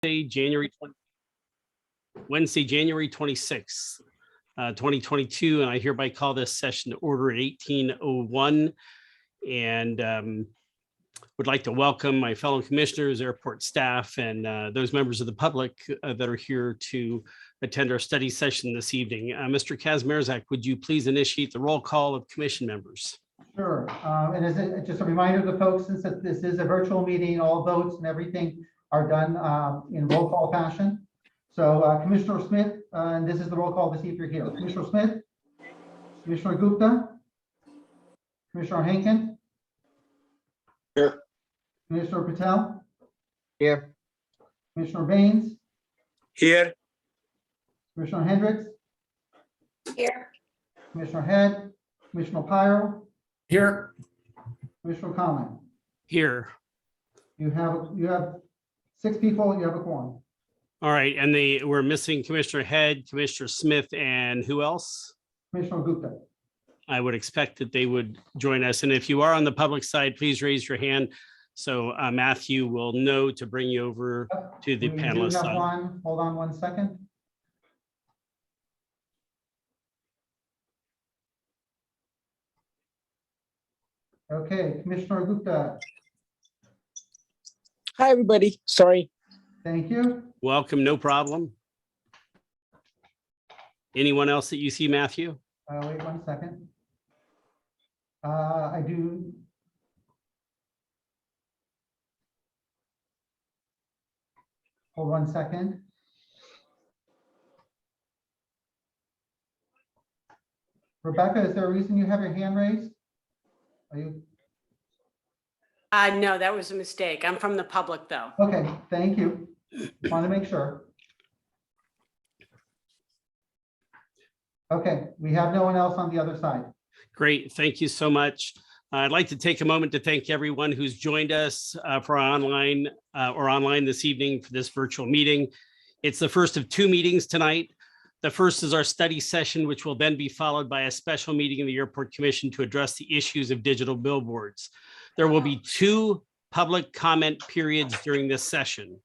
Wednesday, January 26th, 2022, and I hereby call this session to order at 18:01, and would like to welcome my fellow commissioners, airport staff, and those members of the public that are here to attend our study session this evening. Mr. Kazmierzak, would you please initiate the roll call of commission members? Sure. And as just a reminder to folks, since this is a virtual meeting, all votes and everything are done in roll call fashion. So Commissioner Smith, and this is the roll call to see if you're here. Commissioner Smith, Commissioner Gupta, Commissioner Aitken. Here. Commissioner Patel. Here. Commissioner Baines. Here. Commissioner Hendrix. Here. Commissioner Head. Commissioner Pyle. Here. Commissioner Conlon. Here. You have 6 people. You have a quorum. All right, and we're missing Commissioner Head, Commissioner Smith, and who else? Commissioner Gupta. I would expect that they would join us. And if you are on the public side, please raise your hand so Matthew will know to bring you over to the We panelist do have side. one. Hold on one second. Okay, Commissioner Gupta, Hi, everybody. Sorry. thank you. Welcome, no problem. Anyone else that you see, Matthew? Wait 1 second. I do. Hold 1 second. Rebecca, is there a reason you have your hand raised? Are you? No, that was a mistake. I'm from the public, though. Okay, thank you. Want to make sure. Okay, we have no one else on the other side. Great, thank you so much. I'd like to take a moment to thank everyone who's joined us for our online this evening for this virtual meeting. It's the first of 2 meetings tonight. The first is our study session, which will then be followed by a special meeting of the Airport Commission to address the issues of digital billboards. There will be 2 public comment periods during this session.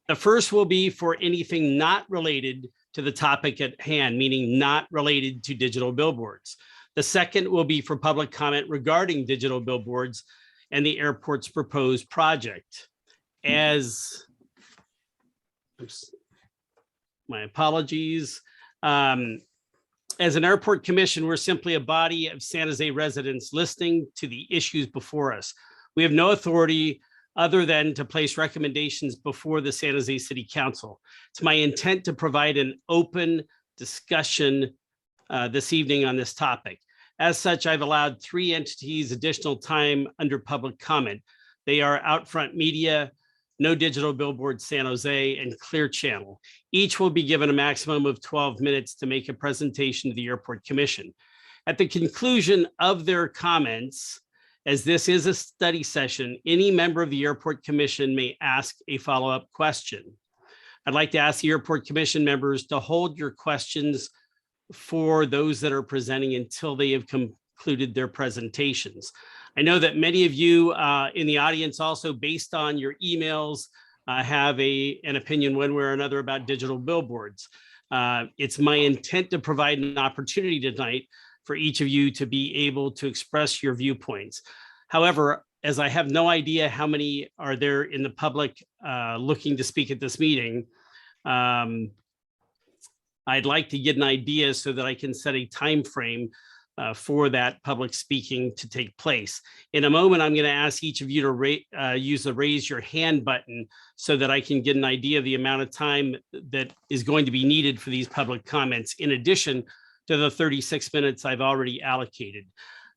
The first will be for anything not related to the topic at hand, meaning not related to digital billboards. The second will be for public comment regarding digital billboards and the airport's proposed project. My apologies. As an airport commission, we're simply a body of San Jose residents listening to the issues before us. We have no authority other than to place recommendations before the San Jose City Council. It's my intent to provide an open discussion this evening on this topic. As such, I've allowed 3 entities additional time under public comment. They are OutFront Media, No Digital Billboards San Jose, and Clear Channel. Each will be given a maximum of 12 minutes to make a presentation to the Airport Commission. At the conclusion of their comments, as this is a study session, any member of the Airport Commission may ask a follow-up question. I'd like to ask the Airport Commission members to hold your questions for those that are presenting until they have concluded their presentations. I know that many of you in the audience also, based on your emails, have an opinion one way or another about digital billboards. It's my intent to provide an opportunity tonight for each of you to be able to express your viewpoints. However, as I have no idea how many are there in the public looking to speak at this meeting, I'd like to get an idea so that I can set a time frame for that public speaking to take place. In a moment, I'm going to ask each of you to use the raise your hand button so that I can get an idea of the amount of time that is going to be needed for these public comments, in addition to the 36 minutes I've already allocated.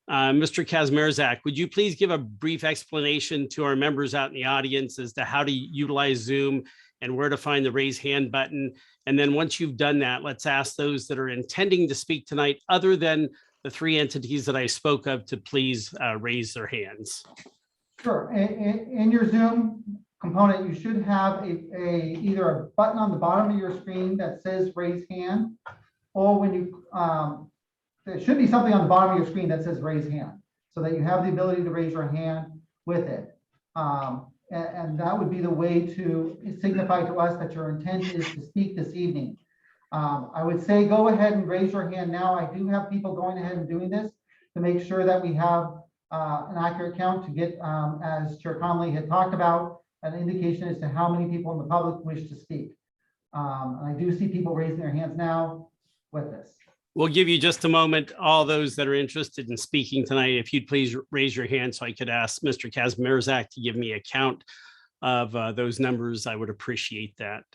Mr. Kazmierzak, would you please give a brief explanation to our members out in the audience as to how to utilize Zoom and where to find the raise hand button? And then once you've done that, let's ask those that are intending to speak tonight, other than the 3 entities that I spoke of, to please raise their hands. Sure. In your Zoom component, you should have either a button on the bottom of your screen that says raise hand, or when you there should be something on the bottom of your screen that says raise hand, so that you have the ability to raise your hand with it. And that would be the way to signify to us that your intent is to speak this evening. I would say go ahead and raise your hand now. I do have people going ahead and doing this to make sure that we have an accurate count to get, as Chair Conley had talked about, an indication as to how many people in the public wish to speak. And I do see people raising their hands now with this. We'll give you just a moment. All those that are interested in speaking tonight, if you'd please raise your hand so I could ask Mr. Kazmierzak to give me a count of those numbers, I would appreciate that.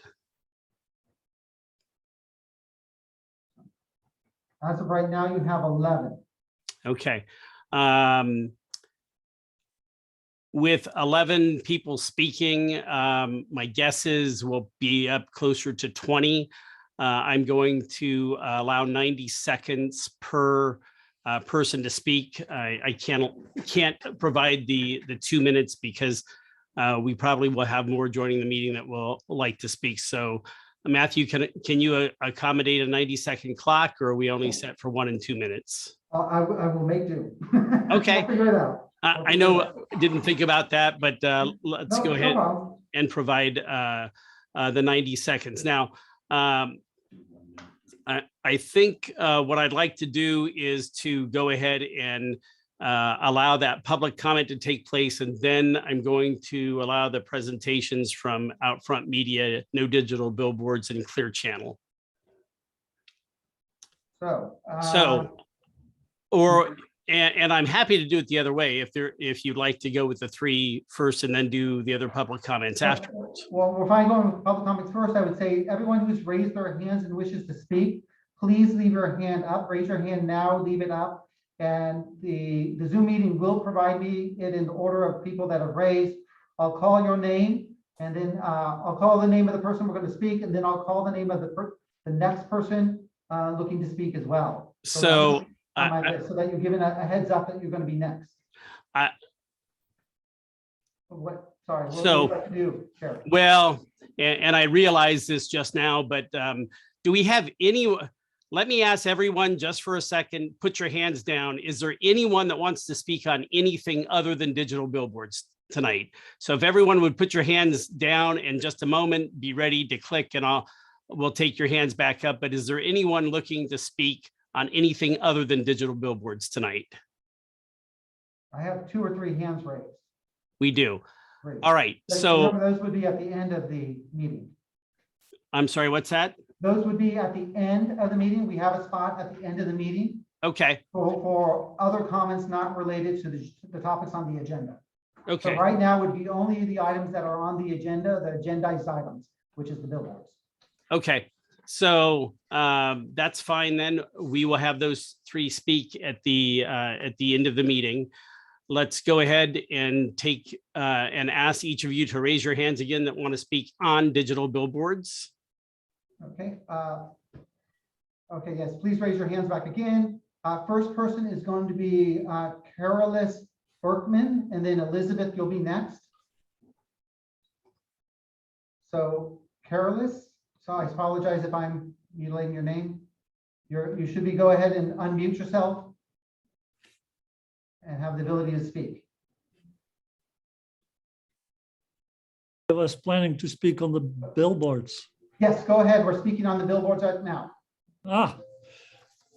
As of right now, you have 11. Okay. With 11 people speaking, my guesses will be up closer to 20. I'm going to allow 90 seconds per person to speak. I can't provide the 2 minutes because we probably will have more joining the meeting that will like to speak. So Matthew, can you accommodate a 90-second clock, or are we only set for 1 and 2 minutes? I will make do. Okay. I'll figure it out. I know, didn't think about that, but let's go ahead problem. and provide the 90 seconds. Now, I think what I'd like to do is to go ahead and allow that public comment to take place, and then I'm going to allow the presentations from OutFront Media, No Digital Billboards, and Clear Channel. And I'm happy to do it the other way if you'd like to go with the 3 first and then do the other public comments afterwards. Well, if I'm going with public comments first, I would say everyone who's raised their hands and wishes to speak, please leave your hand up. Raise your hand now, leave it up. And the Zoom meeting will provide me it in the order of people that have raised. I'll call your name, and then I'll call the name of the person we're going to speak, and then I'll call the name of the next person looking to speak as well. So that you're given a heads up that you're going to be next. What would you like to do, Chair? Well, and I realized this just now, but do we have any? Let me ask everyone just for a second, put your hands down. Is there anyone that wants to speak on anything other than digital billboards tonight? So if everyone would put your hands down in just a moment, be ready to click, and we'll take your hands back up. But is there anyone looking to speak on anything other than digital billboards tonight? I have 2 or 3 hands raised. We do. Great. All right. So remember, those would be at the end of the meeting. I'm sorry, what's that? Those would be at the end of the meeting. We have a spot at the end of the meeting Okay. for other comments not related to the topics on the agenda. Okay. So right now would be only the items that are on the agenda, the agendized items, which is the billboards. Okay. So that's fine then. We will have those 3 speak at the end of the meeting. Let's go ahead and take and ask each of you to raise your hands again that want to speak on digital billboards. Okay. Okay. Yes. Please raise your hands back again. First person is going to be Carolis Berkman, and then Elizabeth, you'll be next. So Carolis. So I apologize if I'm mutilating your name. You should be go ahead and unmute yourself and have the ability to speak. I was planning to speak on the billboards. Yes, go ahead. We're speaking on the billboards right now.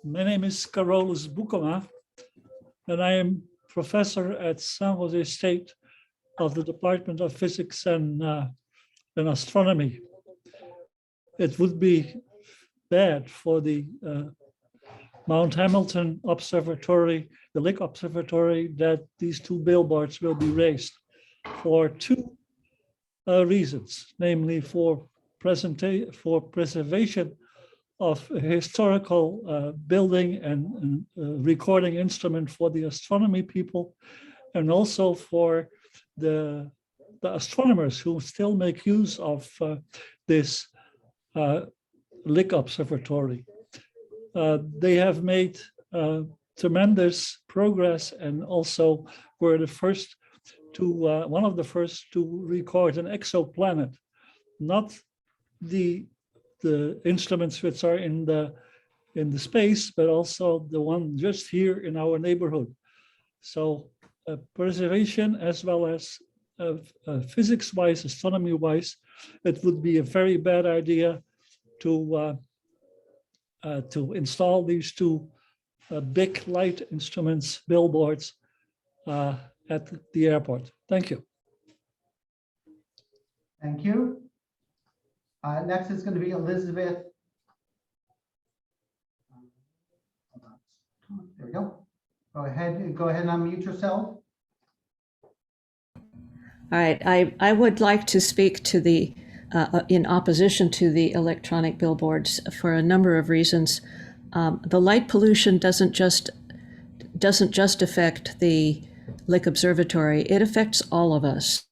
My name is Carolus Bukoma, and I am professor at San Jose State of the Department of Physics and Astronomy. It would be bad for the Mount Hamilton Observatory, the Lick Observatory, that these 2 billboards will be raised for 2 reasons, namely for preservation of a historical building and recording instrument for the astronomy people, and also for the astronomers who still make use of this Lick Observatory. They have made tremendous progress, and also were the first to one of the first to record an exoplanet, not the instruments which are in the space, but also the one just here in our neighborhood. So preservation as well as physics-wise, astronomy-wise, it would be a very bad idea to install these two big light instruments, billboards, at the airport. Thank you. Thank you. Next is going to be Elizabeth. There we go. Go ahead and unmute yourself. All right, I would like to speak to the, in opposition to the electronic billboards for a number of reasons. The light pollution doesn't just affect the Lick Observatory, it affects all of us.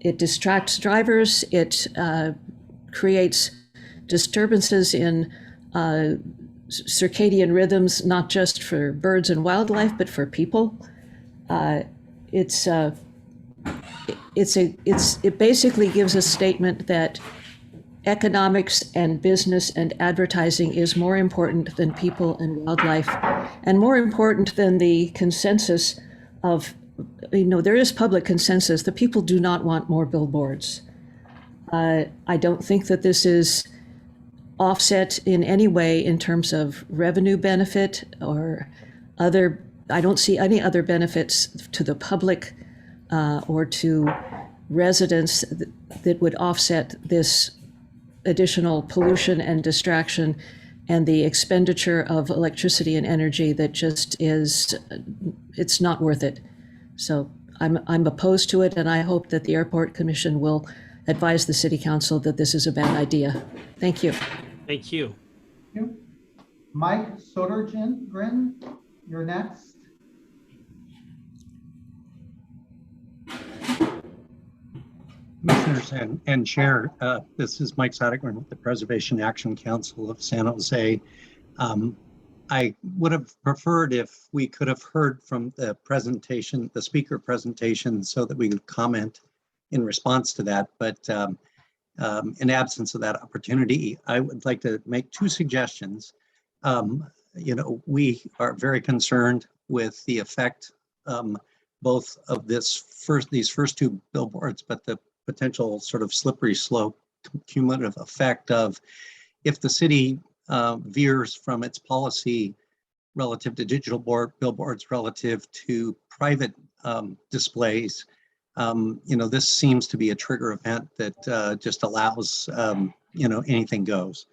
It distracts drivers, it creates disturbances in circadian rhythms, not just for birds and wildlife, but for people. It basically gives a statement that economics and business and advertising is more important than people and wildlife, and more important than the consensus of, there is public consensus. The people do not want more billboards. I don't think that this is offset in any way in terms of revenue benefit or other, I don't see any other benefits to the public or to residents that would offset this additional pollution and distraction and the expenditure of electricity and energy that just is, it's not worth it. So I'm opposed to it, and I hope that the Airport Commission will advise the City Council that this is a bad idea. Thank you. Thank you. Thank you. Mike Sodergren, you're next. Commissioners and Chair, this is Mike Sodergren with the Preservation Action Council of San Jose. I would have preferred if we could have heard from the presentation, the speaker presentation, so that we could comment in response to that. But in absence of that opportunity, I would like to make two suggestions. We are very concerned with the effect both of these first two billboards, but the potential sort of slippery slope cumulative effect of if the city veers from its policy relative to digital billboards relative to private displays. This seems to be a trigger event that just allows, anything goes.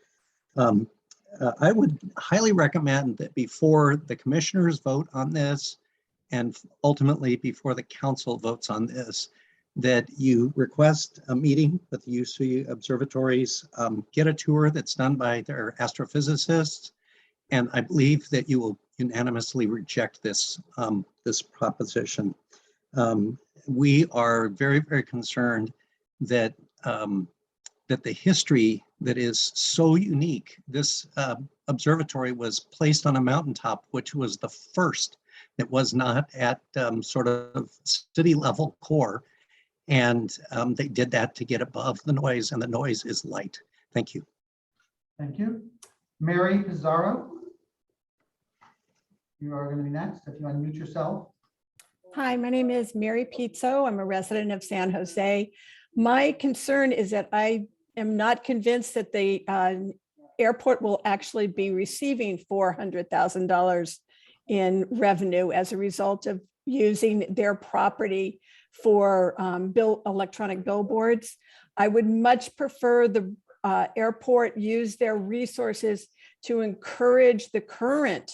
I would highly recommend that before the commissioners vote on this, and ultimately before the council votes on this, that you request a meeting with the UC observatories, get a tour that's done by their astrophysicists, and I believe that you will unanimously reject this, this proposition. We are very, very concerned that that the history that is so unique, this observatory was placed on a mountaintop, which was the first that was not at sort of city level core. And they did that to get above the noise, and the noise is light. Thank you. Thank you. Mary Pizarro, you are going to be next. If you unmute yourself. Hi, my name is Mary Pizzo. I'm a resident of San Jose. My concern is that I am not convinced that the airport will actually be receiving $400,000 in revenue as a result of using their property for electronic billboards. I would much prefer the airport use their resources to encourage the current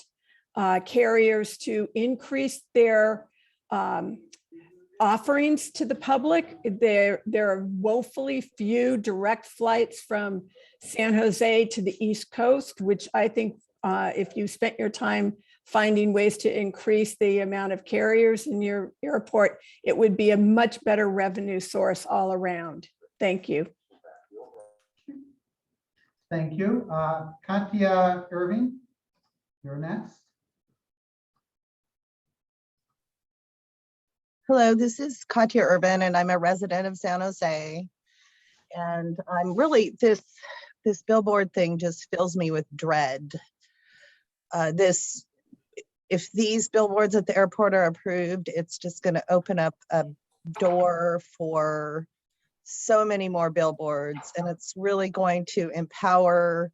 carriers to increase their offerings to the public. There are woefully few direct flights from San Jose to the East Coast, which I think if you spent your time finding ways to increase the amount of carriers in your airport, it would be a much better revenue source all around. Thank you. Thank you. Katya Irving, you're next. Hello, this is Katya Urban, and I'm a resident of San Jose. And I'm really, this billboard thing just fills me with dread. If these billboards at the airport are approved, it's just going to open up a door for so many more billboards, and it's really going to empower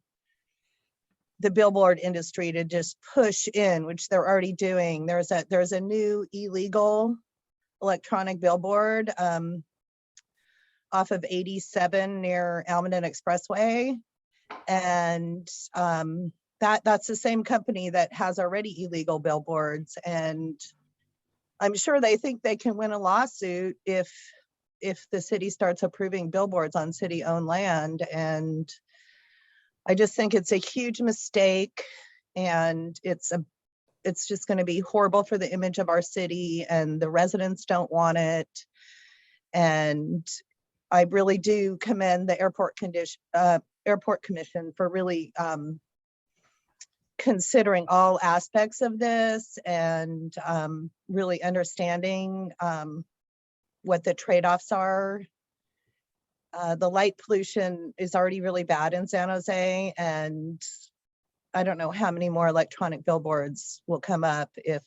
the billboard industry to just push in, which they're already doing. There's a new illegal electronic billboard off of 87 near Almaden Expressway, and that's the same company that has already illegal billboards, and I'm sure they think they can win a lawsuit if the city starts approving billboards on city-owned land. And I just think it's a huge mistake, and it's just going to be horrible for the image of our city, and the residents don't want it. And I really do commend the Airport Commission for really considering all aspects of this, and really understanding what the trade-offs are. The light pollution is already really bad in San Jose, and I don't know how many more electronic billboards will come up if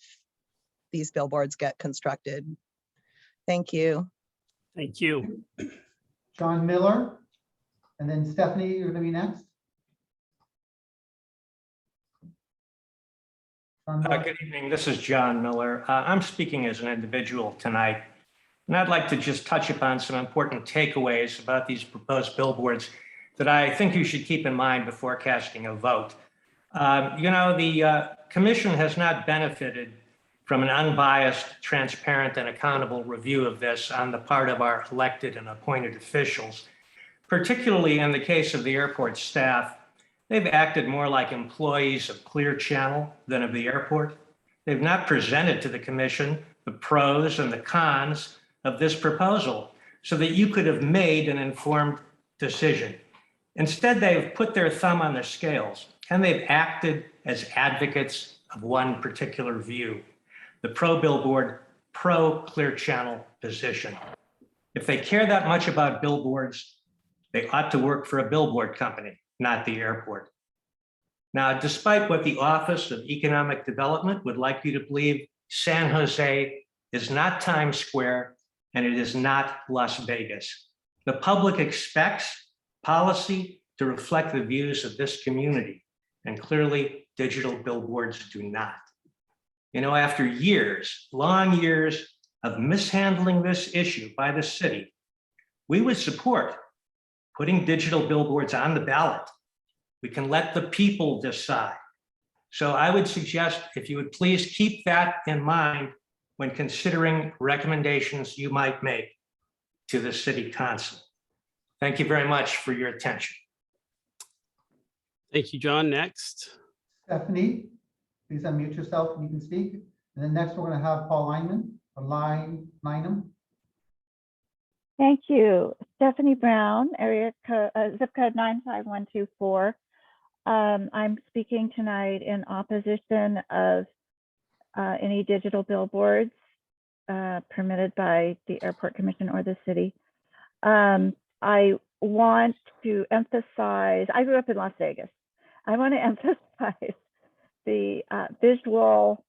these billboards get constructed. Thank you. Thank you. John Miller, and then Stephanie, you're gonna be next. John Miller. Good evening. This is John Miller. I'm speaking as an individual tonight, and I'd like to just touch upon some important takeaways about these proposed billboards that I think you should keep in mind before casting a vote. The commission has not benefited from an unbiased, transparent, and accountable review of this on the part of our elected and appointed officials. Particularly in the case of the airport staff, they've acted more like employees of Clear Channel than of the airport. They've not presented to the commission the pros and the cons of this proposal so that you could have made an informed decision. Instead, they've put their thumb on the scales, and they've acted as advocates of one particular view, the pro-billboard, pro-Clear Channel position. If they care that much about billboards, they ought to work for a billboard company, not the airport. Now, despite what the Office of Economic Development would like you to believe, San Jose is not Times Square, and it is not Las Vegas. The public expects policy to reflect the views of this community, and clearly digital billboards do not. After years, long years of mishandling this issue by the city, we would support putting digital billboards on the ballot. We can let the people decide. So I would suggest if you would please keep that in mind when considering recommendations you might make to the city council. Thank you very much for your attention. Thank you, John. Next. Stephanie, please unmute yourself and you can speak. And then next, we're gonna have Paul Lynam. Thank you. Stephanie Brown, area code, zip code 95124. I'm speaking tonight in opposition of any digital billboards permitted by the Airport Commission or the city. I want to emphasize, I grew up in Las Vegas. I want to emphasize the visual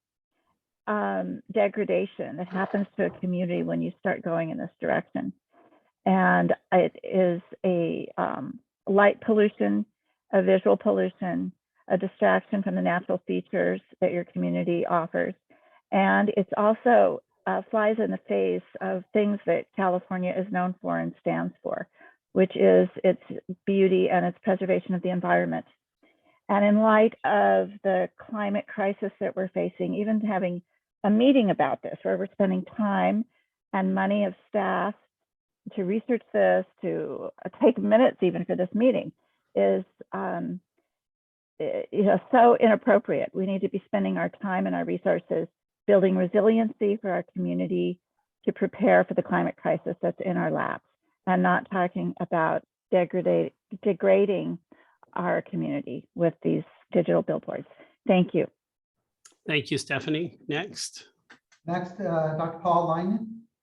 degradation that happens to a community when you start going in this direction. And it is a light pollution, a visual pollution, a distraction from the natural features that your community offers. And it's also flies in the face of things that California is known for and stands for, which is its beauty and its preservation of the environment. And in light of the climate crisis that we're facing, even having a meeting about this, where we're spending time and money of staff to research this, to take minutes even for this meeting, is so inappropriate. We need to be spending our time and our resources building resiliency for our community to prepare for the climate crisis that's in our laps, and not talking about degrading our community with these digital billboards. Thank you. Thank you, Stephanie. Next. Next, Dr. Paul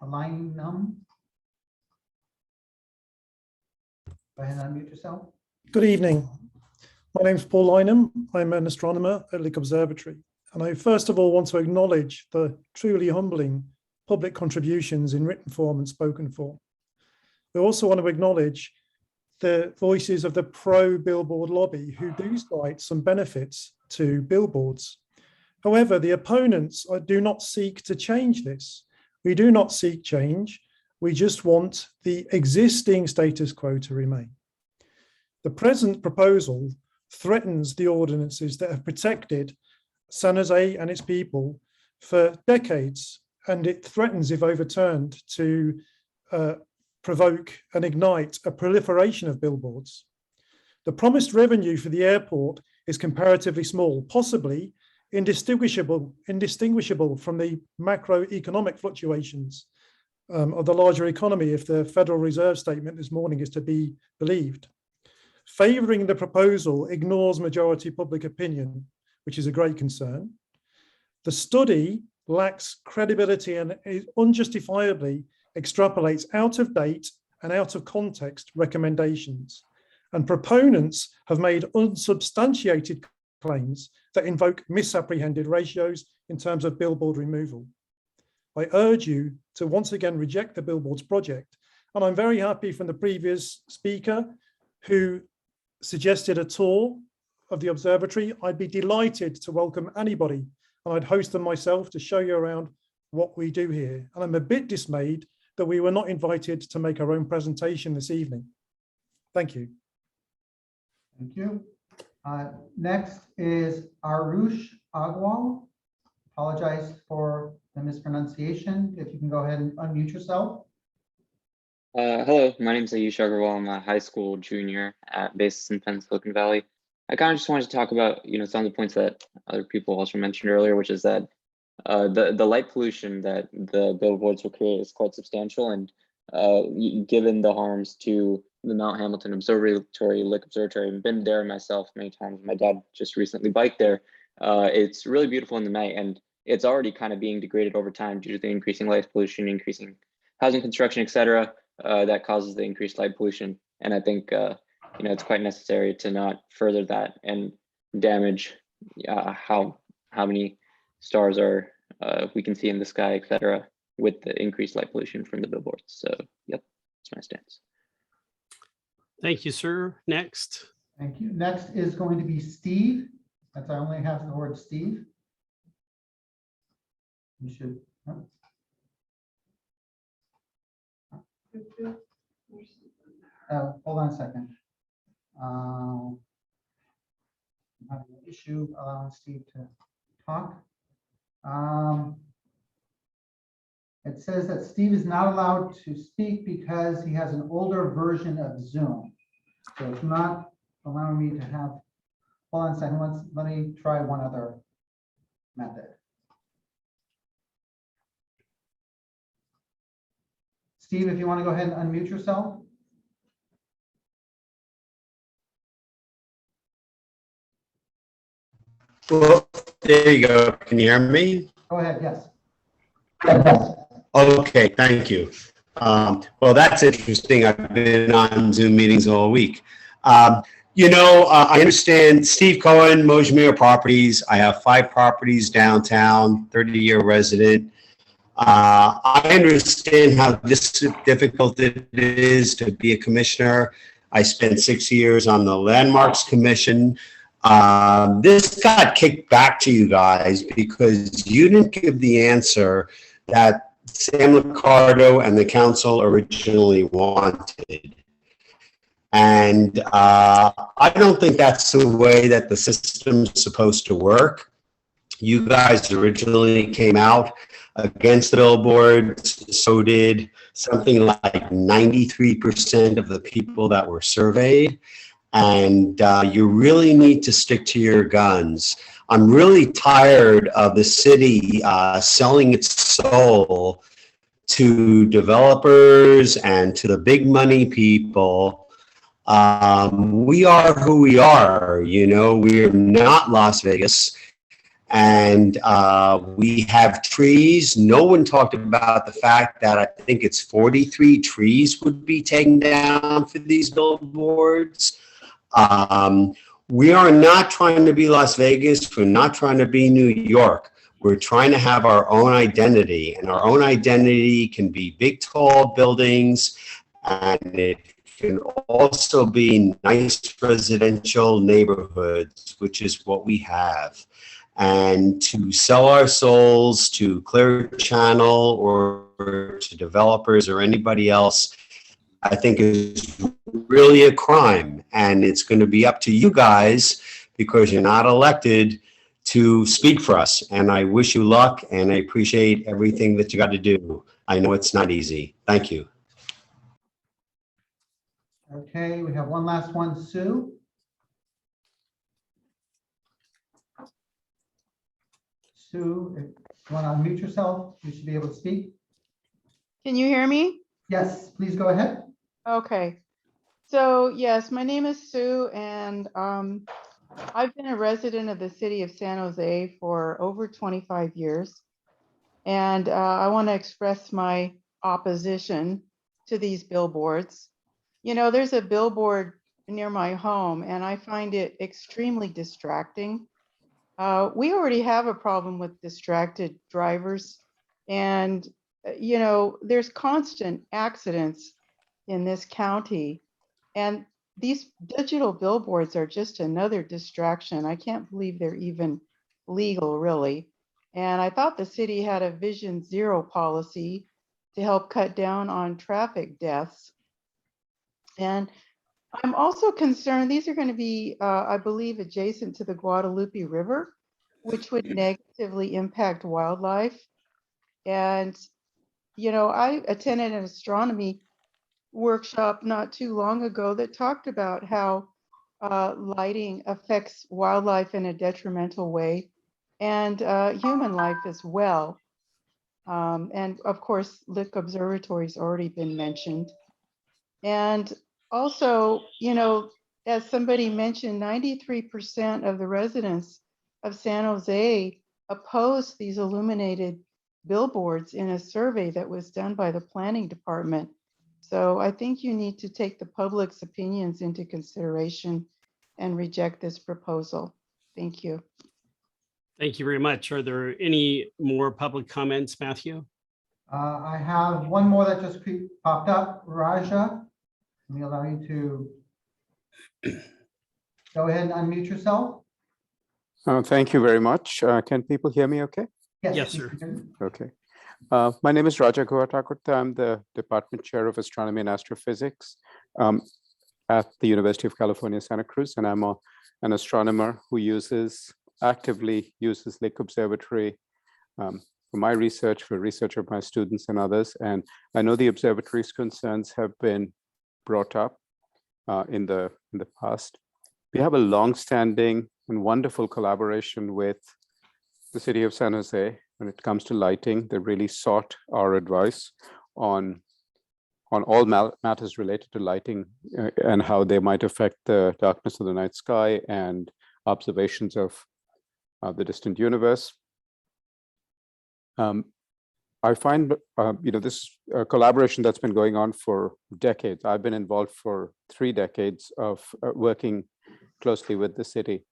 Lynam. Go ahead and unmute yourself. Good evening. My name's Paul Lynam. I'm an astronomer at Lick Observatory. And I first of all want to acknowledge the truly humbling public contributions in written form and spoken form. We also want to acknowledge the voices of the pro-billboard lobby who do cite some benefits to billboards. However, the opponents do not seek to change this. We do not seek change. We just want the existing status quo to remain. The present proposal threatens the ordinances that have protected San Jose and its people for decades, and it threatens, if overturned, to provoke and ignite a proliferation of billboards. The promised revenue for the airport is comparatively small, possibly indistinguishable from the macroeconomic fluctuations of the larger economy, if the Federal Reserve statement this morning is to be believed. Favouring the proposal ignores majority public opinion, which is a great concern. The study lacks credibility and unjustifiably extrapolates out of date and out of context recommendations. And proponents have made unsubstantiated claims that invoke misapprehended ratios in terms of billboard removal. I urge you to once again reject the Billboards Project. And I'm very happy from the previous speaker who suggested a tour of the observatory. I'd be delighted to welcome anybody, and I'd host them myself to show you around what we do here. And I'm a bit dismayed that we were not invited to make our own presentation this evening. Thank you. Thank you. Next is Arush Agwal. Apologize for the mispronunciation. If you can go ahead and unmute yourself. Hello, my name is Ayush Agarwal. I'm a high school junior based in Penn Silicon Valley. I kind of just wanted to talk about, some of the points that other people also mentioned earlier, which is that the light pollution that the billboards will create is quite substantial, and given the harms to the Mount Hamilton Observatory, Lick Observatory, I've been there myself many times. My dad just recently biked there. It's really beautiful in the night, and it's already kind of being degraded over time due to the increasing light pollution, increasing housing construction, etc. That causes the increased light pollution. And I think it's quite necessary to not further that and damage how many stars are we can see in the sky, etc., with the increased light pollution from the billboards. So, yep, that's my stance. Thank you, sir. Next. Thank you. Next is going to be Steve. That's I only have the word Steve. You should. Hold on a second. I'm having an issue allowing Steve to talk. It says that Steve is not allowed to speak because he has an older version of Zoom. So it's not allowing me to have, hold on a second, let me try one other method. Steve, if you want to go ahead and unmute yourself. Well, there you go. Can you hear me? Go ahead, yes. Okay, thank you. Well, that's interesting. I've been on Zoom meetings all week. I understand Steve Cohen, Mojmir Properties. I have 5 properties downtown, 30-year resident. I understand how difficult it is to be a commissioner. I spent 6 years on the Landmarks Commission. This got kicked back to you guys because you didn't give the answer that Sam Liccardo and the council originally wanted. And I don't think that's the way that the system's supposed to work. You guys originally came out against the billboards, so did something like 93% of the people that were surveyed. And you really need to stick to your guns. I'm really tired of the city selling its soul to developers and to the big money people. We are who we are, we're not Las Vegas. And we have trees. No one talked about the fact that I think it's 43 trees would be taken down for these billboards. We are not trying to be Las Vegas. We're not trying to be New York. We're trying to have our own identity, and our own identity can be big, tall buildings, and it can also be nice residential neighborhoods, which is what we have. And to sell our souls to Clear Channel or to developers or anybody else, I think is really a crime. And it's going to be up to you guys, because you're not elected, to speak for us. And I wish you luck, and I appreciate everything that you got to do. I know it's not easy. Thank you. Okay, we have one last one, Sue. Sue, if you want to unmute yourself, you should be able to speak. Can you hear me? Yes, please go ahead. Okay. So yes, my name is Sue, and I've been a resident of the city of San Jose for over 25 years. And I want to express my opposition to these billboards. You know, there's a billboard near my home, and I find it extremely distracting. We already have a problem with distracted drivers, and you know, there's constant accidents in this county, and these digital billboards are just another distraction. I can't believe they're even legal, really. And I thought the city had a Vision Zero policy to help cut down on traffic deaths. And I'm also concerned these are going to be, I believe, adjacent to the Guadalupe River, which would negatively impact wildlife. And, you know, I attended an astronomy workshop not too long ago that talked about how lighting affects wildlife in a detrimental way, and human life as well. And of course, Lick Observatory's already been mentioned. And also, you know, as somebody mentioned, 93% of the residents of San Jose opposed these illuminated billboards in a survey that was done by the planning department. So I think you need to take the public's opinions into consideration and reject this proposal. Thank you. Thank you very much. Are there any more public comments, Matthew? I have one more that just popped up. Raja, let me allow you to go ahead and unmute yourself. Thank you very much. Can people hear me okay? Yes, sir. Okay. My name is Raja Goatakutta. I'm the Department Chair of Astronomy and Astrophysics at the University of California, Santa Cruz, and I'm an astronomer who actively uses Lick Observatory for my research, for research of my students and others. And I know the observatory's concerns have been brought up in the past. We have a long-standing and wonderful collaboration with the city of San Jose when it comes to lighting. They really sought our advice on all matters related to lighting and how they might affect the darkness of the night sky and observations of the distant universe. I find this collaboration that's been going on for decades. I've been involved for 3 decades of working closely with the city.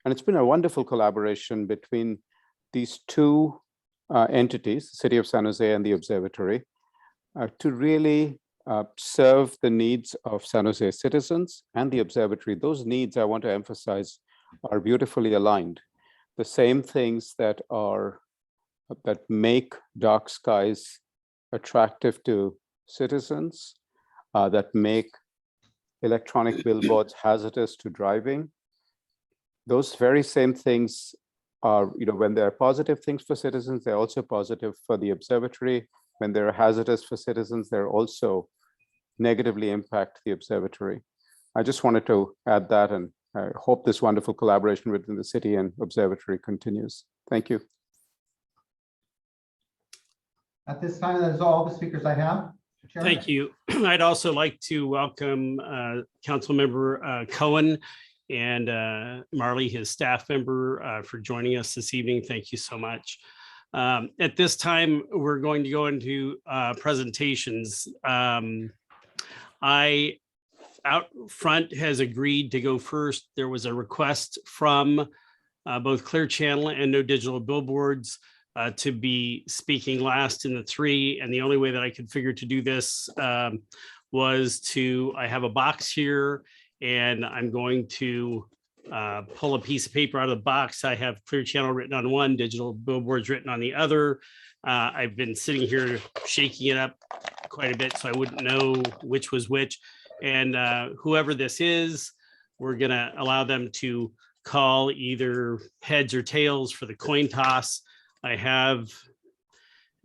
And it's been a wonderful collaboration between these two entities, the city of San Jose and the observatory, to really serve the needs of San Jose citizens and the observatory. Those needs, I want to emphasize, are beautifully aligned. The same things that make dark skies attractive to citizens, that make electronic billboards hazardous to driving. Those very same things are, when they're positive things for citizens, they're also positive for the observatory. When they're hazardous for citizens, they're also negatively impact the observatory. I just wanted to add that, and I hope this wonderful collaboration within the city and observatory continues. Thank you. At this time, that is all the speakers I have. Chairman. Thank you. I'd also like to welcome Councilmember Cohen and Marley, his staff member, for joining us this evening. Thank you so much. At this time, we're going to go into presentations. OutFront has agreed to go first. There was a request from both Clear Channel and No Digital Billboards to be speaking last in the three. And the only way that I could figure to do this was I have a box here, and I'm going to pull a piece of paper out of the box. I have Clear Channel written on one, Digital Billboards written on the other. I've been sitting here shaking it up quite a bit, so I wouldn't know which was which. And whoever this is, we're gonna allow them to call either heads or tails for the coin toss. I have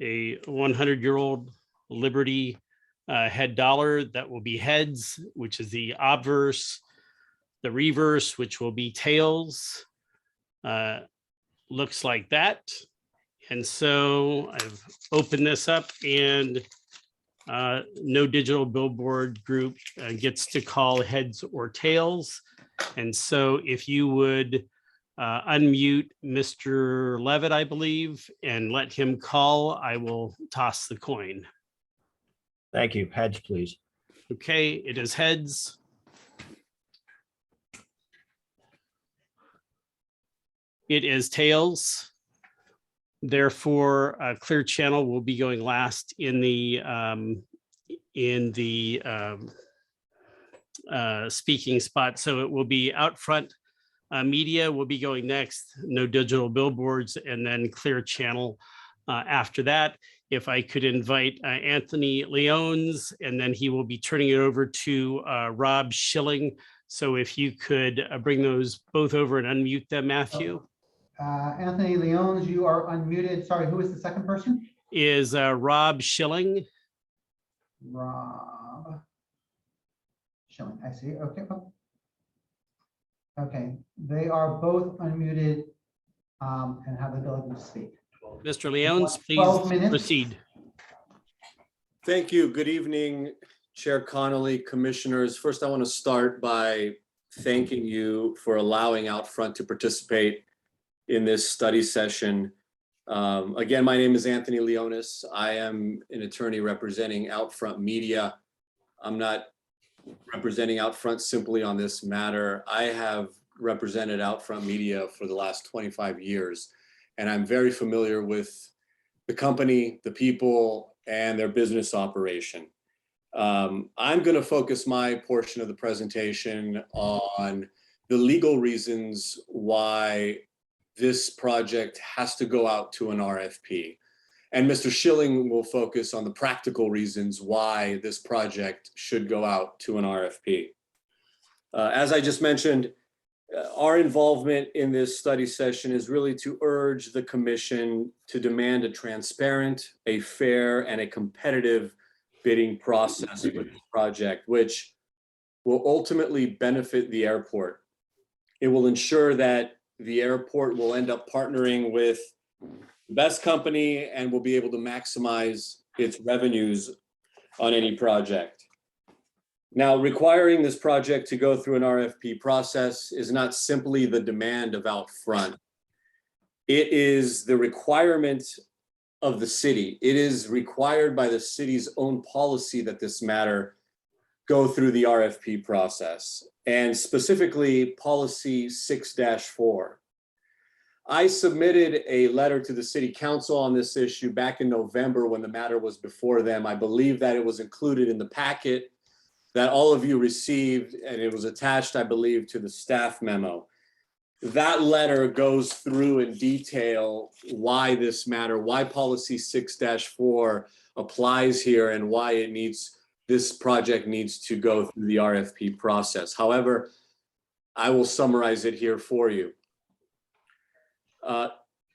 a 100-year-old Liberty head dollar that will be heads, which is the obverse, the reverse, which will be tails. Looks like that. And so I've opened this up, and No Digital Billboard Group gets to call heads or tails. And so if you would unmute Mr. Levitt, I believe, and let him call, I will toss the coin. Thank you. Heads, please. Okay, it is heads. It is tails. Therefore, Clear Channel will be going last in the speaking spot. So it will be OutFront Media will be going next, No Digital Billboards, and then Clear Channel after that. If I could invite Anthony Leones, and then he will be turning it over to Rob Schilling. So if you could bring those both over and unmute them, Matthew. Anthony Leones, you are unmuted. Sorry, who is the second person? Is Rob Schilling. Rob Schilling, I see. Okay. Okay, they are both unmuted and have the ability to speak. Mr. Leones, 12 please minutes. proceed. Thank you. Good evening, Chair Connolly, commissioners. First, I want to start by thanking you for allowing OutFront to participate in this study session. Again, my name is Anthony Leones. I am an attorney representing OutFront Media. I'm not representing OutFront simply on this matter. I have represented OutFront Media for the last 25 years, and I'm very familiar with the company, the people, and their business operation. I'm going to focus my portion of the presentation on the legal reasons why this project has to go out to an RFP. And Mr. Schilling will focus on the practical reasons why this project should go out to an RFP. As I just mentioned, our involvement in this study session is really to urge the commission to demand a transparent, a fair, and a competitive bidding process for this project, which will ultimately benefit the airport. It will ensure that the airport will end up partnering with the best company and will be able to maximize its revenues on any project. Now, requiring this project to go through an RFP process is not simply the demand of OutFront. It is the requirement of the city. It is required by the city's own policy that this matter go through the RFP process, and specifically policy 6-4. I submitted a letter to the city council on this issue back in November when the matter was before them. I believe that it was included in the packet that all of you received, and it was attached, I believe, to the staff memo. That letter goes through in detail why this matter, why policy 6-4 applies here, and why this project needs to go through the RFP process. However, I will summarize it here for you.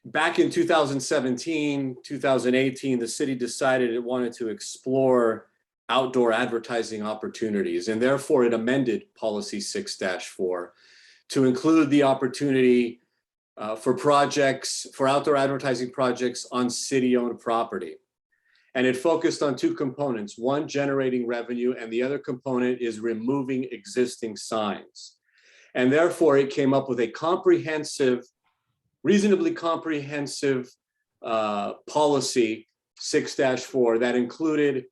Back in 2017, 2018, the city decided it wanted to explore outdoor advertising opportunities, and therefore it amended policy 6-4 to include the opportunity for outdoor advertising projects on city-owned property. And it focused on two components, one, generating revenue, and the other component is removing existing signs. And therefore it came up with a reasonably comprehensive policy 6-4 that included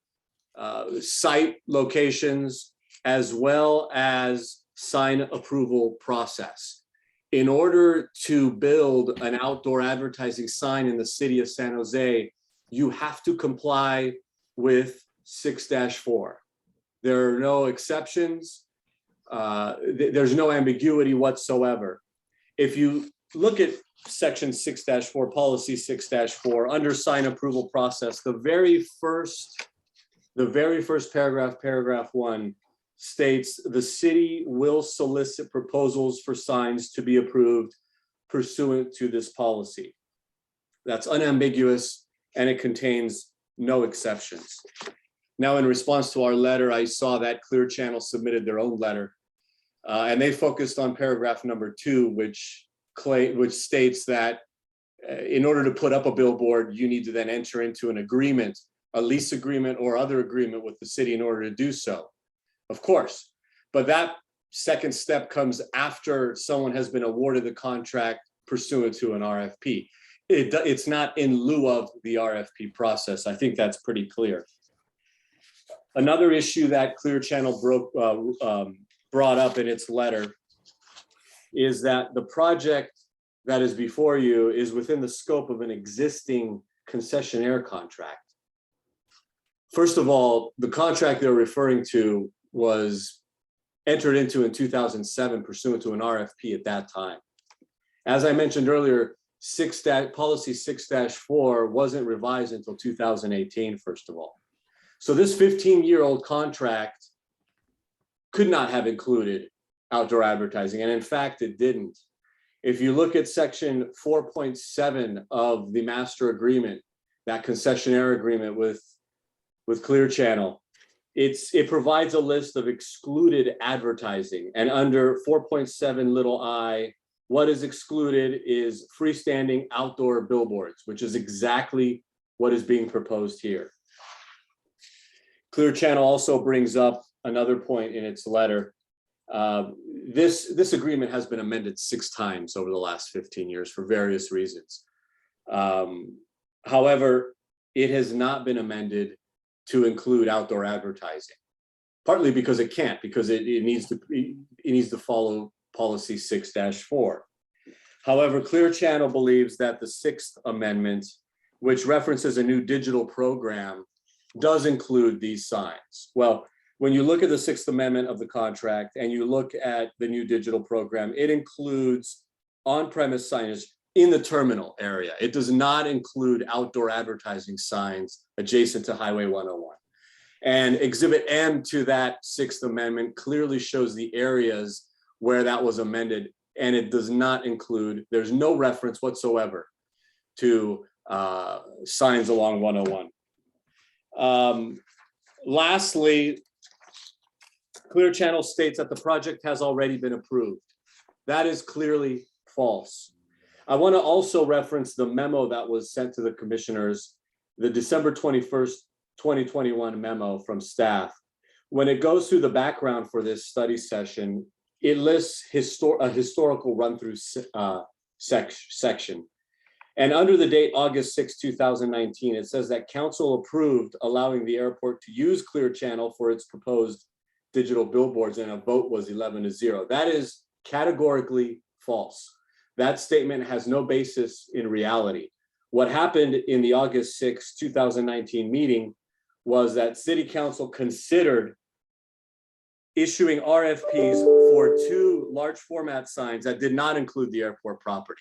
site locations as well as sign approval process. in order to build an outdoor advertising sign in the city of San Jose, you have to comply with 6-4. There are no exceptions. There's no ambiguity whatsoever. If you look at section 6-4, policy 6-4, under sign approval process, the very first paragraph 1, states the city will solicit proposals for signs to be approved pursuant to this policy. That's unambiguous, and it contains no exceptions. Now, in response to our letter, I saw that Clear Channel submitted their own letter, and they focused on paragraph number 2, which states that in order to put up a billboard, you need to then enter into an agreement, a lease agreement or other agreement with the city in order to do so. Of course, but that second step comes after someone has been awarded the contract pursuant to an RFP. It's not in lieu of the RFP process. I think that's pretty clear. Another issue that Clear Channel brought up in its letter is that the project that is before you is within the scope of an existing concessionaire contract. First of all, the contract they're referring to was entered into in 2007 pursuant to an RFP at that time. As I mentioned earlier, policy 6-4 wasn't revised until 2018, first of all. So this 15-year-old contract could not have included outdoor advertising, and in fact, it didn't. If you look at section 4.7 of the master agreement, that concessionaire agreement with Clear Channel, it provides a list of excluded advertising, and under 4.7 I, what is excluded is freestanding outdoor billboards, which is exactly what is being proposed here. Clear Channel also brings up another point in its letter. This agreement has been amended 6 times over the last 15 years for various reasons. However, it has not been amended to include outdoor advertising, partly because it can't, because it needs to follow policy 6-4. However, Clear Channel believes that the 6th amendment, which references a new digital program, does include these signs. Well, when you look at the 6th amendment of the contract and you look at the new digital program, it includes on-premise signage in the terminal area. It does not include outdoor advertising signs adjacent to Highway 101. And Exhibit M to that 6th amendment clearly shows the areas where that was amended, and it does not include, there's no reference whatsoever to signs along 101. Lastly, Clear Channel states that the project has already been approved. That is clearly false. I want to also reference the memo that was sent to the commissioners, the December 21st, 2021 memo from staff. When it goes through the background for this study session, it lists a historical run-through section. And under the date August 6, 2019, it says that council approved allowing the airport to use Clear Channel for its proposed digital billboards, and a vote was 11-0. That is categorically false. That statement has no basis in reality. What happened in the August 6, 2019 meeting was that City Council considered issuing RFPs for 2 large format signs that did not include the airport property.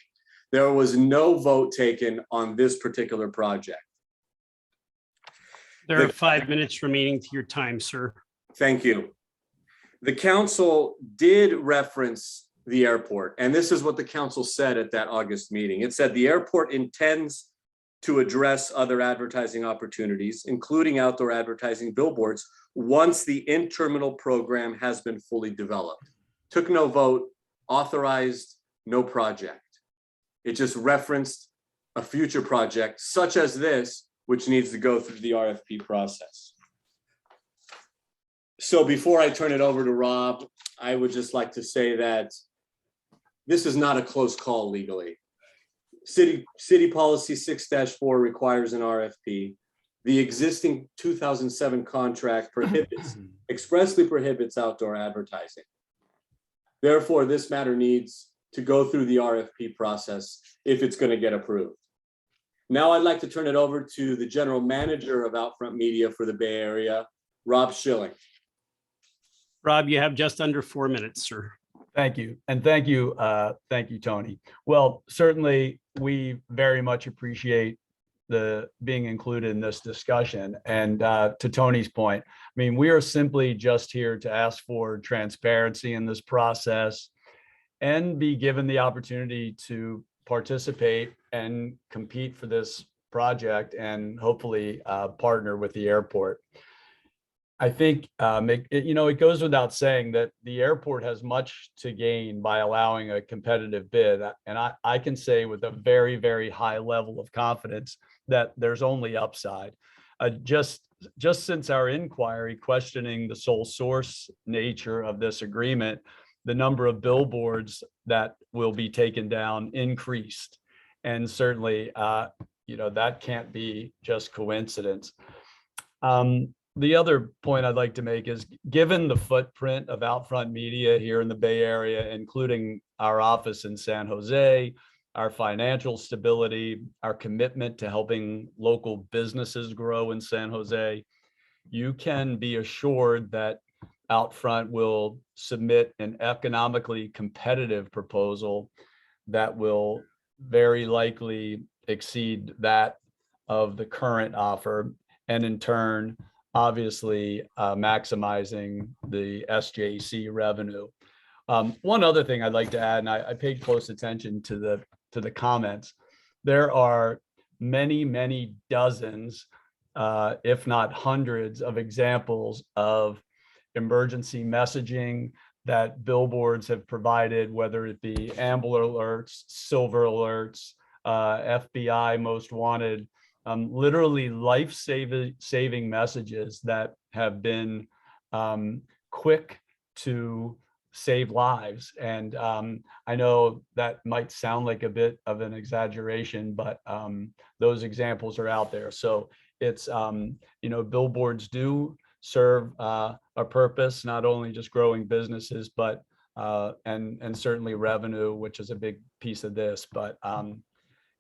There was no vote taken on this particular project. There are 5 minutes remaining to your time, sir. Thank you. The council did reference the airport, and this is what the council said at that August meeting. It said the airport intends to address other advertising opportunities, including outdoor advertising billboards, once the in-terminal program has been fully developed. Took no vote, authorized no project. It just referenced a future project such as this, which needs to go through the RFP process. So before I turn it over to Rob, I would just like to say that this is not a close call legally. City policy 6-4 requires an RFP. The existing 2007 contract expressly prohibits outdoor advertising. Therefore, this matter needs to go through the RFP process if it's going to get approved. Now I'd like to turn it over to the general manager of OutFront Media for the Bay Area, Rob Schilling. Rob, you have just under 4 minutes, sir. Thank you. And thank you, Tony. Well, certainly we very much appreciate the being included in this discussion. And to Tony's point, I mean, we are simply just here to ask for transparency in this process and be given the opportunity to participate and compete for this project and hopefully partner with the airport. I think, it goes without saying that the airport has much to gain by allowing a competitive bid. And I can say with a very, very high level of confidence that there's only upside. Just since our inquiry questioning the sole source nature of this agreement, the number of billboards that will be taken down increased. And certainly, that can't be just coincidence. The other point I'd like to make is, given the footprint of OutFront Media here in the Bay Area, including our office in San Jose, our financial stability, our commitment to helping local businesses grow in San Jose, you can be assured that OutFront will submit an economically competitive proposal that will very likely exceed that of the current offer, and in turn, obviously maximizing the SJC revenue. One other thing I'd like to add, and I paid close attention to the comments. There are many, many dozens, if not hundreds, of examples of emergency messaging that billboards have provided, whether it be Amber Alerts, Silver Alerts, FBI Most Wanted, literally life-saving messages that have been quick to save lives. And I know that might sound like a bit of an exaggeration, but those examples are out there. So it's, billboards do serve a purpose, not only just growing businesses, but and certainly revenue, which is a big piece of this. But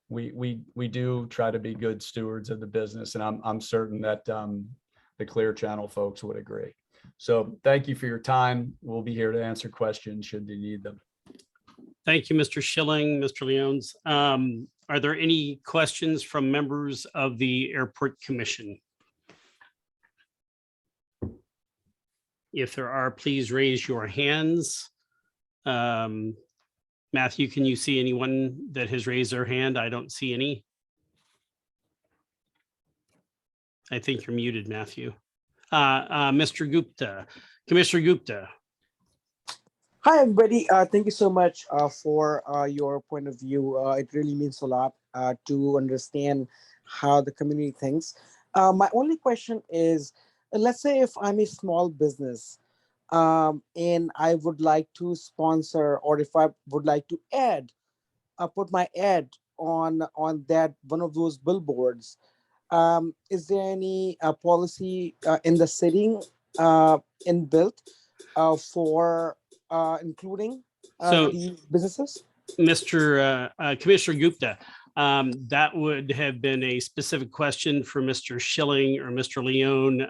we do try to be good stewards of the business, and I'm certain that the Clear Channel folks would agree. So thank you for your time. We'll be here to answer questions should you need them. Thank you, Mr. Schilling, Mr. Leones. Are there any questions from members of the Airport Commission? If there are, please raise your hands. Matthew, can you see anyone that has raised their hand? I don't see any. I think you're muted, Matthew. Mr. Gupta, Commissioner Gupta. Hi, everybody. Thank you so much for your point of view. It really means a lot to understand how the community thinks. My only question is, let's say if I'm a small business and I would like to sponsor, or if I would like to put my ad on that one of those billboards, is there any policy in the city inbuilt for including these businesses? Mr. Commissioner Gupta, that would have been a specific question for Mr. Schilling or Mr. Leone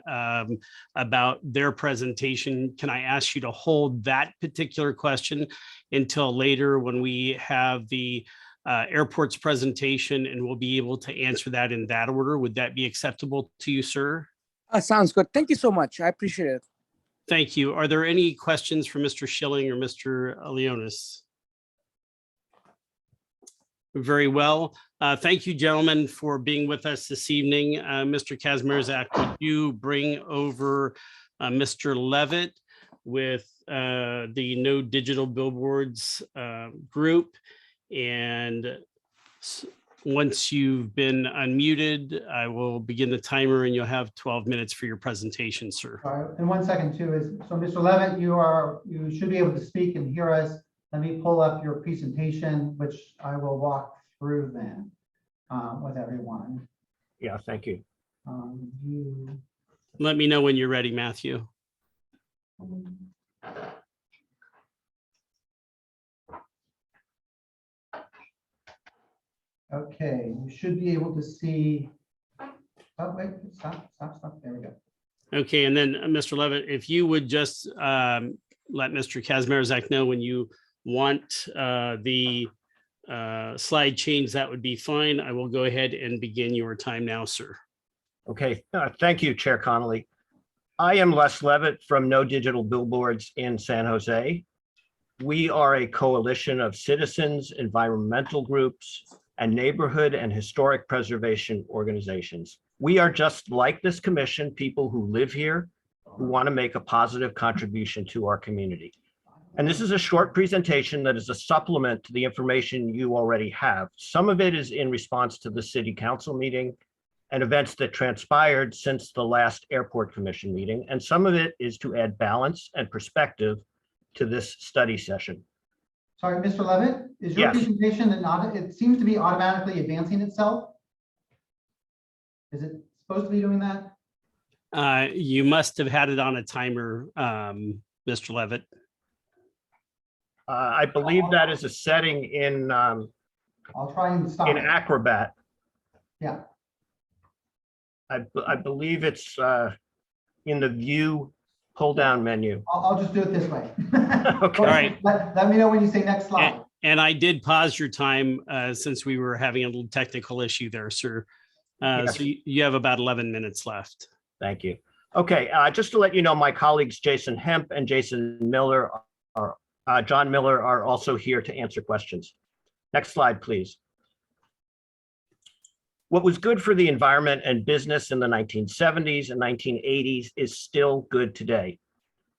about their presentation. Can I ask you to hold that particular question until later when we have the airport's presentation, and we'll be able to answer that in that order? Would that be acceptable to you, sir? Sounds good. Thank you so much. I appreciate it. Thank you. Are there any questions for Mr. Schilling or Mr. Leonis? Very well. Thank you, gentlemen, for being with us this evening. Mr. Kazmierzak, would you bring over Mr. Levitt with the No Digital Billboards group? And once you've been unmuted, I will begin the timer and you'll have 12 minutes for your presentation, sir. And 1 second too is, so Mr. Levitt, you should be able to speak and hear us. Let me pull up your presentation, which I will walk through then with everyone. Yeah, thank you. Let me know when you're ready, Matthew. Okay, you should be able to see. Oh, wait, stop. There we go. Okay, and then Mr. Levitt, if you would just let Mr. Kazmierzak know when you want the slide change, that would be fine. I will go ahead and begin your time now, sir. Okay, thank you, Chair Connolly. I am Les Levitt from No Digital Billboards in San Jose. We are a coalition of citizens, environmental groups, and neighborhood and historic preservation organizations. We are just like this commission, people who live here, who want to make a positive contribution to our community. And this is a short presentation that is a supplement to the information you already have. Some of it is in response to the city council meeting and events that transpired since the last airport commission meeting. And some of it is to add balance and perspective to this study session. Sorry, Mr. Levitt, is your Yes. presentation it seems to be automatically advancing itself? Is it supposed to be doing that? You must have had it on a timer, Mr. Levitt. I believe that is a setting in I'll try and stop in it. Acrobat. Yeah. I believe it's in the view pull-down menu. I'll just do it this way. Okay. All right. Let me know when you say next slide. And I did pause your time since we were having a little technical issue there, sir. Yes. So you have about 11 minutes left. Thank you. Okay, just to let you know, my colleagues Jason Hemp and Jason Miller John Miller are also here to answer questions. Next slide, please. What was good for the environment and business in the 1970s and 1980s is still good today.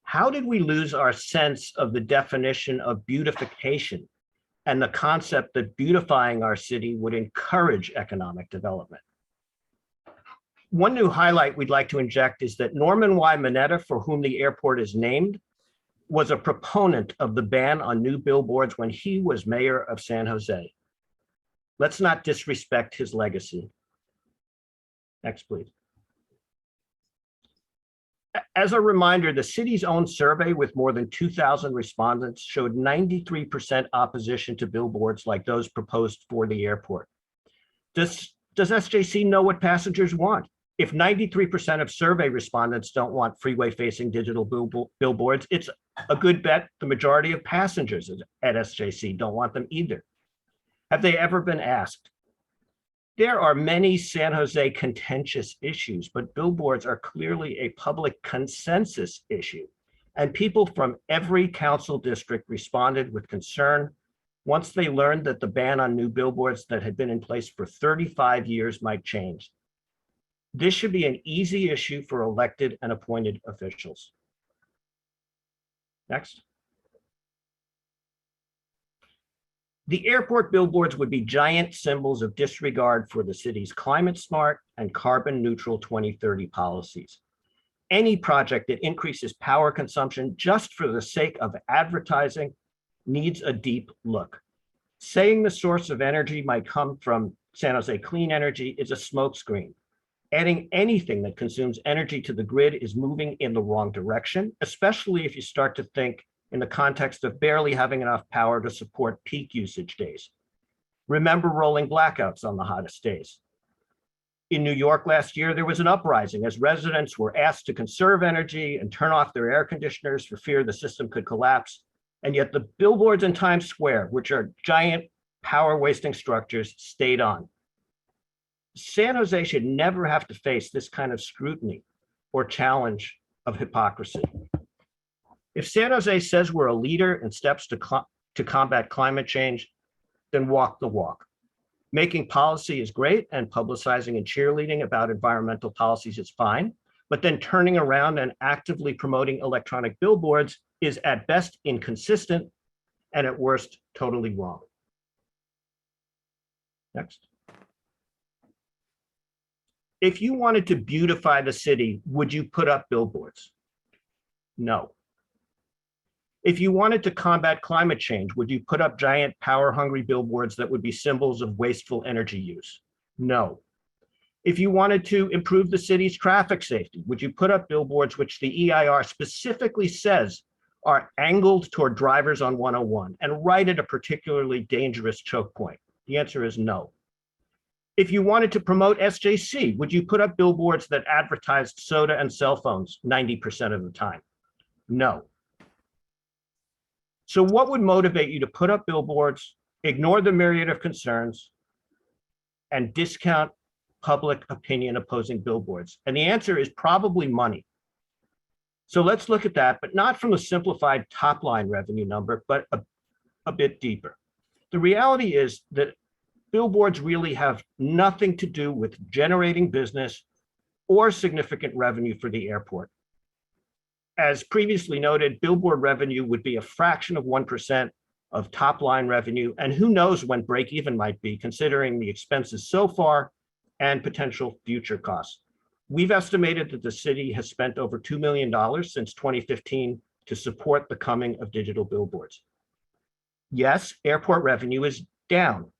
How did we lose our sense of the definition of beautification and the concept that beautifying our city would encourage economic development? One new highlight we'd like to inject is that Norman Y. Mineta, for whom the airport is named, was a proponent of the ban on new billboards when he was mayor of San Jose. Let's not disrespect his legacy. Next, please. As a reminder, the city's own survey with more than 2,000 respondents showed 93% opposition to billboards like those proposed for the airport. Does SJC know what passengers want? If 93% of survey respondents don't want freeway-facing digital billboards, it's a good bet the majority of passengers at SJC don't want them either. Have they ever been asked? There are many San Jose contentious issues, but billboards are clearly a public consensus issue, and people from every council district responded with concern once they learned that the ban on new billboards that had been in place for 35 years might change. This should be an easy issue for elected and appointed officials. Next. The airport billboards would be giant symbols of disregard for the city's climate smart and carbon neutral 2030 policies. Any project that increases power consumption just for the sake of advertising needs a deep look. Saying the source of energy might come from San Jose Clean Energy is a smokescreen. Adding anything that consumes energy to the grid is moving in the wrong direction, especially if you start to think in the context of barely having enough power to support peak usage days. Remember rolling blackouts on the hottest days. In New York last year, there was an uprising as residents were asked to conserve energy and turn off their air conditioners for fear the system could collapse. And yet the billboards in Times Square, which are giant power wasting structures, stayed on. San Jose should never have to face this kind of scrutiny or challenge of hypocrisy. If San Jose says we're a leader in steps to combat climate change, then walk the walk. Making policy is great and publicizing and cheerleading about environmental policies is fine, but then turning around and actively promoting electronic billboards is at best inconsistent and at worst totally wrong. Next. If you wanted to beautify the city, would you put up billboards? No. If you wanted to combat climate change, would you put up giant power-hungry billboards that would be symbols of wasteful energy use? No. If you wanted to improve the city's traffic safety, would you put up billboards which the EIR specifically says are angled toward drivers on 101 and right at a particularly dangerous choke point? The answer is no. If you wanted to promote SJC, would you put up billboards that advertised soda and cell phones 90% of the time? No. So what would motivate you to put up billboards, ignore the myriad of concerns, and discount public opinion opposing billboards? And the answer is probably money. So let's look at that, but not from a simplified top line revenue number, but a bit deeper. The reality is that billboards really have nothing to do with generating business or significant revenue for the airport. As previously noted, billboard revenue would be a fraction of 1% of top line revenue, and who knows when break even might be, considering the expenses so far and potential future costs. We've estimated that the city has spent over $2 million since 2015 to support the coming of digital billboards. Yes, airport revenue is down,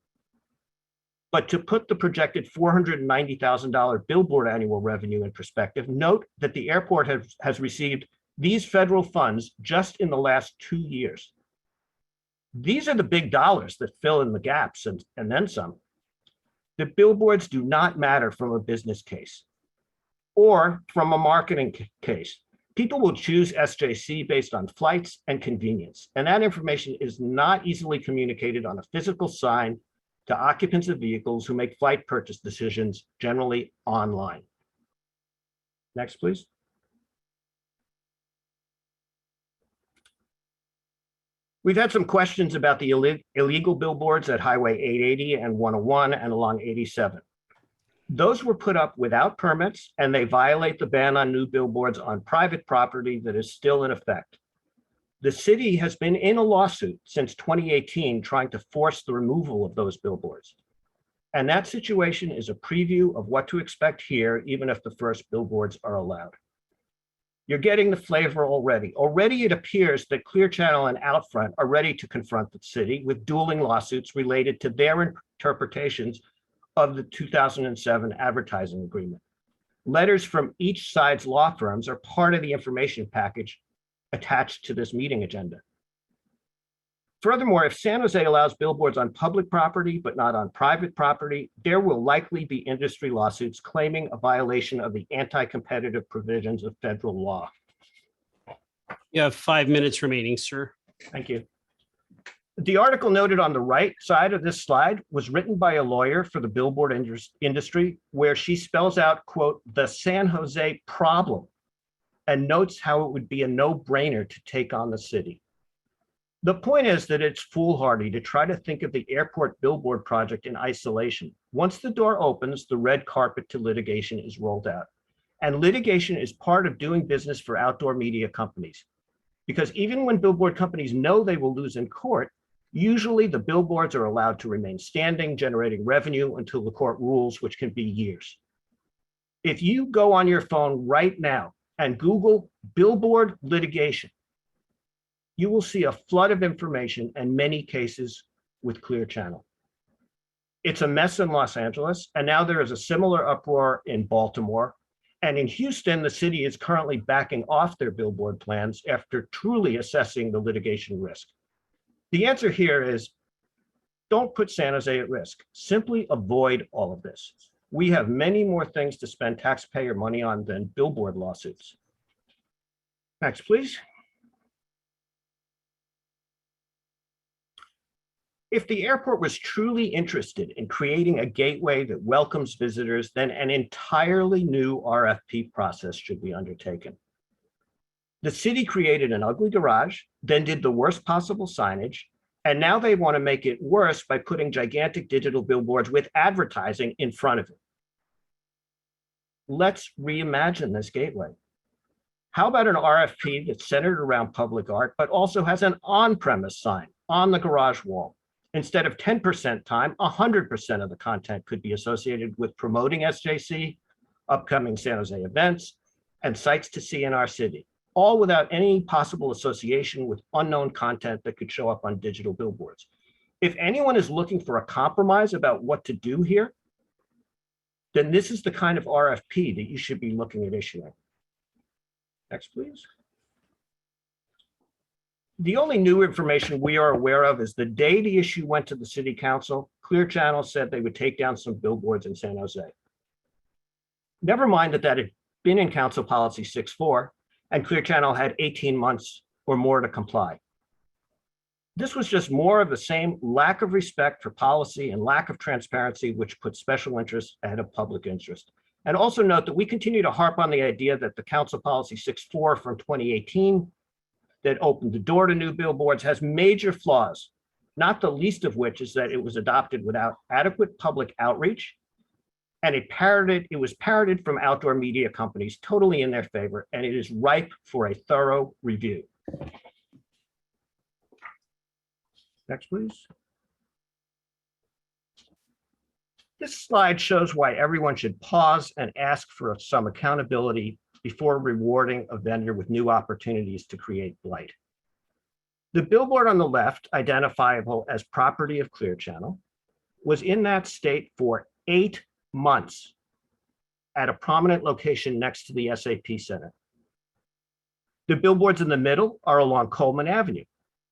but to put the projected $490,000 billboard annual revenue in perspective, note that the airport has received these federal funds just in the last 2 years. These are the big dollars that fill in the gaps and then some. The billboards do not matter from a business case or from a marketing case. People will choose SJC based on flights and convenience, and that information is not easily communicated on a physical sign to occupants of vehicles who make flight purchase decisions generally online. Next, please. We've had some questions about the illegal billboards at Highway 880 and 101 and along 87. Those were put up without permits, and they violate the ban on new billboards on private property that is still in effect. The city has been in a lawsuit since 2018 trying to force the removal of those billboards. And that situation is a preview of what to expect here, even if the first billboards are allowed. You're getting the flavor already. Already it appears that Clear Channel and OutFront are ready to confront the city with dueling lawsuits related to their interpretations of the 2007 advertising agreement. Letters from each side's law firms are part of the information package attached to this meeting agenda. Furthermore, if San Jose allows billboards on public property but not on private property, there will likely be industry lawsuits claiming a violation of the anti-competitive provisions of federal law. You have 5 minutes remaining, sir. Thank you. The article noted on the right side of this slide was written by a lawyer for the billboard industry, where she spells out, quote, the San Jose problem, and notes how it would be a no-brainer to take on the city. The point is that it's foolhardy to try to think of the airport billboard project in isolation. Once the door opens, the red carpet to litigation is rolled out. And litigation is part of doing business for outdoor media companies. Because even when billboard companies know they will lose in court, usually the billboards are allowed to remain standing, generating revenue until the court rules, which can be years. If you go on your phone right now and Google billboard litigation, you will see a flood of information and many cases with Clear Channel. It's a mess in Los Angeles, and now there is a similar uproar in Baltimore. And in Houston, the city is currently backing off their billboard plans after truly assessing the litigation risk. The answer here is, don't put San Jose at risk. Simply avoid all of this. We have many more things to spend taxpayer money on than billboard lawsuits. Next, please. If the airport was truly interested in creating a gateway that welcomes visitors, then an entirely new RFP process should be undertaken. The city created an ugly garage, then did the worst possible signage, and now they want to make it worse by putting gigantic digital billboards with advertising in front of it. Let's reimagine this gateway. How about an RFP that's centered around public art, but also has an on-premise sign on the garage wall? Instead of 10% time, 100% of the content could be associated with promoting SJC, upcoming San Jose events, and sights to see in our city, all without any possible association with unknown content that could show up on digital billboards. If anyone is looking for a compromise about what to do here, then this is the kind of RFP that you should be looking at issuing. Next, please. The only new information we are aware of is the day the issue went to the city council, Clear Channel said they would take down some billboards in San Jose. Never mind that had been in Council Policy 6.4, and Clear Channel had 18 months or more to comply. This was just more of the same lack of respect for policy and lack of transparency, which put special interests ahead of public interest. And also note that we continue to harp on the idea that the Council Policy 6.4 from 2018 that opened the door to new billboards has major flaws, not the least of which is that it was adopted without adequate public outreach, and it was parroted from outdoor media companies totally in their favor, and it is ripe for a thorough review. Next, please. This slide shows why everyone should pause and ask for some accountability before rewarding a vendor with new opportunities to create blight. The billboard on the left, identifiable as property of Clear Channel, was in that state for 8 months at a prominent location next to the SAP Center. The billboards in the middle are along Coleman Avenue,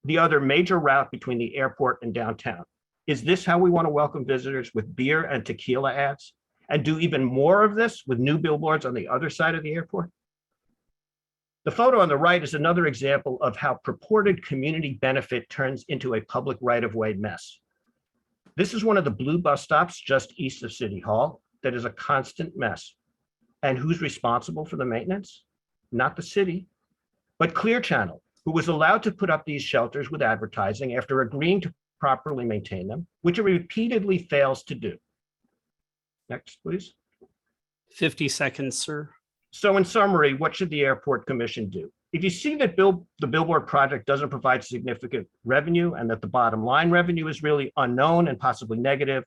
the other major route between the airport and downtown. Is this how we want to welcome visitors, with beer and tequila ads? And do even more of this with new billboards on the other side of the airport? The photo on the right is another example of how purported community benefit turns into a public right-of-way mess. This is one of the blue bus stops just east of City Hall that is a constant mess. And who's responsible for the maintenance? Not the city, but Clear Channel, who was allowed to put up these shelters with advertising after agreeing to properly maintain them, which it repeatedly fails to do. Next, please. 50 seconds, sir. So in summary, what should the Airport Commission do? If you see that the billboard project doesn't provide significant revenue and that the bottom line revenue is really unknown and possibly negative,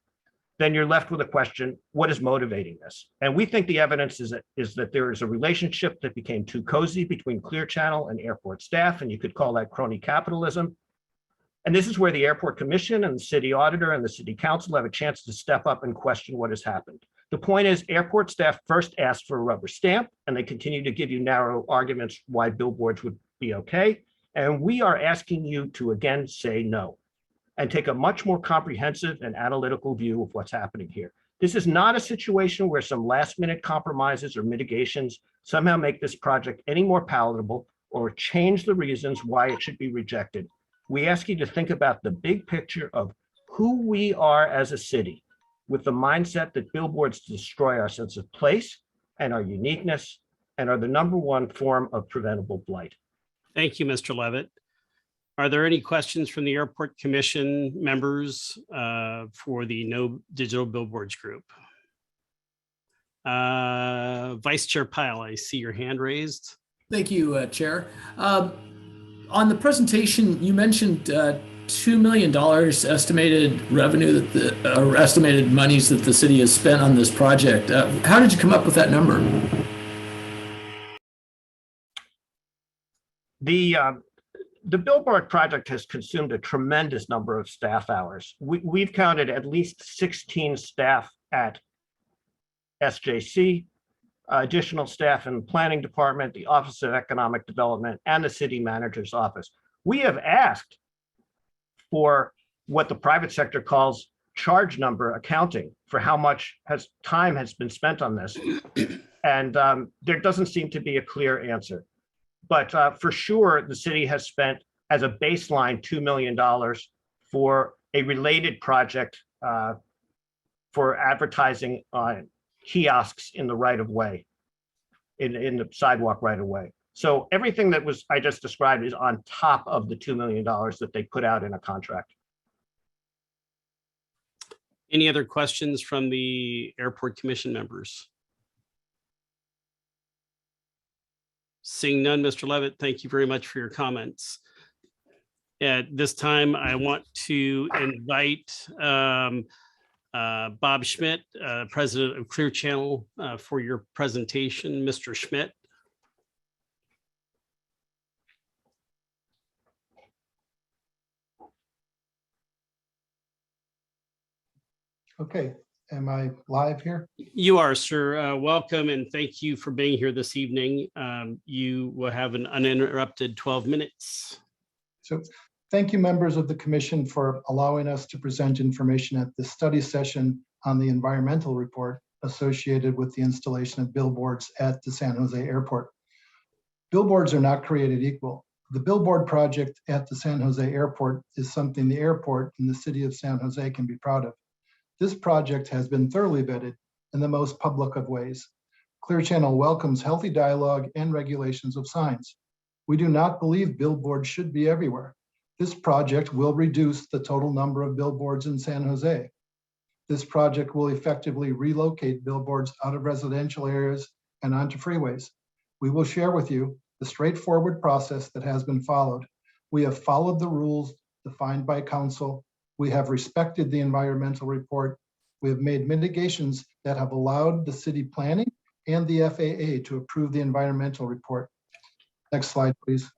then you're left with a question, what is motivating this? And we think the evidence is that there is a relationship that became too cozy between Clear Channel and airport staff, and you could call that crony capitalism. And this is where the Airport Commission and the city auditor and the city council have a chance to step up and question what has happened. The point is, airport staff first asked for a rubber stamp, and they continue to give you narrow arguments why billboards would be okay. And we are asking you to again say no, and take a much more comprehensive and analytical view of what's happening here. This is not a situation where some last-minute compromises or mitigations somehow make this project any more palatable or change the reasons why it should be rejected. We ask you to think about the big picture of who we are as a city, with the mindset that billboards destroy our sense of place and our uniqueness and are the #1 form of preventable blight. Thank you, Mr. Levitt. Are there any questions from the Airport Commission members for the No Digital Billboards Group? Vice Chair Pyle, I see your hand raised. Thank you, Chair. On the presentation, you mentioned $2 million estimated revenue or estimated monies that the city has spent on this project. How did you come up with that number? The billboard project has consumed a tremendous number of staff hours. We've counted at least 16 staff at SJC, additional staff in the planning department, the Office of Economic Development, and the city manager's office. We have asked for what the private sector calls charge number accounting for how much time has been spent on this. And there doesn't seem to be a clear answer. But for sure, the city has spent as a baseline $2 million for a related project for advertising on kiosks in the right of way, in the sidewalk right of way. So everything that I just described is on top of the $2 million that they put out in a contract. Any other questions from the Airport Commission members? Seeing none, Mr. Levitt, thank you very much for your comments. At this time, I want to invite Bob Schmidt, President of Clear Channel, for your presentation. Mr. Schmidt. Okay, am I live here? You are, sir. Welcome and thank you for being here this evening. You will have an uninterrupted 12 minutes. So Thank you, members of the commission, for allowing us to present information at this study session on the environmental report associated with the installation of billboards at the San Jose Airport. Billboards are not created equal. The billboard project at the San Jose Airport is something the airport and the city of San Jose can be proud of. This project has been thoroughly vetted in the most public of ways. Clear Channel welcomes healthy dialogue and regulations of signs. We do not believe billboards should be everywhere. This project will reduce the total number of billboards in San Jose. This project will effectively relocate billboards out of residential areas and onto freeways. We will share with you the straightforward process that has been followed. We have followed the rules defined by council. We have respected the environmental report. We have made mitigations that have allowed the city planning and the FAA to approve the environmental report. Next slide, please.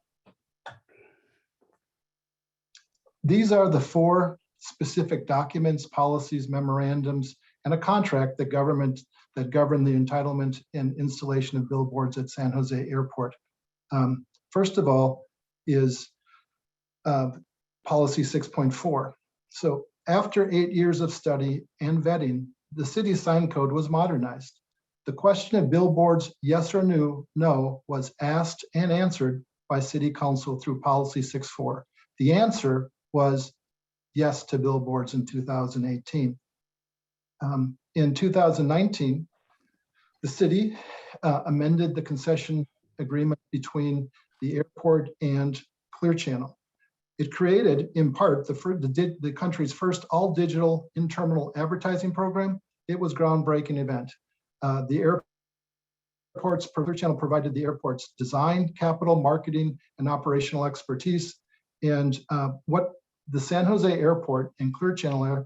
These are the 4 specific documents, policies, memorandums, and a contract that govern the entitlement and installation of billboards at San Jose Airport. First of all is policy 6.4. So after 8 years of study and vetting, the city sign code was modernized. The question of billboards, yes or no, was asked and answered by City Council through policy 6.4. The answer was yes to billboards in 2018. In 2019, the city amended the concession agreement between the airport and Clear Channel. It created, in part, the country's first all-digital in-terminal advertising program. It was a groundbreaking event. The airport's Clear Channel provided the airport's design, capital, marketing, and operational expertise. And what the San Jose Airport and Clear Channel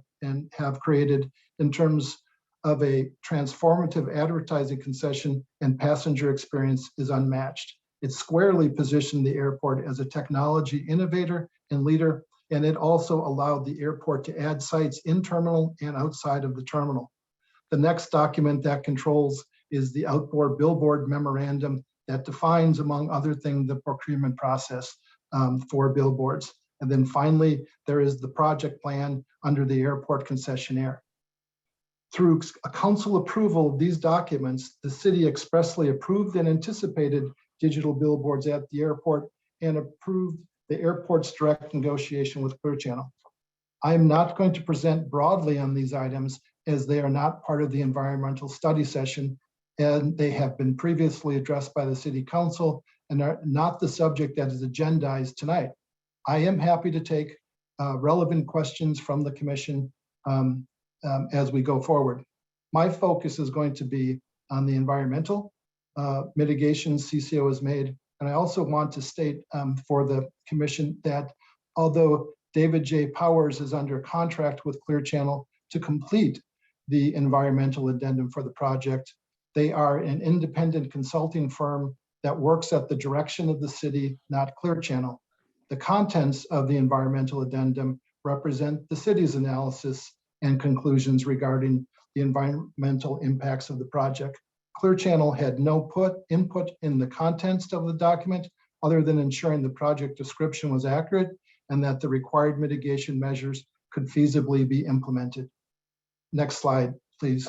have created in terms of a transformative advertising concession and passenger experience is unmatched. It squarely positioned the airport as a technology innovator and leader, and it also allowed the airport to add sites in terminal and outside of the terminal. The next document that controls is the outboard billboard memorandum that defines, among other things, the procurement process for billboards. And then finally, there is the project plan under the airport concessionaire. Through a council approval of these documents, the city expressly approved and anticipated digital billboards at the airport and approved the airport's direct negotiation with Clear Channel. I am not going to present broadly on these items as they are not part of the environmental study session, and they have been previously addressed by the city council and are not the subject that is agendized tonight. I am happy to take relevant questions from the commission as we go forward. My focus is going to be on the environmental mitigations CCO has made. And I also want to state for the commission that although David J. Powers is under contract with Clear Channel to complete the environmental addendum for the project, they are an independent consulting firm that works at the direction of the city, not Clear Channel. The contents of the environmental addendum represent the city's analysis and conclusions regarding the environmental impacts of the project. Clear Channel had no input in the contents of the document other than ensuring the project description was accurate and that the required mitigation measures could feasibly be implemented. Next slide, please.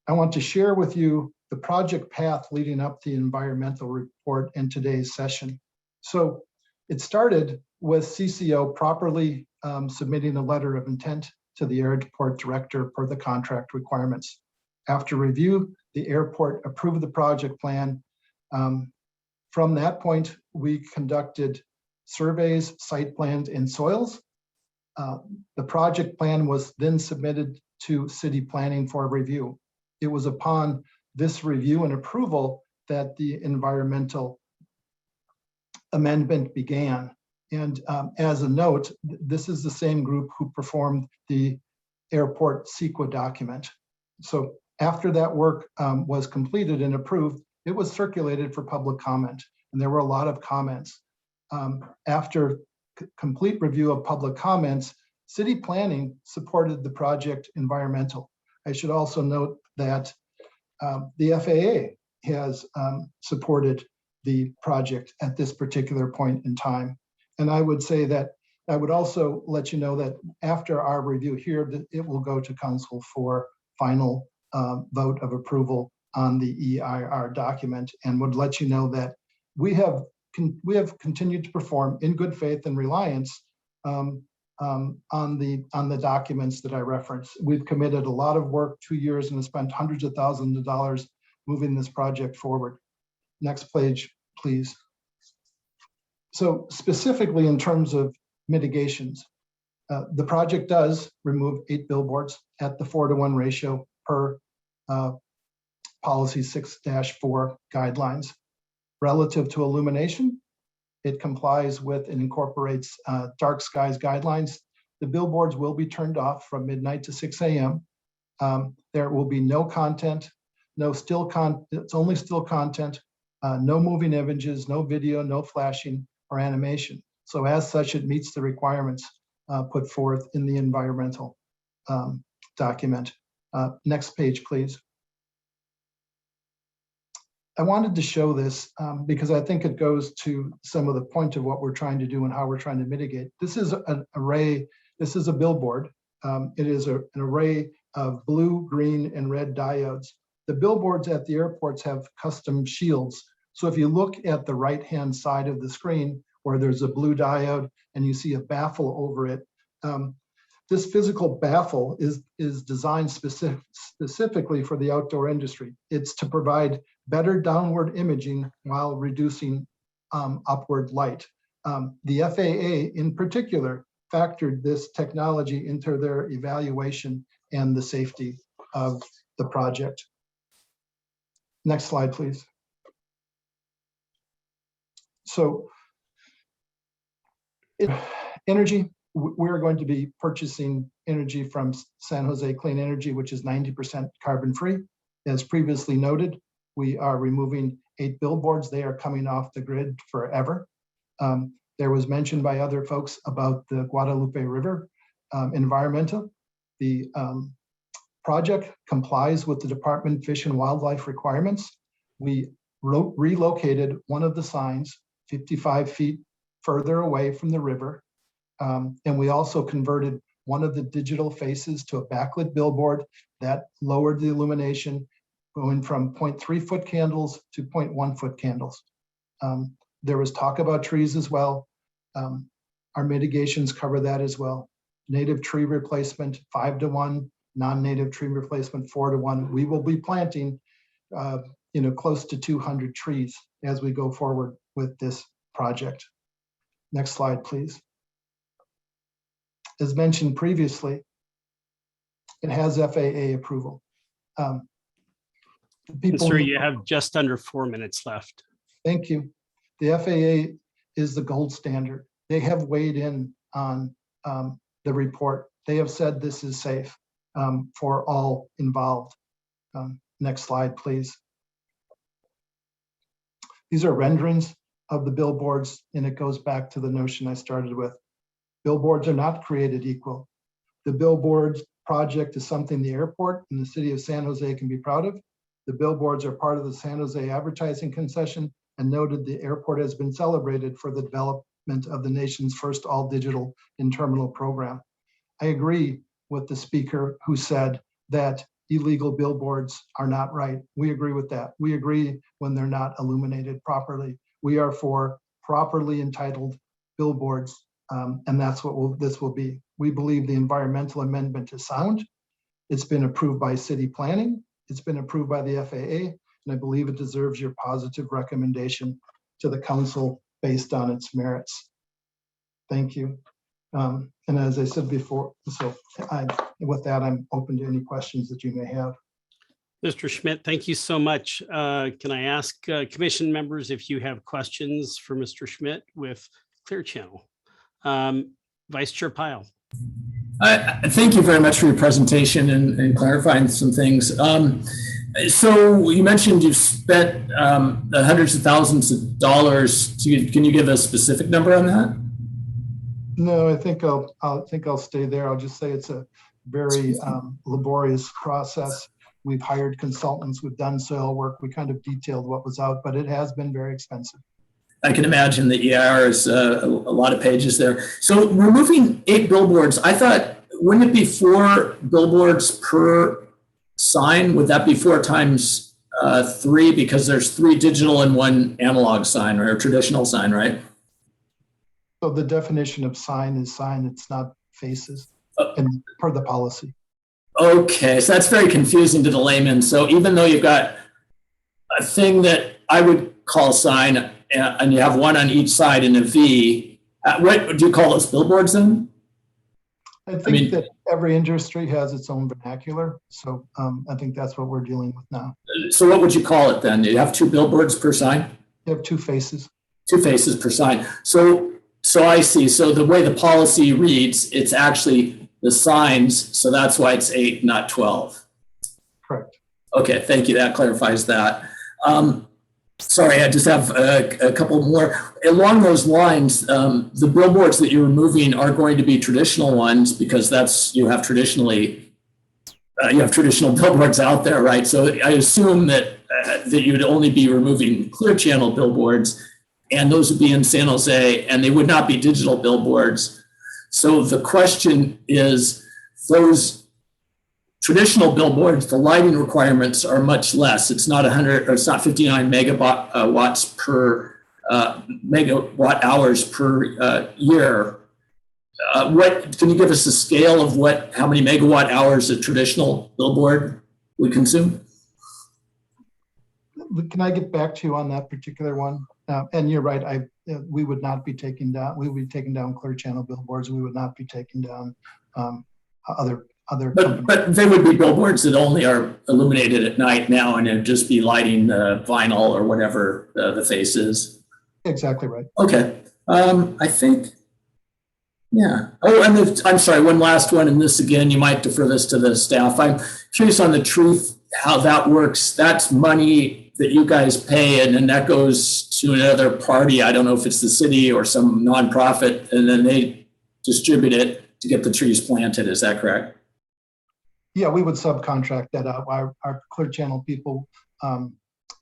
I want to share with you the project path leading up to the environmental report in today's session. So it started with CCO properly submitting a letter of intent to the airport director per the contract requirements. After review, the airport approved the project plan. From that point, we conducted surveys, site plans, and soils. The project plan was then submitted to city planning for review. It was upon this review and approval that the environmental amendment began. And as a note, this is the same group who performed the airport CEQA document. So after that work was completed and approved, it was circulated for public comment. And there were a lot of comments. After complete review of public comments, city planning supported the project environmental. I should also note that the FAA has supported the project at this particular point in time. And I would say that I would also let you know that after our review here, that it will go to council for final vote of approval on the EIR document, and would let you know that we have continued to perform in good faith and reliance on the documents that I referenced. We've committed a lot of work, 2 years, and have spent hundreds of thousands of dollars moving this project forward. Next page, please. So specifically in terms of mitigations, the project does remove 8 billboards at the 4:1 ratio per policy 6-4 guidelines. Relative to illumination, it complies with and incorporates dark skies guidelines. The billboards will be turned off from midnight to 6 a.m. There will be no content, no still content, it's only still content, no moving images, no video, no flashing or animation. So as such, it meets the requirements put forth in the environmental document. Next page, please. I wanted to show this because I think it goes to some of the point of what we're trying to do and how we're trying to mitigate. This is an array, this is a billboard. It is an array of blue, green, and red diodes. The billboards at the airports have custom shields. So if you look at the right-hand side of the screen where there's a blue diode and you see a baffle over it, this physical baffle is designed specifically for the outdoor industry. It's to provide better downward imaging while reducing upward light. The FAA in particular factored this technology into their evaluation and the safety of the project. Next slide, please. So energy, we're going to be purchasing energy from San Jose Clean Energy, which is 90% carbon free. As previously noted, we are removing 8 billboards. They are coming off the grid forever. There was mentioned by other folks about the Guadalupe River environmental. The project complies with the Department of Fish and Wildlife requirements. We relocated one of the signs 55 feet further away from the river. And we also converted one of the digital faces to a backlit billboard that lowered the illumination, going from 0.3 foot candles to 0.1 foot candles. There was talk about trees as well. Our mitigations cover that as well. Native tree replacement 5:1, non-native tree replacement 4:1. We will be planting close to 200 trees as we go forward with this project. Next slide, please. As mentioned previously, it has FAA approval. Sir, you have just under 4 minutes left. Thank you. The FAA is the gold standard. They have weighed in on the report. They have said this is safe for all involved. Next slide, please. These are renderings of the billboards, and it goes back to the notion I started with. Billboards are not created equal. The billboards project is something the airport and the city of San Jose can be proud of. The billboards are part of the San Jose advertising concession, and noted the airport has been celebrated for the development of the nation's first all-digital in-terminal program. I agree with the speaker who said that illegal billboards are not right. We agree with that. We agree when they're not illuminated properly. We are for properly entitled billboards, and that's what this will be. We believe the environmental amendment is sound. It's been approved by city planning. It's been approved by the FAA, and I believe it deserves your positive recommendation to the council based on its merits. Thank you. And as I said before, with that, I'm open to any questions that you may have. Mr. Schmidt, thank you so much. Can I ask commission members if you have questions for Mr. Schmidt with Clear Channel? Vice Chair Pyle. Thank you very much for your presentation and clarifying some things. So you mentioned you've spent hundreds of thousands of dollars. Can you give a specific number on that? No, I think I'll stay there. I'll just say it's a very laborious process. We've hired consultants, we've done soil work, we kind of detailed what was out, but it has been very expensive. I can imagine the EIR is a lot of pages there. So we're moving 8 billboards. I thought, wouldn't it be 4 billboards per sign? Would that be 4 times 3? Because there's 3 digital and 1 analog sign or a traditional sign, right? So the definition of sign is sign, it's not faces, and per the policy. Okay, so that's very confusing to the layman. So even though you've got a thing that I would call a sign, and you have 1 on each side in a V, what do you call those, billboards then? I think that every industry has its own vernacular. So I think that's what we're dealing with now. So what would you call it then? Do you have 2 billboards per sign? You have 2 faces. 2 faces per sign. So I see. So the way the policy reads, it's actually the signs. So that's why it's 8, not 12. Correct. Okay, thank you. That clarifies that. Sorry, I just have a couple more. Along those lines, the billboards that you're removing are going to be traditional ones because you have traditional billboards out there, right? So I assume that you'd only be removing clear channel billboards, and those would be in San Jose, and they would not be digital billboards. So the question is, those traditional billboards, the lighting requirements are much less. It's not 100, or it's not 59 megawatts per megawatt hours per year. What can you give us a scale of how many megawatt hours a traditional billboard would consume? Can I get back to you on that particular one? And you're right. We would not be taking down. We would be taking down clear channel billboards. We would not be taking down other. But they would be billboards that only are illuminated at night now, and it'd just be lighting the vinyl or whatever the face is. Exactly right. Okay. I think, yeah. Oh, and I'm sorry, one last one, and this again, you might defer this to the staff. I'm curious on the truth, how that works. That's money that you guys pay, and then that goes to another party. I don't know if it's the city or some nonprofit, and then they distribute it to get the trees planted. Is that correct? Yeah, we would subcontract that out. Our clear channel people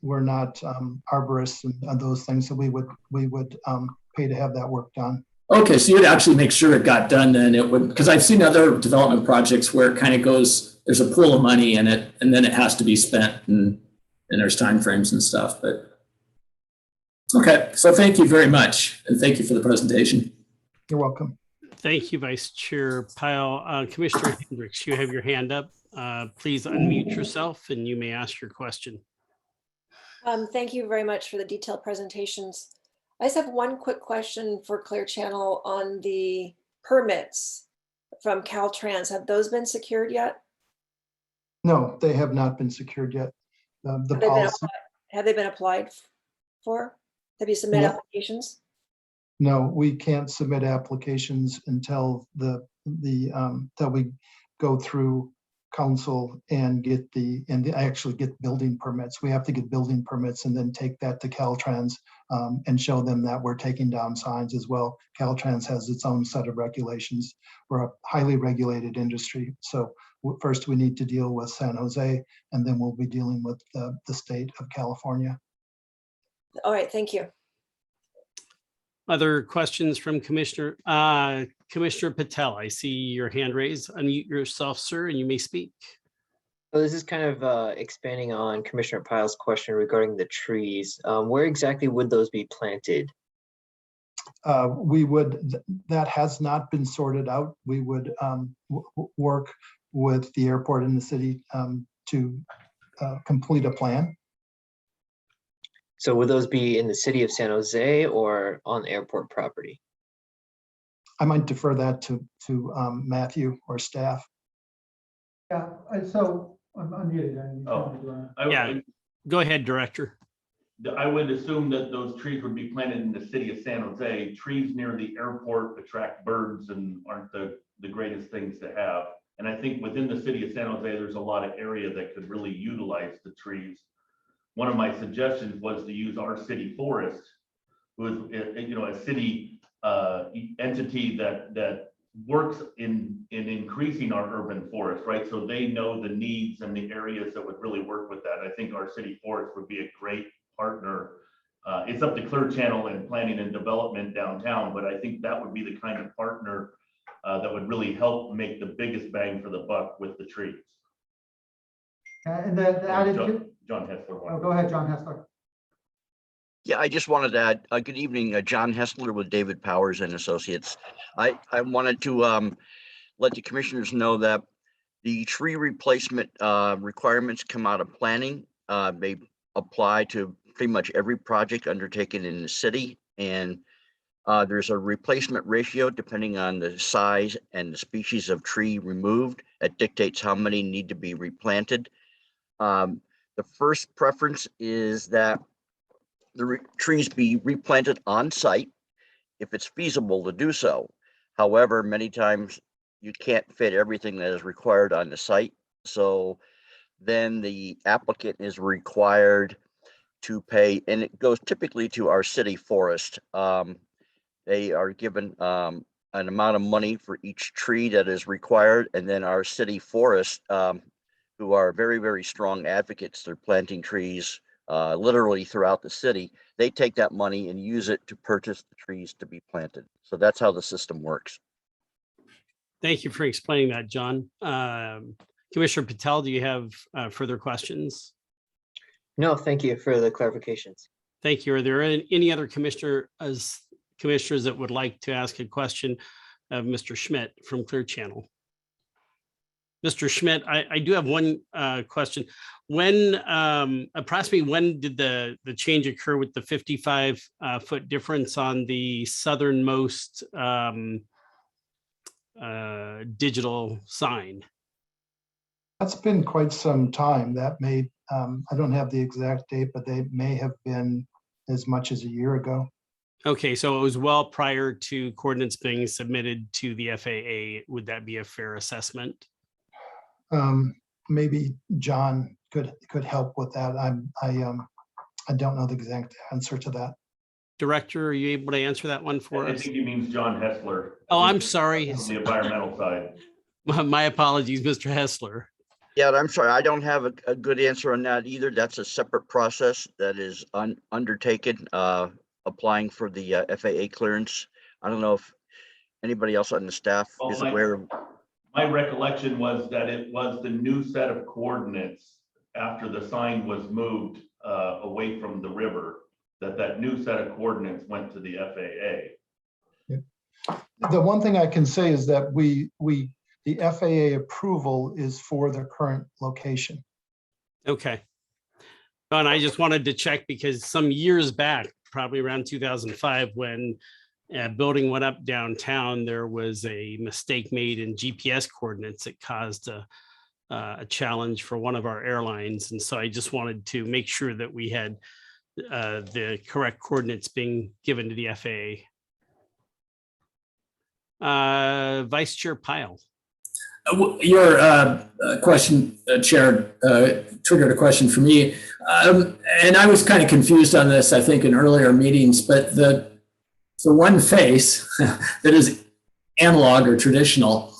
were not arborists and those things, so we would pay to have that work done. Okay, so you'd actually make sure it got done then. It would, because I've seen other development projects where it kind of goes, there's a pool of money in it, and then it has to be spent, and there's timeframes and stuff. But okay, so thank you very much, and thank you for the presentation. You're welcome. Thank you, Vice Chair Pyle. Commissioner Hendrix, you have your hand up. Please unmute yourself and you may ask your question. Thank you very much for the detailed presentations. I just have one quick question for Clear Channel on the permits from Caltrans. Have those been secured yet? No, they have not been secured yet. Have they been applied for? Have you submitted applications? No, we can't submit applications until that we go through council and actually get building permits. We have to get building permits and then take that to Caltrans and show them that we're taking down signs as well. Caltrans has its own set of regulations. We're a highly regulated industry. So first we need to deal with San Jose, and then we'll be dealing with the state of California. All right, thank you. Other questions from Commissioner Patel? I see your hand raised. Unmute yourself, sir, and you may speak. So this is kind of expanding on Commissioner Pyle's question regarding the trees. Where exactly would those be planted? That has not been sorted out. We would work with the airport and the city to complete a plan. So would those be in the city of San Jose or on airport property? I might defer that to Matthew or staff. Yeah, so I'm unmuted. Yeah, go ahead, Director. I would assume that those trees would be planted in the city of San Jose. Trees near the airport attract birds and aren't the greatest things to have. And I think within the city of San Jose, there's a lot of area that could really utilize the trees. One of my suggestions was to use our city forest, who is, a city entity that works in increasing our urban forest, right? So they know the needs and the areas that would really work with that. I think our city forest would be a great partner. It's up to Clear Channel and planning and development downtown, but I think that would be the kind of partner that would really help make the biggest bang for the buck with the trees. And the added, John Hessler. oh, go ahead, John Hessler. Yeah, I just wanted to add, good evening, John Hessler with David Powers and Associates. I wanted to let the commissioners know that the tree replacement requirements come out of planning. They apply to pretty much every project undertaken in the city. And there's a replacement ratio depending on the size and the species of tree removed that dictates how many need to be replanted. The first preference is that the trees be replanted on site if it's feasible to do so. However, many times you can't fit everything that is required on the site. So then the applicant is required to pay, and it goes typically to our city forest. They are given an amount of money for each tree that is required, and then our city forest, who are very, very strong advocates, they're planting trees literally throughout the city. They take that money and use it to purchase the trees to be planted. So that's how the system works. Thank you for explaining that, John. Commissioner Patel, do you have further questions? No, thank you for the clarifications. Thank you. Are there any other commissioners that would like to ask a question of Mr. Schmidt from Clear Channel? Mr. Schmidt, I do have one question. When, approximately when did the change occur with the 55-foot difference on the southernmost digital sign? That's been quite some time. That may, I don't have the exact date, but they may have been as much as a year ago. Okay, so it was well prior to coordinates being submitted to the FAA. Would that be a fair assessment? Maybe John could help with that. I don't know the exact answer to that. Director, are you able to answer that one for I us? think he means John Hessler. Oh, I'm sorry. On the environmental side. My apologies, Mr. Hessler. Yeah, I'm sorry, I don't have a good answer on that either. That's a separate process that is undertaken, applying for the FAA clearance. I don't know if anybody else on the staff is aware of. My recollection was that it was the new set of coordinates after the sign was moved away from the river, that new set of coordinates went to the FAA. The one thing I can say is that the FAA approval is for the current location. Okay. And I just wanted to check because some years back, probably around 2005, when a building went up downtown, there was a mistake made in GPS coordinates that caused a challenge for one of our airlines. And so I just wanted to make sure that we had the correct coordinates being given to the FAA. Vice Chair Pyle. Your question, Chair, triggered a question for me. And I was kind of confused on this, I think, in earlier meetings, but the one face that is analog or traditional,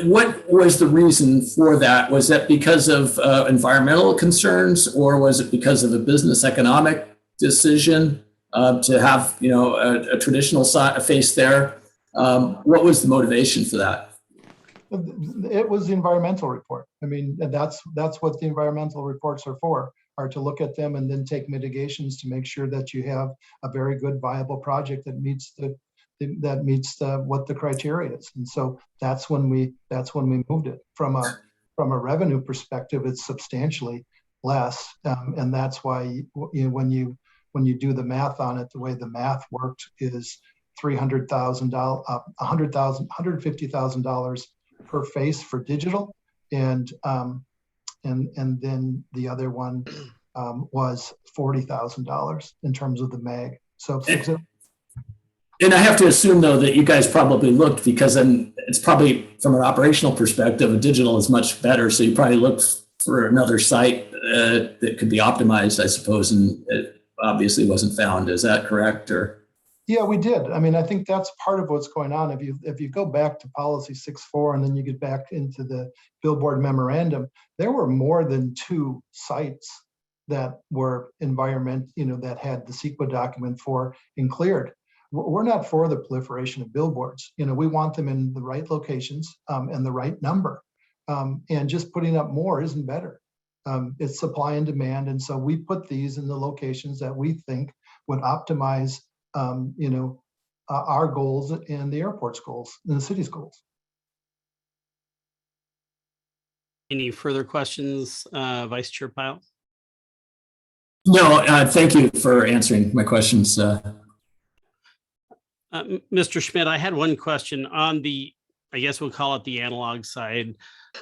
what was the reason for that? Was that because of environmental concerns, or was it because of a business economic decision to have, a traditional face there? What was the motivation for that? It was the environmental report. I mean, that's what the environmental reports are for, are to look at them and then take mitigations to make sure that you have a very good viable project that meets what the criteria is. And so that's when we moved it. From a revenue perspective, it's substantially less, and that's why when you do the math on it, the way the math worked is $300,000, $150,000 per face for digital, and then the other one was $40,000 in terms of the mag. So. And I have to assume, though, that you guys probably looked, because then it's probably from an operational perspective, digital is much better. So you probably looked for another site that could be optimized, I suppose, and it obviously wasn't found. Is that correct? Or Yeah, we did. I mean, I think that's part of what's going on. If you go back to policy 6.4 and then you get back into the billboard memorandum, there were more than 2 sites that were environment, that had the CEQA document for and cleared. We're not for the proliferation of billboards. We want them in the right locations and the right number. And just putting up more isn't better. It's supply and demand. And so we put these in the locations that we think would optimize our goals and the airport's goals and the city's goals. Any further questions, Vice Chair Pyle? No, thank you for answering my questions. Mr. Schmidt, I had one question on the, I guess we'll call it the analog side,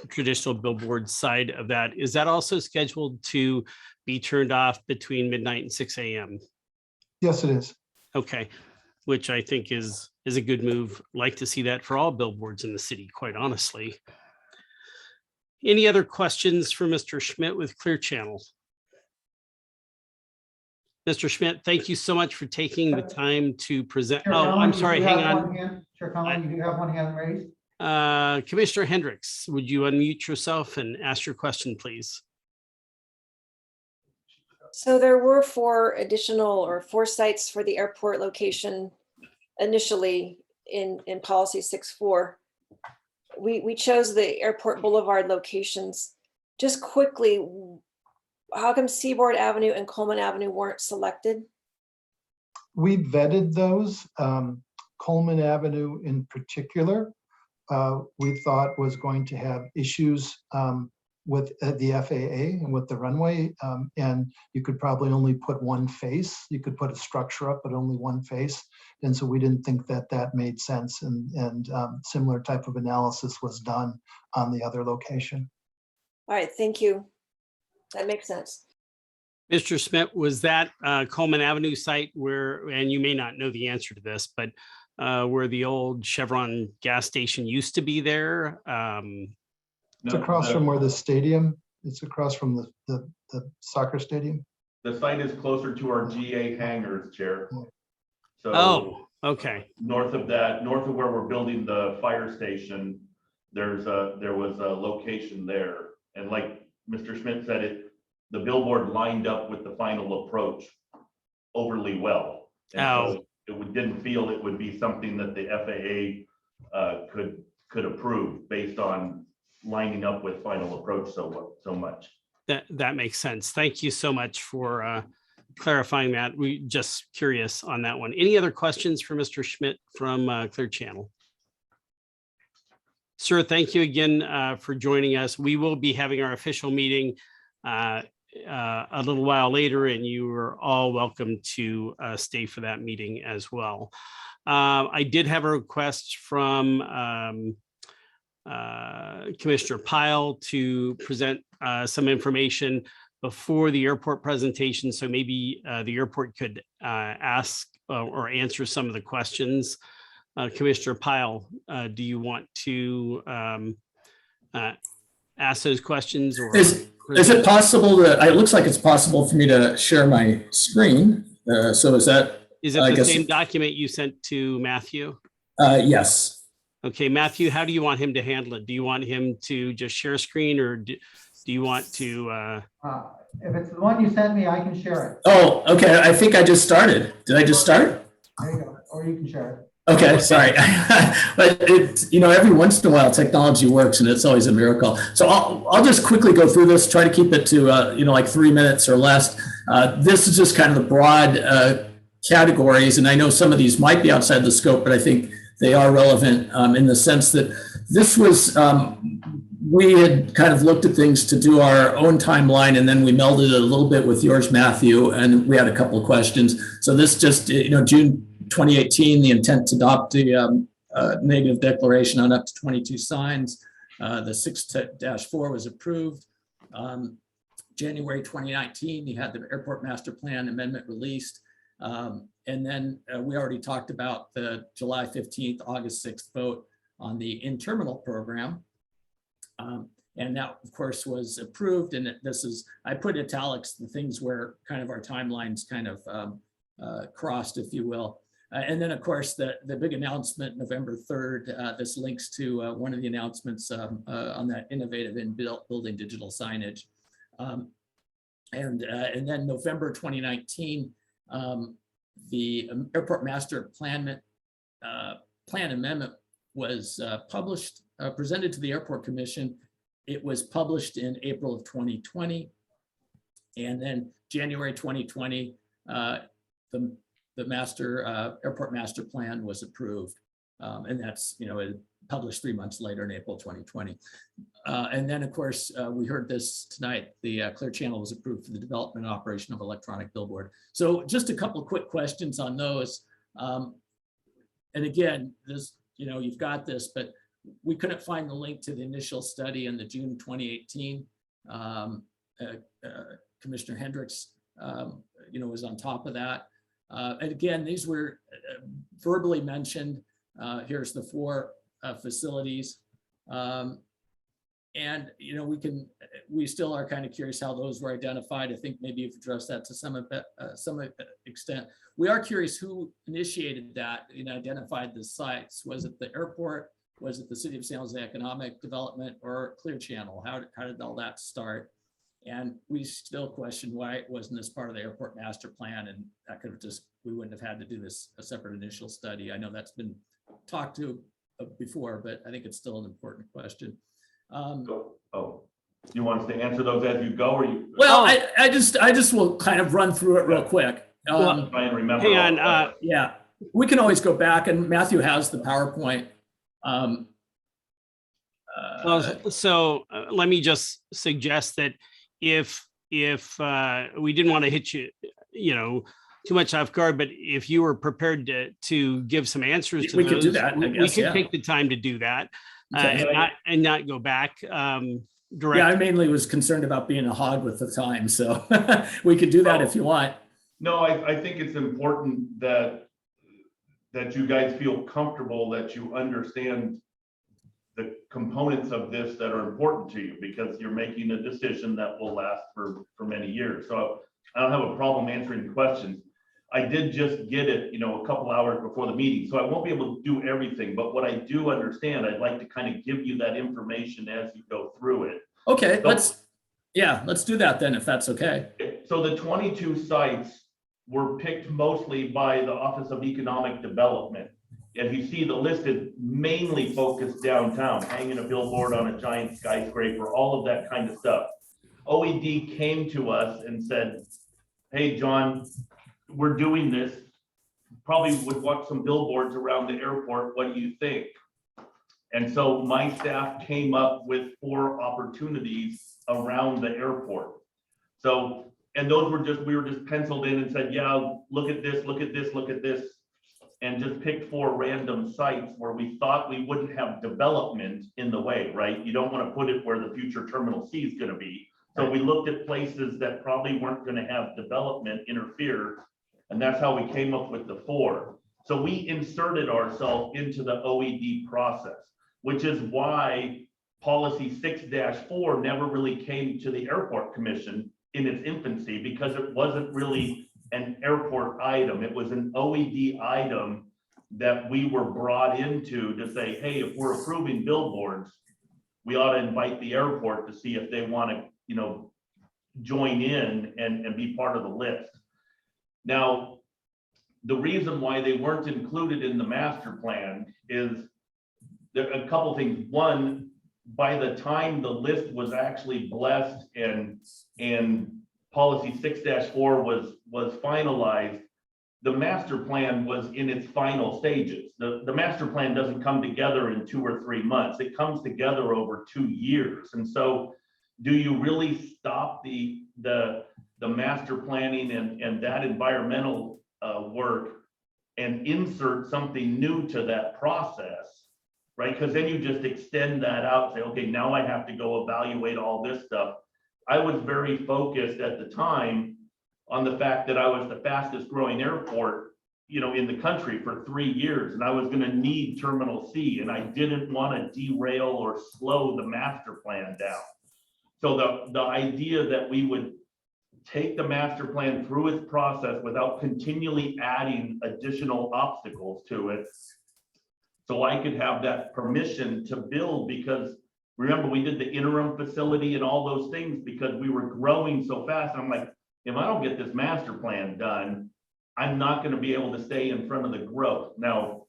traditional billboard side of that. Is that also scheduled to be turned off between midnight and 6 a.m.? Yes, it is. Okay, which I think is a good move. Like to see that for all billboards in the city, quite honestly. Any other questions for Mr. Schmidt with Clear Channel? Mr. Schmidt, thank you so much for taking the time to present. Chair Oh, Conley, I'm sorry, you do hang have on. one hand. Chair Conley, you do have one hand raised. Commissioner Hendrix, would you unmute yourself and ask your question, please? So there were 4 sites for the airport location initially in policy 6.4. We chose the airport boulevard locations. Just quickly, how come Seaboard Avenue and Coleman Avenue weren't selected? We vetted those. Coleman Avenue in particular, we thought was going to have issues with the FAA and with the runway, and you could probably only put one face. You could put a structure up, but only one face. And so we didn't think that made sense. And similar type of analysis was done on the other location. All right, thank you. That makes sense. Mr. Schmidt, was that Coleman Avenue site where, and you may not know the answer to this, but where the old Chevron gas station used to be there? It's across from where the stadium, it's across from the soccer stadium. The site is closer to our GA hangars, Chair. So oh, okay. North of where we're building the fire station, there was a location there. And like Mr. Schmidt said, the billboard lined up with the final approach overly well. And so it didn't feel it would be something that the FAA could approve based on lining up with final approach so much. That makes sense. Thank you so much for clarifying that. We just curious on that one. Any other questions for Mr. Schmidt from Clear Channel? Sir, thank you again for joining us. We will be having our official meeting a little while later, and you are all welcome to stay for that meeting as well. I did have a request from Commissioner Pyle to present some information before the airport presentation. So maybe the airport could ask or answer some of the questions. Commissioner Pyle, do you want to ask those questions? Or is it possible that, it looks like it's possible for me to share my screen. So is that? Is it the same document you sent to Matthew? Yes. Okay, Matthew, how do you want him to handle it? Do you want him to just share screen, or do you want to? If it's the one you sent me, I can share it. Oh, okay. I think I just started. Did I just start? There you go. Or you can share it. Okay, sorry. But it's, every once in a while technology works and it's always a miracle. So I'll just quickly go through this, try to keep it to, like 3 minutes or less. This is just kind of the broad categories. And I know some of these might be outside the scope, but I think they are relevant in the sense that this was, we had kind of looked at things to do our own timeline, and then we melded it a little bit with yours, Matthew, and we had a couple of questions. So this just, June 2018, the intent to adopt the negative declaration on up to 22 signs. The 6-4 was approved. January 2019, you had the airport master plan amendment released. And then we already talked about the July 15th, August 6th vote on the in-terminal program. And that, of course, was approved. And this is, I put italics, the things where kind of our timelines kind of crossed, if you will. And then, of course, the big announcement, November 3rd, this links to one of the announcements on that innovative in building digital signage. And then November 2019, the airport master plan amendment was published, presented to the Airport Commission. It was published in April of 2020. And then January 2020, the airport master plan was approved. And that's, it published 3 months later in April 2020. And then, of course, we heard this tonight, the Clear Channel was approved for the development and operation of electronic billboard. So just a couple of quick questions on those. And again, this, you've got this, but we couldn't find the link to the initial study in the June 2018. Commissioner Hendrix, was on top of that. And again, these were verbally mentioned. Here's the 4 facilities. And, we still are kind of curious how those were identified. I think maybe you've addressed that to some extent. We are curious who initiated that and identified the sites. Was it the airport? Was it the City of San Jose Economic Development or Clear Channel? How did all that start? And we still question why it wasn't as part of the airport master plan, and that could have we wouldn't have had to do this a separate initial study. I know that's been talked to before, but I think it's still an important question. You want us to answer those as you go, or you? Well, I just will kind of run through it real quick. Try and remember. Hang on. Yeah, we can always go back, and Matthew has the PowerPoint. So let me just suggest that if we didn't want to hit you, too much off guard, but if you were prepared to give some answers to we those, could do that. we could take the time to do that, and not go back. Direct. Yeah, I mainly was concerned about being a hog with the time, so we could do that if you want. No, I think it's important that you guys feel comfortable, that you understand the components of this that are important to you, because you're making a decision that will last for many years. So I don't have a problem answering questions. I did just get it, a couple hours before the meeting, so I won't be able to do everything. But what I do understand, I'd like to kind of give you that information as you go through it. Okay, let's do that then, if that's okay. So the 22 sites were picked mostly by the Office of Economic Development. As you see, the list is mainly focused downtown, hanging a billboard on a giant skyscraper, all of that kind of stuff. OED came to us and said, hey, John, we're doing this. Probably would want some billboards around the airport. What do you think? And so my staff came up with 4 opportunities around the airport. So, and those were we were just penciled in and said, yeah, look at this, look at this, look at this. And just picked 4 random sites where we thought we wouldn't have development in the way, right? You don't want to put it where the future Terminal C is going to be. So we looked at places that probably weren't going to have development interfere. And that's how we came up with the 4. So we inserted ourselves into the OED process, which is why policy 6-4 never really came to the Airport Commission in its infancy, because it wasn't really an airport item. It was an OED item that we were brought into to say, hey, if we're approving billboards, we ought to invite the airport to see if they want to, join in and be part of the list. Now, the reason why they weren't included in the master plan is there are a couple things. One, by the time the list was actually blessed and policy 6-4 was finalized, the master plan was in its final stages. The master plan doesn't come together in 2 or 3 months. It comes together over 2 years. And so do you really stop the master planning and that environmental work and insert something new to that process, right? Because then you just extend that out, say, okay, now I have to go evaluate all this stuff. I was very focused at the time on the fact that I was the fastest growing airport, in the country for 3 years, and I was going to need Terminal C, and I didn't want to derail or slow the master plan down. So the idea that we would take the master plan through its process without continually adding additional obstacles to it. So I could have that permission to build, because remember, we did the interim facility and all those things because we were growing so fast. I'm like, if I don't get this master plan done, I'm not going to be able to stay in front of the growth. Now,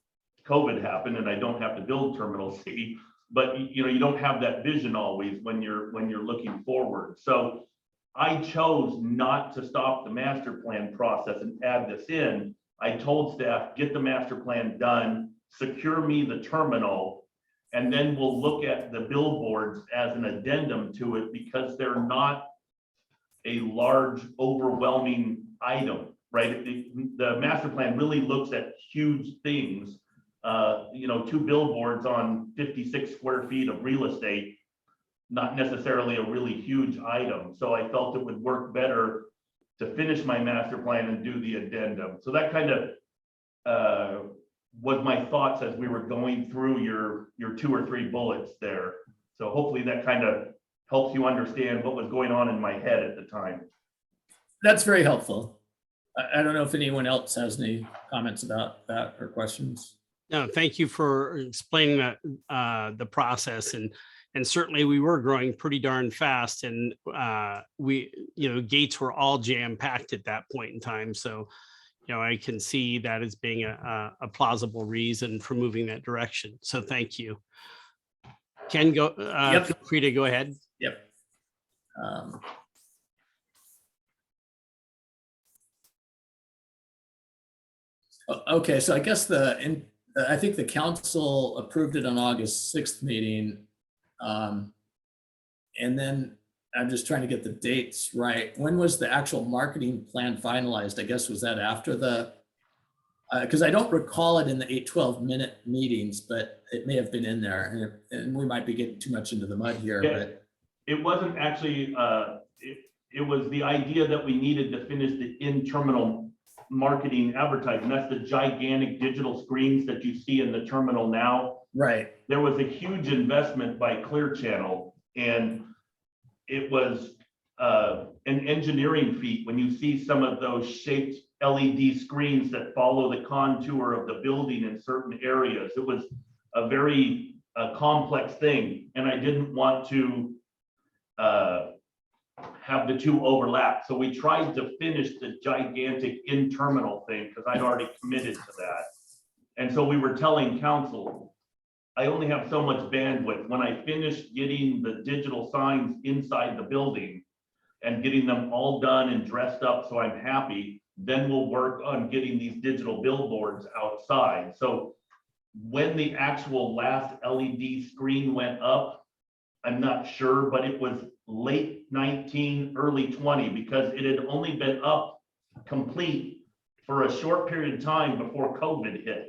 COVID happened and I don't have to build Terminal C, but you don't have that vision always when you're looking forward. So I chose not to stop the master plan process and add this in. I told staff, get the master plan done, secure me the terminal, and then we'll look at the billboards as an addendum to it, because they're not a large, overwhelming item, right? The master plan really looks at huge things. 2 billboards on 56 square feet of real estate, not necessarily a really huge item. So I felt it would work better to finish my master plan and do the addendum. So that kind of was my thoughts as we were going through your 2 or 3 bullets there. So hopefully that kind of helps you understand what was going on in my head at the time. That's very helpful. I don't know if anyone else has any comments about that or questions. No, thank you for explaining that, the process, and certainly we were growing pretty darn fast, and gates were all jam packed at that point in time. So, I can see that as being a plausible reason for moving that direction. So thank you. Ken, go. Yep. Feel free to go ahead. Yep. Okay, so I guess I think the council approved it on August 6th meeting. And then I'm just trying to get the dates right. When was the actual marketing plan finalized? I guess, was that after because I don't recall it in the 8-12 minute meetings, but it may have been in there, and we might be getting too much into the mud here. Yeah, but it wasn't actually, it was the idea that we needed to finish the in-terminal marketing advertising. That's the gigantic digital screens that you see in the terminal now. Right. There was a huge investment by Clear Channel, and it was an engineering feat when you see some of those shaped LED screens that follow the contour of the building in certain areas. It was a very complex thing, and I didn't want to have the two overlap. So we tried to finish the gigantic in-terminal thing because I'd already committed to that. And so we were telling council, I only have so much bandwidth. When I finish getting the digital signs inside the building and getting them all done and dressed up so I'm happy, then we'll work on getting these digital billboards outside. So when the actual last LED screen went up, I'm not sure, but it was late 19, early 20, because it had only been up complete for a short period of time before COVID hit.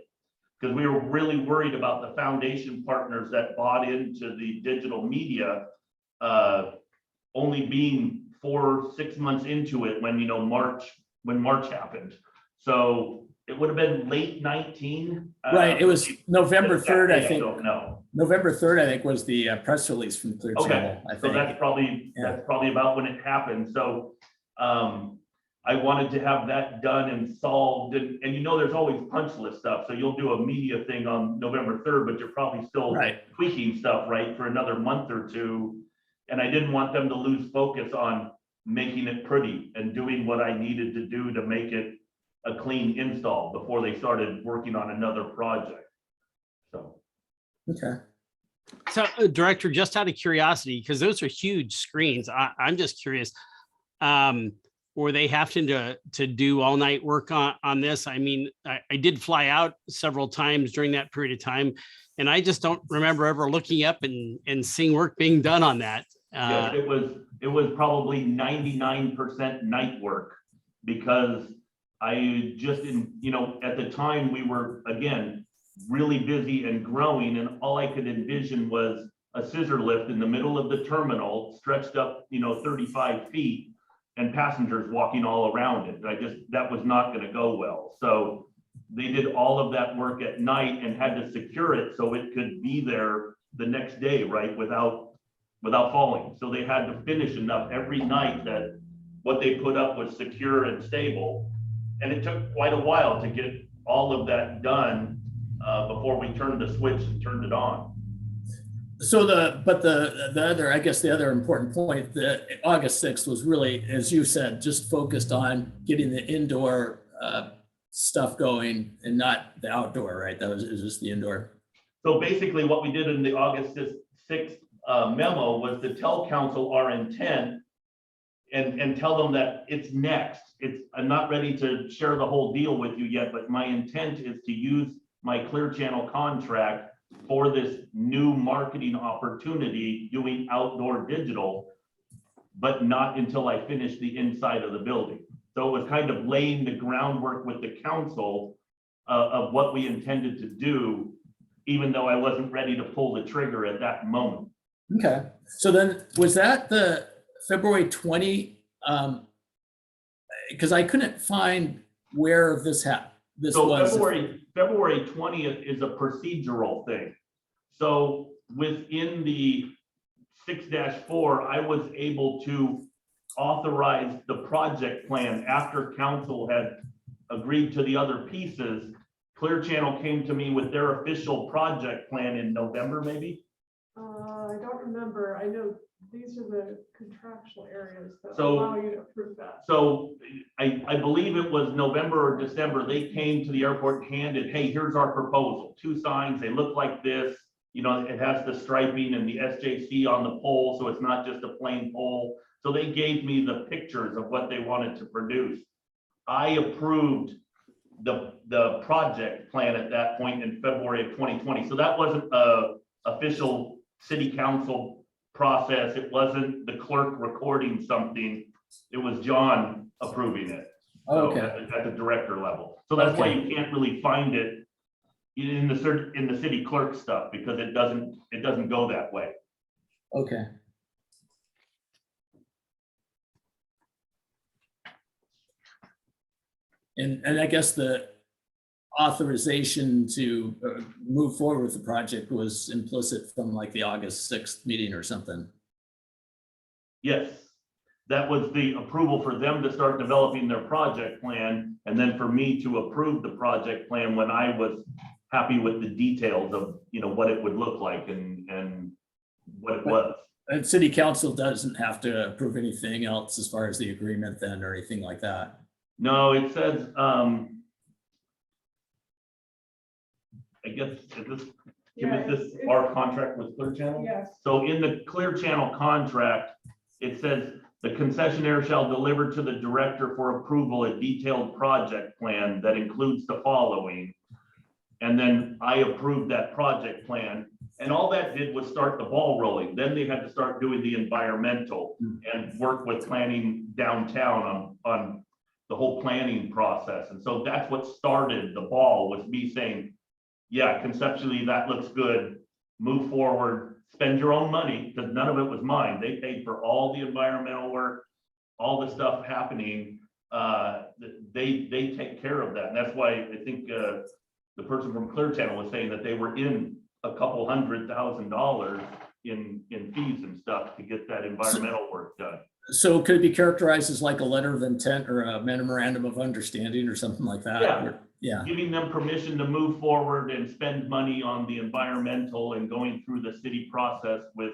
Because we were really worried about the foundation partners that bought into the digital media only being 4-6 months into it when March happened. So it would have been late 19. Right, it was November 3rd, I think. I don't know. November 3rd, I think, was the press release from Clear Channel. I So think. that's probably about when it happened. So I wanted to have that done and solved. And there's always punch list stuff. So you'll do a media thing on November 3rd, but you're probably still tweaking stuff, right, for another month or two. And I didn't want them to lose focus on making it pretty and doing what I needed to do to make it a clean install before they started working on another project. So. Okay. So, Director, just out of curiosity, because those are huge screens, I'm just curious, were they having to do all night work on this? I mean, I did fly out several times during that period of time, and I just don't remember ever looking up and seeing work being done on that. Yeah, it was probably 99% night work, because I just at the time we were, again, really busy and growing, and all I could envision was a scissor lift in the middle of the terminal stretched up 35 feet and passengers walking all around it. That was not going to go well. So they did all of that work at night and had to secure it so it could be there the next day, right, without falling. So they had to finish enough every night that what they put up was secure and stable. And it took quite a while to get all of that done before we turned the switch and turned it on. So the other, I guess the other important point, the August 6th was really, as you said, just focused on getting the indoor stuff going and not the outdoor, right? That was just the indoor. So basically what we did in the August 6th memo was to tell council our intent and tell them that it's next. I'm not ready to share the whole deal with you yet, but my intent is to use my Clear Channel contract for this new marketing opportunity doing outdoor digital, but not until I finish the inside of the building. So it was kind of laying the groundwork with the council of what we intended to do, even though I wasn't ready to pull the trigger at that moment. Okay, so then was that the February 20? Because I couldn't find where this happened. So February 20th is a procedural thing. So within the 6-4, I was able to authorize the project plan after council had agreed to the other pieces. Clear Channel came to me with their official project plan in November, maybe? I don't remember. I know these are the contractual areas that So- allow you to approve that. So I believe it was November or December, they came to the airport, handed, hey, here's our proposal. 2 signs, they look like this. You know, it has the striping and the SJC on the pole, so it's not just a plain pole. So they gave me the pictures of what they wanted to produce. I approved the project plan at that point in February of 2020. So that wasn't a official city council process. It wasn't the clerk recording something. It was John approving it. So Okay. at the director level. So that's why you can't really find it in the city clerk stuff, because it doesn't go that way. Okay. And I guess the authorization to move forward with the project was implicit from like the August 6th meeting or something. Yes, that was the approval for them to start developing their project plan, and then for me to approve the project plan when I was happy with the details of, you know, what it would look like and what it was. And city council doesn't have to approve anything else as far as the agreement then or anything like that. No, it says, I guess, is this our contract with Clear Channel? Yes. So in the Clear Channel contract, it says the concessionaire shall deliver to the director for approval a detailed project plan that includes the following. And then I approved that project plan, and all that did was start the ball rolling. Then they had to start doing the environmental and work with planning downtown on the whole planning process. And so that's what started the ball, was me saying, yeah, conceptually that looks good, move forward, spend your own money, because none of it was mine. They paid for all the environmental work, all the stuff happening. They take care of that. And that's why I think the person from Clear Channel was saying that they were in a couple $100,000 in fees and stuff to get that environmental work done. So could it be characterized as like a letter of intent or a memorandum of understanding or something like that? Yeah. Or- yeah. Giving them permission to move forward and spend money on the environmental and going through the city process with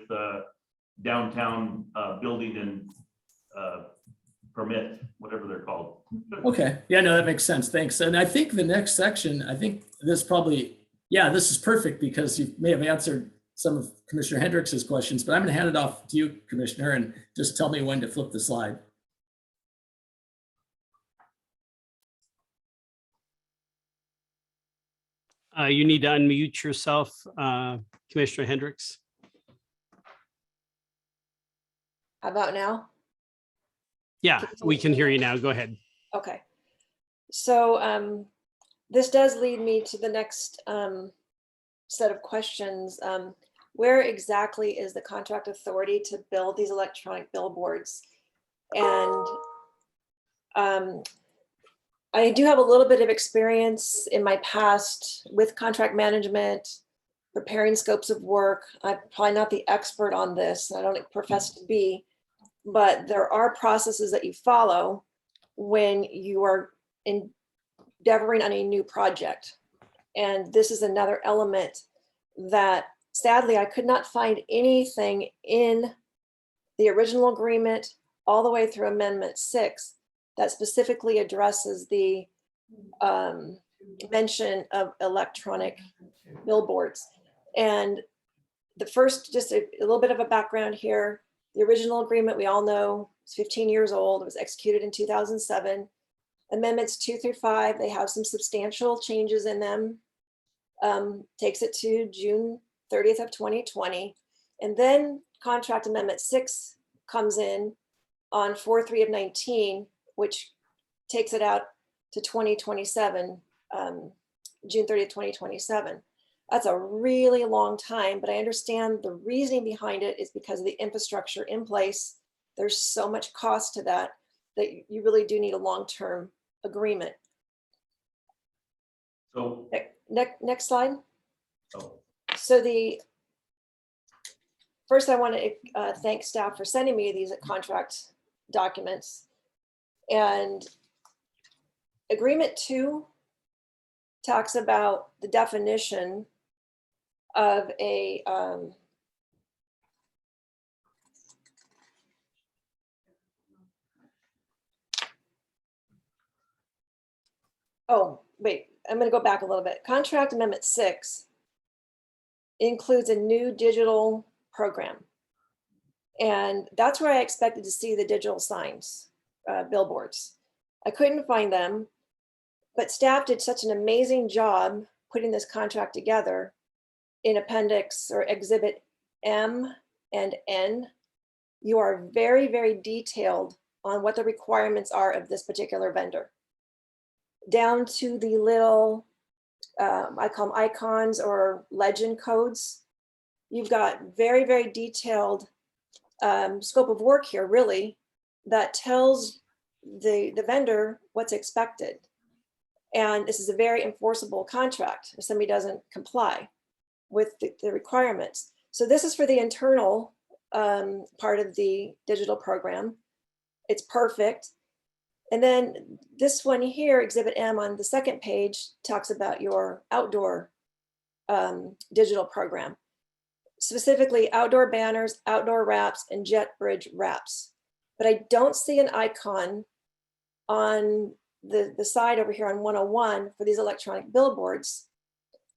downtown building and permit, whatever they're called. Okay, yeah, no, that makes sense. Thanks. And I think the next section, I think this probably, yeah, this is perfect because you may have answered some of Commissioner Hendrix's questions, but I'm going to hand it off to you, Commissioner, and just tell me when to flip the slide. You need to unmute yourself, Commissioner Hendrix. How about now? Yeah, we can hear you now. Go ahead. Okay. So this does lead me to the next set of questions. Where exactly is the contract authority to build these electronic billboards? And I do have a little bit of experience in my past with contract management, preparing scopes of work. I'm probably not the expert on this. I don't profess to be. but there are processes that you follow when you are endeavoring on a new project. And this is another element that sadly I could not find anything in the original agreement all the way through Amendment 6 that specifically addresses the mention of electronic billboards. And the first, just a little bit of a background here, the original agreement, we all know, is 15 years old. It was executed in 2007. Amendments 2 through 5, they have some substantial changes in them. Takes it to June 30th of 2020. And then Contract Amendment 6 comes in on 4/3 of 19, which takes it out to 2027, June 30th, 2027. That's a really long time, but I understand the reasoning behind it is because of the infrastructure in place. There's so much cost to that you really do need a long-term agreement. So, Next slide. oh, So first I want to thank staff for sending me these contract documents. And Agreement 2 talks about the definition of a oh, wait, I'm going to go back a little bit. Contract Amendment 6 includes a new digital program. And that's where I expected to see the digital signs, billboards. I couldn't find them, but staff did such an amazing job putting this contract together in Appendix or Exhibit M and N. You are very, very detailed on what the requirements are of this particular vendor, down to the little, I call them icons or legend codes. You've got very, very detailed scope of work here, really, that tells the vendor what's expected. And this is a very enforceable contract if somebody doesn't comply with the requirements. So this is for the internal part of the digital program. It's perfect. And then this one here, Exhibit M on the second page, talks about your outdoor digital program, specifically outdoor banners, outdoor wraps, and jet bridge wraps. But I don't see an icon on the side over here on 101 for these electronic billboards.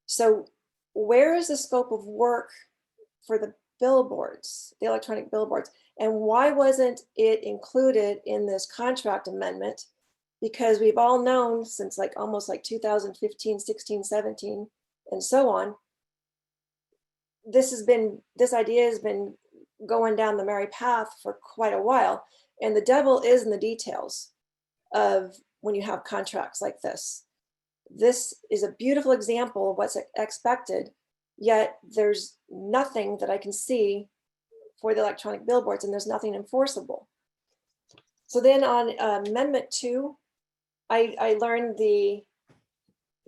So where is the scope of work for the billboards, the electronic billboards? And why wasn't it included in this contract amendment? Because we've all known since almost 2015, 16, 17, and so on, this idea has been going down the merry path for quite a while. And the devil is in the details of when you have contracts like this. This is a beautiful example of what's expected, yet there's nothing that I can see for the electronic billboards, and there's nothing enforceable. So then on Amendment 2, I learned the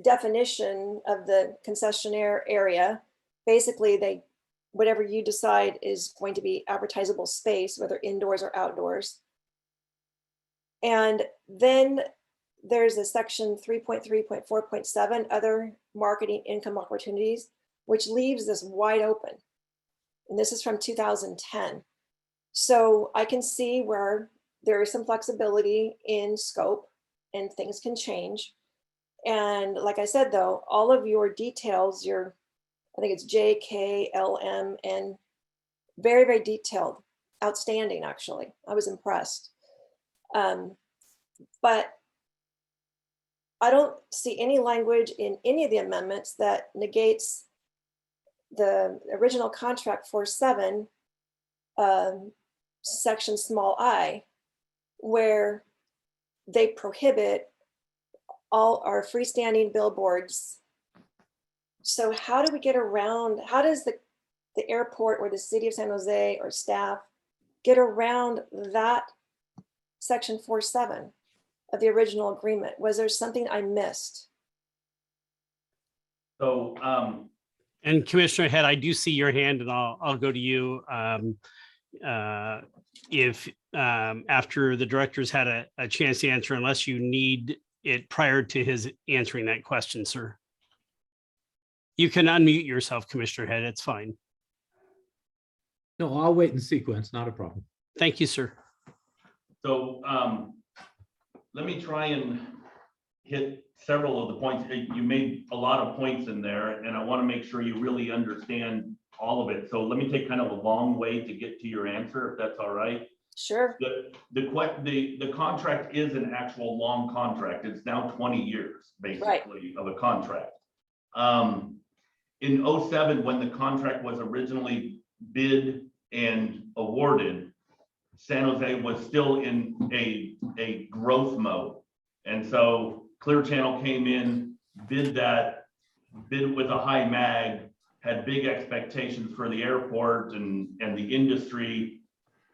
definition of the concessionaire area. Basically, whatever you decide is going to be advertisable space, whether indoors or outdoors. And then there's a section 3.3.4.7, other marketing income opportunities, which leaves this wide open. And this is from 2010. So I can see where there is some flexibility in scope and things can change. And like I said, though, all of your details, I think it's J, K, L, M, and very, very detailed, outstanding, actually. I was impressed. But I don't see any language in any of the amendments that negates the original contract 4.7, section small I, where they prohibit all our freestanding billboards. So how do we get around, how does the airport or the city of San Jose or staff get around that section 4.7 of the original agreement? Was there something I missed? so, And Commissioner Head, I do see your hand, and I'll go to you. if after the director's had a chance to answer, unless you need it prior to his answering that question, sir. You can unmute yourself, Commissioner Head. It's fine. No, I'll wait in sequence, not a problem. Thank you, sir. So let me try and hit several of the points. You made a lot of points in there, and I want to make sure you really understand all of it. So let me take kind of a long way to get to your answer, if that's all right. Sure. The contract is an actual long contract. It's now 20 years, basically, of a contract. In 07, when the contract was originally bid and awarded, San Jose was still in a growth mode. And so Clear Channel came in, bid with a high mag, had big expectations for the airport and the industry.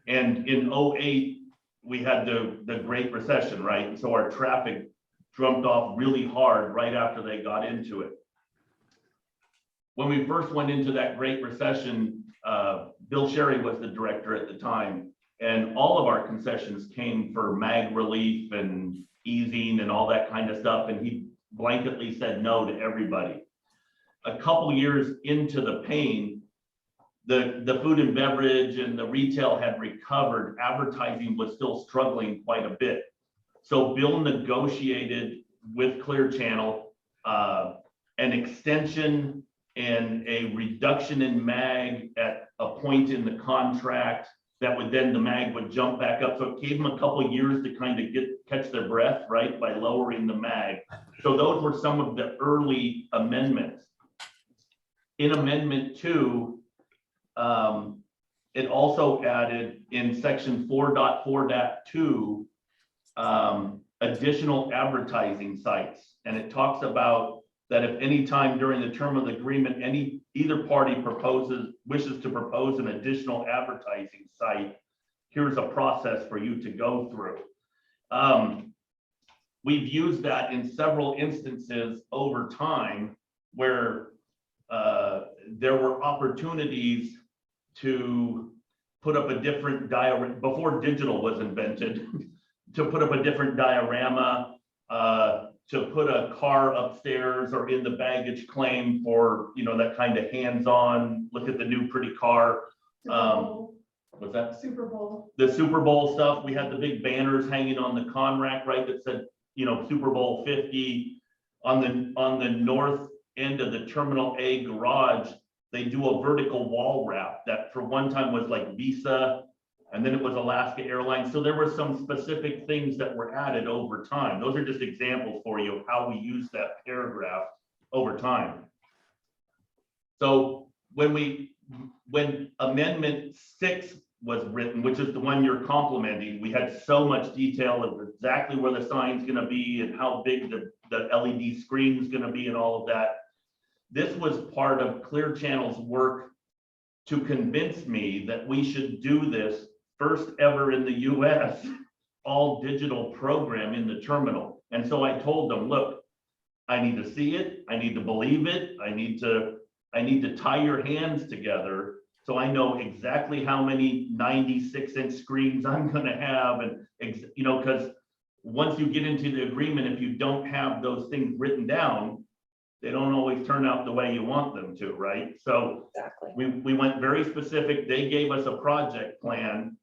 And in 08, we had the Great Recession, right? And so our traffic jumped off really hard right after they got into it. When we first went into that Great Recession, Bill Sherry was the director at the time, and all of our concessions came for mag relief and easing and all that kind of stuff, and he blanketly said no to everybody. A couple years into the pain, the food and beverage and the retail had recovered. Advertising was still struggling quite a bit. So Bill negotiated with Clear Channel an extension and a reduction in mag at a point in the contract that would then the mag would jump back up. So it gave them a couple of years to kind of catch their breath, right, by lowering the mag. So those were some of the early amendments. In Amendment 2, it also added in section 4.4.2 additional advertising sites. And it talks about that if any time during the term of the agreement, either party wishes to propose an additional advertising site, here's a process for you to go through. We've used that in several instances over time where there were opportunities to put up a different diorama before digital was invented, to put up a different diorama, to put a car upstairs or in the baggage claim for, that kind of hands-on, look at the new pretty car. What's that? Super Bowl. The Super Bowl stuff. We had the big banners hanging on the con rack, right, that said, Super Bowl 50. On the north end of the Terminal A garage, they do a vertical wall wrap that for one time was like Visa, and then it was Alaska Airlines. So there were some specific things that were added over time. Those are just examples for you of how we use that paragraph over time. So when Amendment 6 was written, which is the one you're complimenting, we had so much detail of exactly where the sign's gonna be and how big the LED screen is gonna be and all of that. This was part of Clear Channel's work to convince me that we should do this first ever in the US, all digital program in the terminal. And so I told them, look, I need to see it. I need to believe it. I need to tie your hands together so I know exactly how many 96-inch screens I'm going to have. And, because once you get into the agreement, if you don't have those things written down, they don't always turn out the way you want them to, right? So exactly. We went very specific. They gave us a project plan.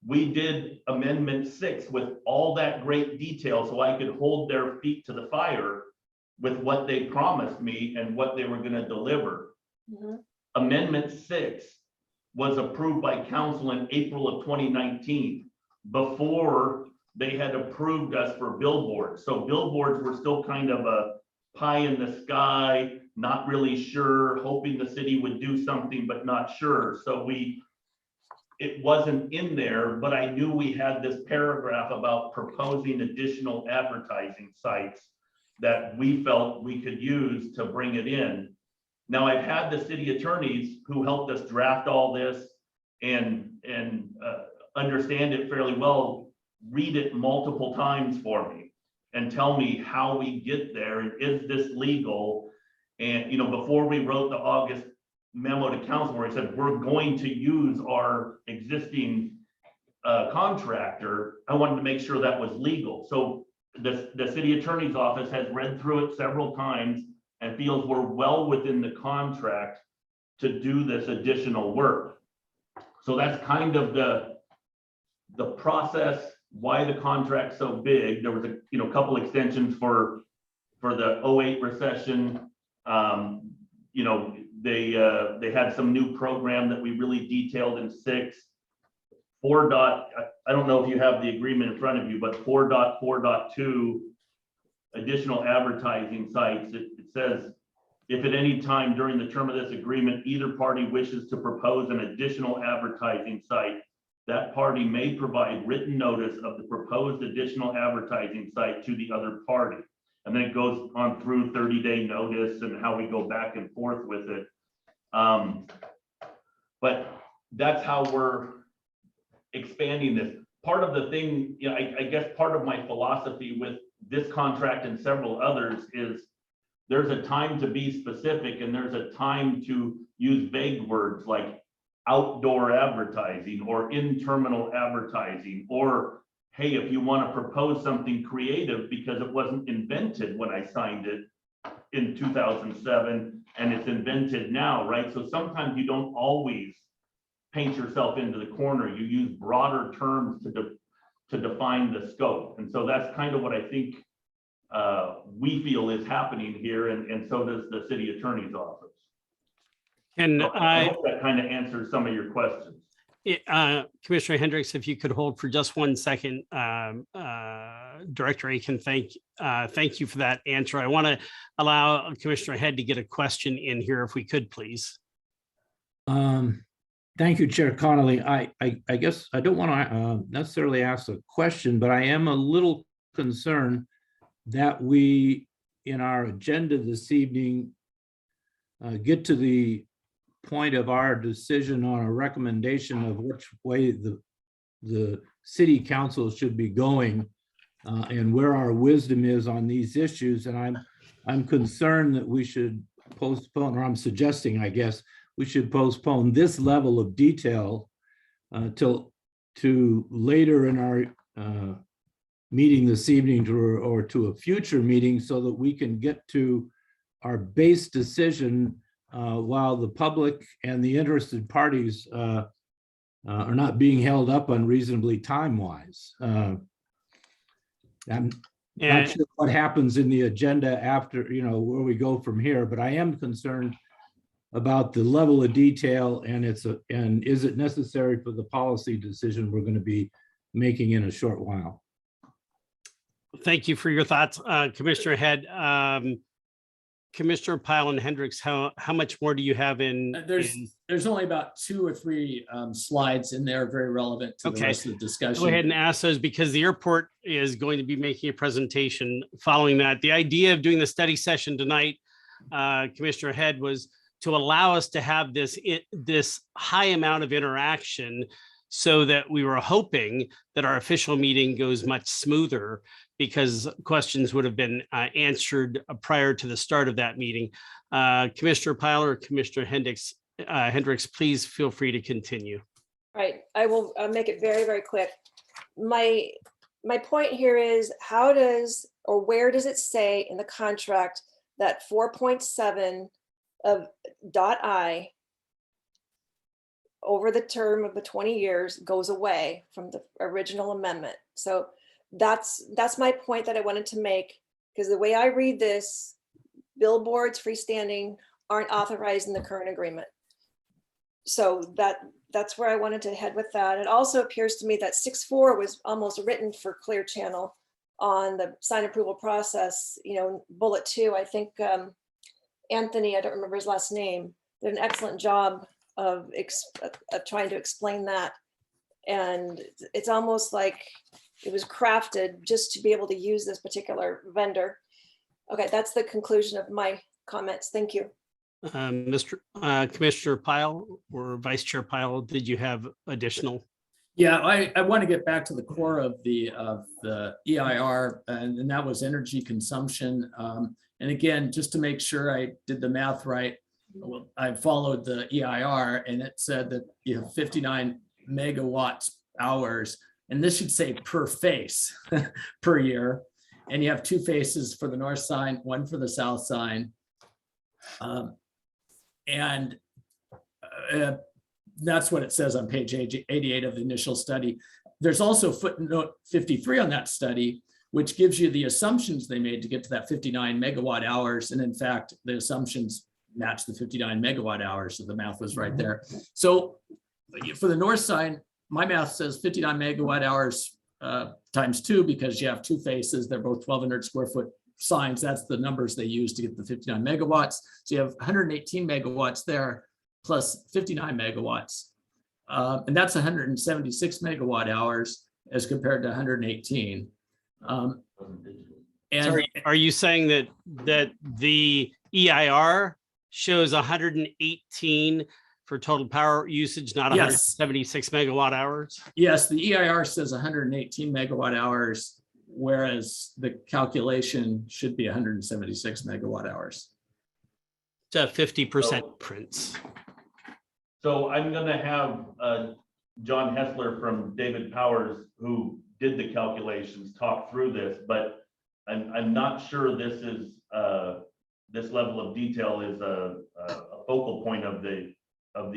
We did Amendment 6 with all that great detail so I could hold their feet to the fire with what they promised me and what they were going to deliver. Mm-hmm. Amendment 6 was approved by council in April of 2019 before they had approved us for billboards. So billboards were still kind of a pie in the sky, not really sure, hoping the city would do something, but not sure. So it wasn't in there, but I knew we had this paragraph about proposing additional advertising sites that we felt we could use to bring it in. Now I've had the city attorneys who helped us draft all this and understand it fairly well, read it multiple times for me and tell me how we get there and is this legal? And before we wrote the August memo to council where I said we're going to use our existing contractor, I wanted to make sure that was legal. So the city attorney's office has read through it several times and feels we're well within the contract to do this additional work. So that's kind of the process, why the contract's so big. There was a couple extensions for the 08 recession. They had some new program that we really detailed in 6. I don't know if you have the agreement in front of you, but 4.4.2 additional advertising sites. It says, if at any time during the term of this agreement, either party wishes to propose an additional advertising site, that party may provide written notice of the proposed additional advertising site to the other party. And then it goes on through 30-day notice and how we go back and forth with it. But that's how we're expanding this. Part of the thing, I guess part of my philosophy with this contract and several others is there's a time to be specific and there's a time to use vague words like outdoor advertising or in-terminal advertising, or hey, if you want to propose something creative because it wasn't invented when I signed it in 2007 and it's invented now, right? So sometimes you don't always paint yourself into the corner. You use broader terms to define the scope. And so that's kind of what I think we feel is happening here, and so does the city attorney's office. And I hope that kind of answers some of your questions. Commissioner Hendrix, if you could hold for just 1 second, Director Aitken, thank you for that answer. I want to allow Commissioner Head to get a question in here, if we could, please. Thank you, Chair Connolly. I guess I don't want to necessarily ask a question, but I am a little concerned that we, in our agenda this evening, get to the point of our decision on a recommendation of which way the city council should be going, and where our wisdom is on these issues. And I'm concerned that we should postpone, or I'm suggesting, I guess, we should postpone this level of detail to later in our meeting this evening or to a future meeting, so that we can get to our base decision while the public and the interested parties are not being held up unreasonably time-wise. I'm not sure what happens in the agenda after, where we go from here, but I am concerned about the level of detail, and is it necessary for the policy decision we're going to be making in a short while. Thank you for your thoughts, Commissioner Head. Commissioner Pyle and Hendrix, how much more do you have in? There's only about 2 or 3 slides in there, very relevant to the rest of the discussion. Go ahead and ask those, because the airport is going to be making a presentation following that. The idea of doing the study session tonight, Commissioner Head, was to allow us to have this high amount of interaction, so that we were hoping that our official meeting goes much smoother, because questions would have been answered prior to the start of that meeting. Commissioner Pyle or Commissioner Hendrix, please feel free to continue. Right, I will make it very, very quick. My point here is, how does, or where does it say in the contract that 4.7 of .I over the term of the 20 years goes away from the original amendment? So that's my point that I wanted to make, because the way I read this, billboards freestanding aren't authorized in the current agreement. So that's where I wanted to head with that. It also appears to me that 6.4 was almost written for Clear Channel on the sign approval process. Bullet 2, I think Anthony, I don't remember his last name, did an excellent job of trying to explain that. And it's almost like it was crafted just to be able to use this particular vendor. Okay, that's the conclusion of my comments. Thank you. Commissioner Pyle or Vice Chair Pyle, did you have additional? Yeah, I want to get back to the core of the EIR, and that was energy consumption. And again, just to make sure I did the math right, I followed the EIR, and it said that you have 59 megawatts hours, and this should say per face per year. And you have 2 faces for the north sign, 1 for the south sign. And that's what it says on page 88 of the initial study. There's also footnote 53 on that study, which gives you the assumptions they made to get to that 59 megawatt hours. And in fact, the assumptions match the 59 megawatt hours. So the math was right there. So for the north sign, my math says 59 megawatt hours times 2, because you have 2 faces. They're both 1,200 square foot signs. That's the numbers they use to get the 59 megawatts. So you have 118 megawatts there plus 59 megawatts. And that's 176 megawatt hours as compared to 118. And Sorry, are you saying that the EIR shows 118 for total power usage, not 176 megawatt hours? Yes, the EIR says 118 megawatt hours, whereas the calculation should be 176 megawatt hours. It's a 50% difference. So I'm gonna have John Hessler from David Powers, who did the calculations, talk through this, but I'm not sure this is this level of detail is a focal point of the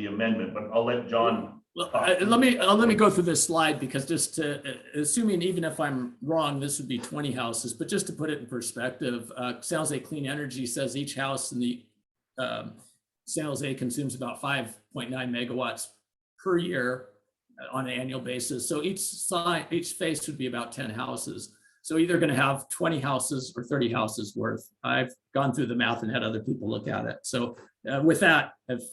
amendment, but I'll let John. Let me go through this slide, because just to, assuming even if I'm wrong, this would be 20 houses, but just to put it in perspective, San Jose Clean Energy says each house in the San Jose consumes about 5.9 megawatts per year on an annual basis. So each face would be about 10 houses. So either going to have 20 houses or 30 houses worth. I've gone through the math and had other people look at it. So with that, if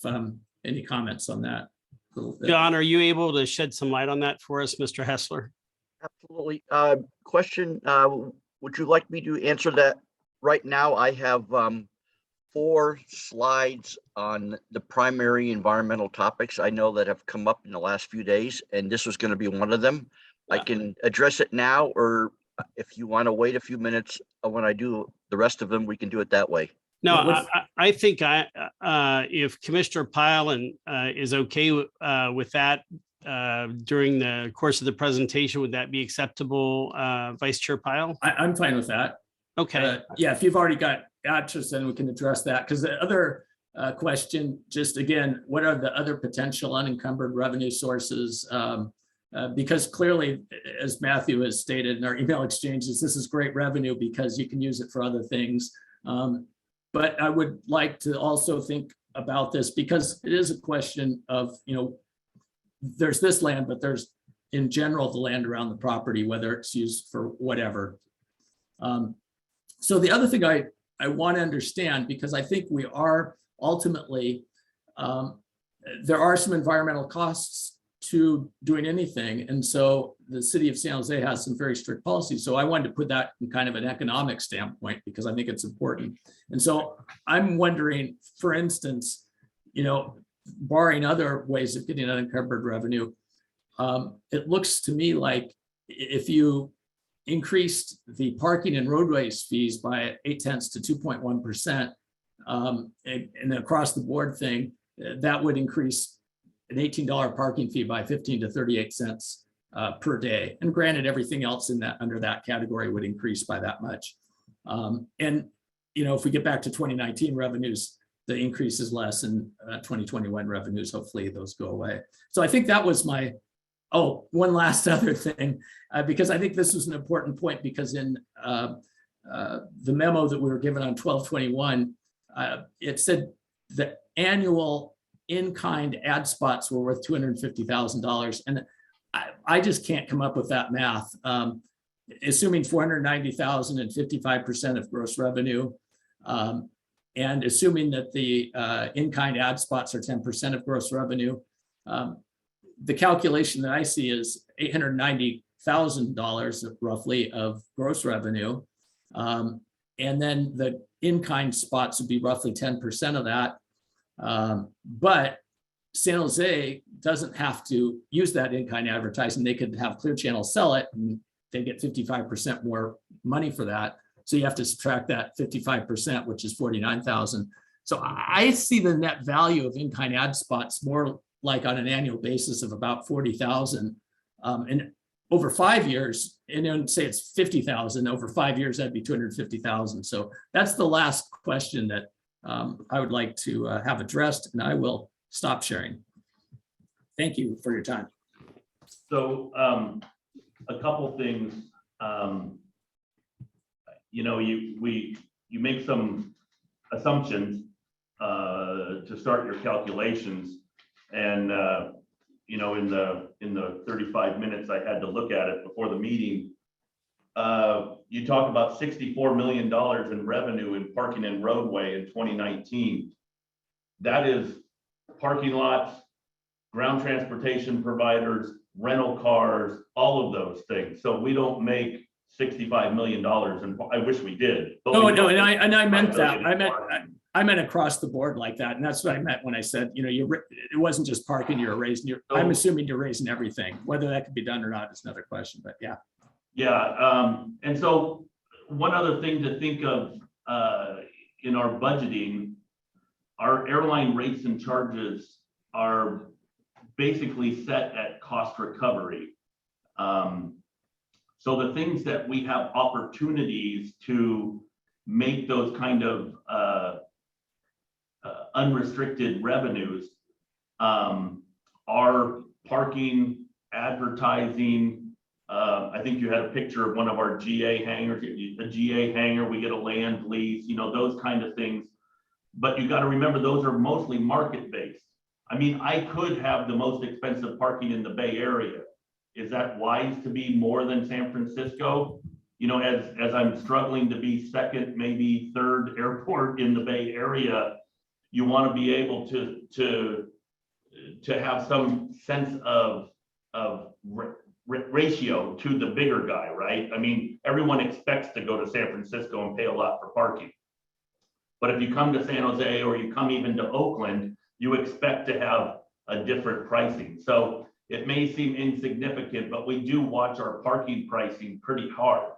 any comments on that? John, are you able to shed some light on that for us, Mr. Hessler? Absolutely. Question, would you like me to answer that right now? I have 4 slides on the primary environmental topics I know that have come up in the last few days, and this was going to be one of them. I can address it now, or if you want to wait a few minutes when I do the rest of them, we can do it that way. No, I think if Commissioner Pyle is okay with that during the course of the presentation, would that be acceptable, Vice Chair Pyle? I'm fine with that. Okay. Yeah, if you've already got answers, then we can address that. Because the other question, just again, what are the other potential unencumbered revenue sources? Because clearly, as Matthew has stated in our email exchanges, this is great revenue because you can use it for other things. But I would like to also think about this, because it is a question of, there's this land, but there's in general the land around the property, whether it's used for whatever. So the other thing I want to understand, because I think we are ultimately, there are some environmental costs to doing anything. And so the city of San Jose has some very strict policies. So I wanted to put that in kind of an economic standpoint, because I think it's important. And so I'm wondering, for instance, barring other ways of getting unencumbered revenue, it looks to me like if you increased the parking and roadways fees by 0.8 to 2.1%, and across the board thing, that would increase an $18 parking fee by 15 to 38 cents per day. And granted, everything else in that under that category would increase by that much. And if we get back to 2019 revenues, the increase is less, and 2021 revenues, hopefully those go away. So I think that was my, one last other thing, because I think this was an important point, because in the memo that we were given on 12/21, it said the annual in-kind ad spots were worth $250,000. And I just can't come up with that math. Assuming 490,000 and 55% of gross revenue, and assuming that the in-kind ad spots are 10% of gross revenue, the calculation that I see is $890,000 roughly of gross revenue. And then the in-kind spots would be roughly 10% of that. But San Jose doesn't have to use that in-kind advertising. They could have Clear Channel sell it, and they get 55% more money for that. So you have to subtract that 55%, which is 49,000. So I see the net value of in-kind ad spots more like on an annual basis of about 40,000. And over 5 years, and then say it's 50,000, over 5 years, that'd be 250,000. So that's the last question that I would like to have addressed, and I will stop sharing. Thank you for your time. So a couple things, you make some assumptions to start your calculations, and in the 35 minutes I had to look at it before the meeting, you talk about $64 million in revenue in parking and roadway in 2019. That is parking lots, ground transportation providers, rental cars, all of those things. So we don't make $65 million, and I wish we did. No, and I meant that. I meant across the board like that, and that's what I meant when I said, it wasn't just parking. You're raising. I'm assuming you're raising everything. Whether that could be done or not is another question. But yeah. Yeah, and so one other thing to think of in our budgeting, our airline rates and charges are basically set at cost recovery. So the things that we have opportunities to make those kind of unrestricted revenues are parking, advertising. I think you had a picture of one of our GA hangars, a GA hangar, we get a land lease, those kind of things. But you got to remember, those are mostly market-based. I mean, I could have the most expensive parking in the Bay Area. Is that wise to be more than San Francisco? As I'm struggling to be second, maybe third airport in the Bay Area, you want to be able to have some sense of ratio to the bigger guy, right? I mean, everyone expects to go to San Francisco and pay a lot for parking. But if you come to San Jose or you come even to Oakland, you expect to have a different pricing. So it may seem insignificant, but we do watch our parking pricing pretty hard.